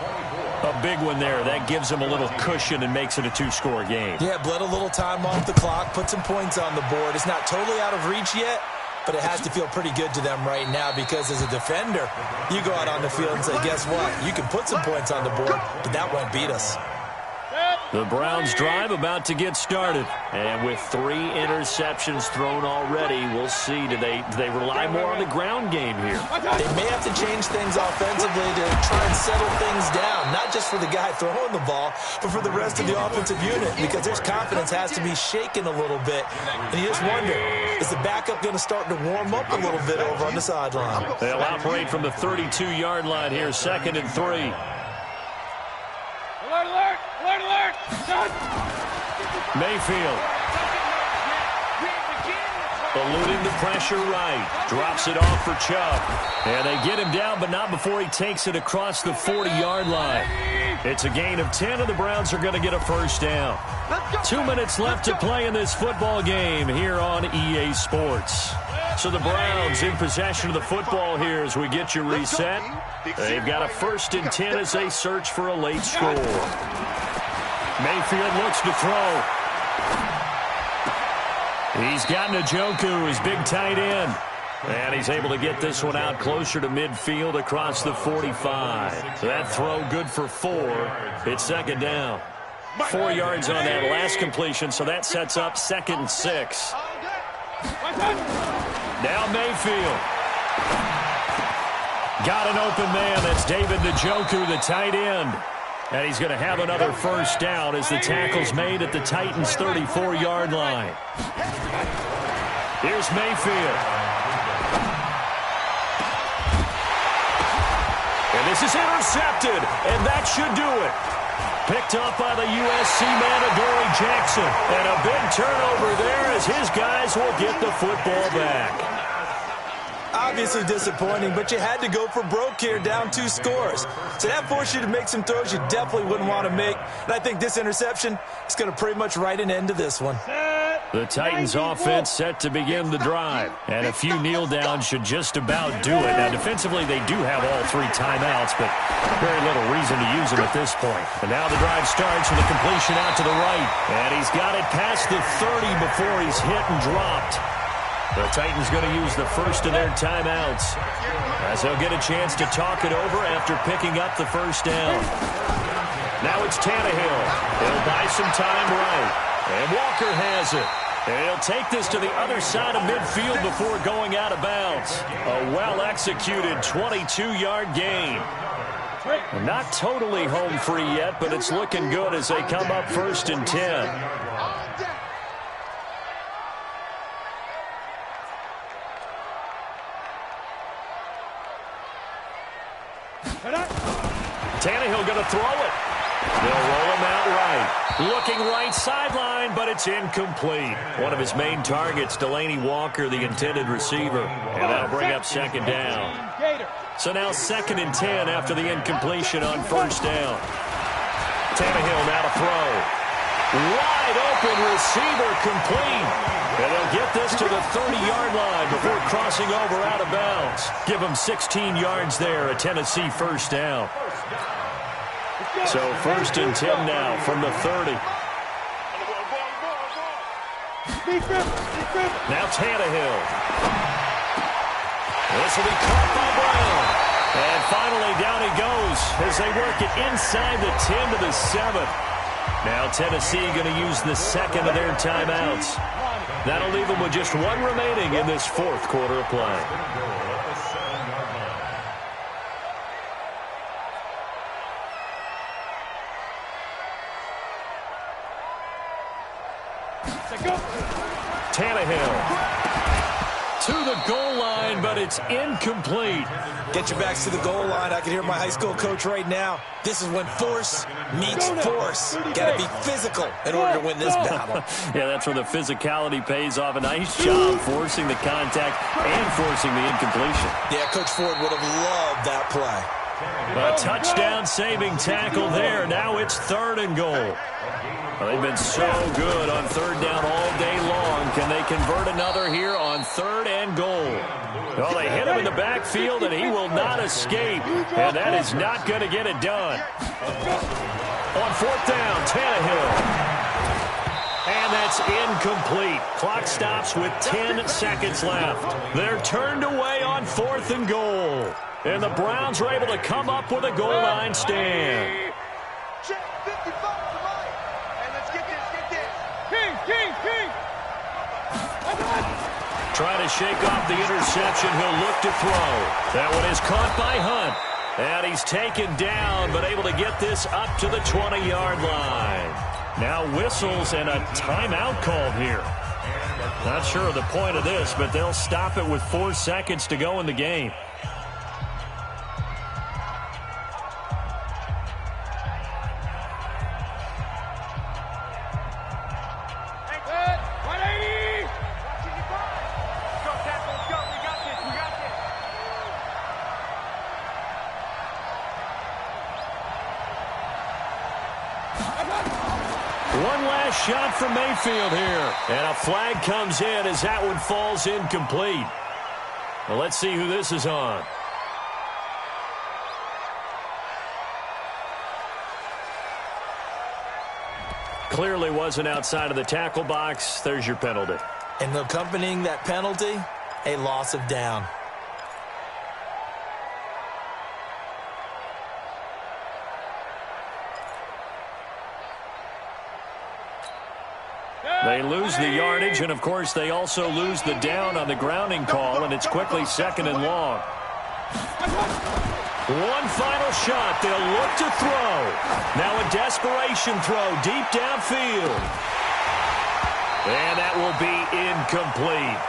A big one there. That gives them a little cushion and makes it a 2-score game. Yeah, bled a little time off the clock, put some points on the board. It's not totally out of reach yet, but it has to feel pretty good to them right now because as a defender, you go out on the field and say, guess what? You can put some points on the board, but that won't beat us. The Browns drive about to get started. And with 3 interceptions thrown already, we'll see. Do they rely more on the ground game here? They may have to change things offensively to try and settle things down, not just for the guy throwing the ball, but for the rest of the offensive unit because their confidence has to be shaken a little bit. And you just wonder, is the backup going to start to warm up a little bit over on the sideline? They'll operate from the 32-yard line here, 2nd and 3. Alert, alert, alert, alert. Mayfield. Eluding the pressure right. Drops it off for Chubb. And they get him down, but not before he takes it across the 40-yard line. It's a gain of 10, and the Browns are going to get a first down. 2 minutes left to play in this football game here on EA Sports. So the Browns in possession of the football here as we get you reset. They've got a 1st and 10 as they search for a late score. Mayfield looks to throw. He's got Njoku, his big tight end. And he's able to get this one out closer to midfield across the 45. That throw good for 4. It's 2nd down. 4 yards on that last completion, so that sets up 2nd and 6. Now Mayfield. Got an open man. That's David Njoku, the tight end. And he's going to have another first down as the tackle's made at the Titans' 34-yard line. Here's Mayfield. And this is intercepted, and that should do it. Picked up by the USC man, Adoree Jackson. And a big turnover there as his guys will get the football back. Obviously disappointing, but you had to go for broke here, down 2 scores. So that forced you to make some throws you definitely wouldn't want to make. And I think this interception is going to pretty much write an end to this one. The Titans offense set to begin the drive. And a few kneel downs should just about do it. Now defensively they do have all 3 timeouts, but very little reason to use them at this point. And now the drive starts with a completion out to the right. And he's got it past the 30 before he's hit and dropped. The Titans going to use the first of their timeouts as they'll get a chance to talk it over after picking up the first down. Now it's Tannehill. He'll buy some time right. And Walker has it. And he'll take this to the other side of midfield before going out of bounds. A well-executed 22-yard gain. Not totally home free yet, but it's looking good as they come up 1st and 10. Tannehill going to throw it. They'll roll him out right. Looking right sideline, but it's incomplete. One of his main targets, Delaney Walker, the intended receiver. And that'll bring up 2nd down. So now 2nd and 10 after the incompletion on 1st down. Tannehill now to throw. Wide open receiver complete. And they'll get this to the 30-yard line before crossing over out of bounds. Give them 16 yards there, a Tennessee first down. So 1st and 10 now from the 30. Now Tannehill. This will be caught by Brown. And finally down he goes as they work it inside the 10 to the 7. Now Tennessee going to use the 2nd of their timeouts. That'll leave them with just 1 remaining in this 4th quarter of play. Tannehill to the goal line, but it's incomplete. Get your backs to the goal line. I can hear my high school coach right now. This is when force meets force. Got to be physical in order to win this battle. Yeah, that's where the physicality pays off. A nice job forcing the contact and forcing the incompletion. Yeah, Coach Ford would have loved that play. A touchdown-saving tackle there. Now it's 3rd and goal. Well, they've been so good on 3rd down all day long. Can they convert another here on 3rd and goal? Well, they hit him in the backfield, and he will not escape. And that is not going to get it done. On 4th down, Tannehill. And that's incomplete. Clock stops with 10 seconds left. They're turned away on 4th and goal. And the Browns are able to come up with a goal line stand. Trying to shake off the interception. He'll look to throw. That one is caught by Hunt. And he's taken down, but able to get this up to the 20-yard line. Now whistles and a timeout called here. Not sure of the point of this, but they'll stop it with 4 seconds to go in the game. One last shot from Mayfield here. And a flag comes in as that one falls incomplete. Well, let's see who this is on. Clearly wasn't outside of the tackle box. There's your penalty. And accompanying that penalty, a loss of down. They lose the yardage, and, of course, they also lose the down on the grounding call, and it's quickly 2nd and long. One final shot. They'll look to throw. Now a desperation throw deep downfield. And that will be incomplete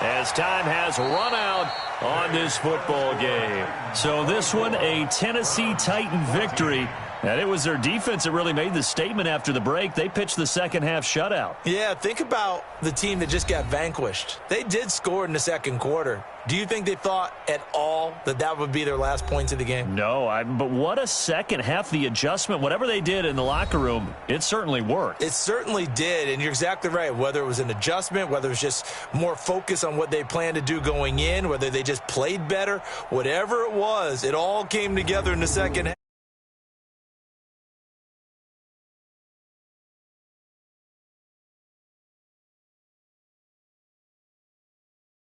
as time has run out on this football game. So this one, a Tennessee Titan victory. And it was their defense that really made the statement after the break. They pitched the second-half shutout. Yeah, think about the team that just got vanquished. They did score in the second quarter. Do you think they thought at all that that would be their last points of the game? No, but what a second half. The adjustment, whatever they did in the locker room, it certainly worked. It certainly did, and you're exactly right. Whether it was an adjustment, whether it was just more focus on what they planned to do going in, whether they just played better, whatever it was, it all came together in the second half.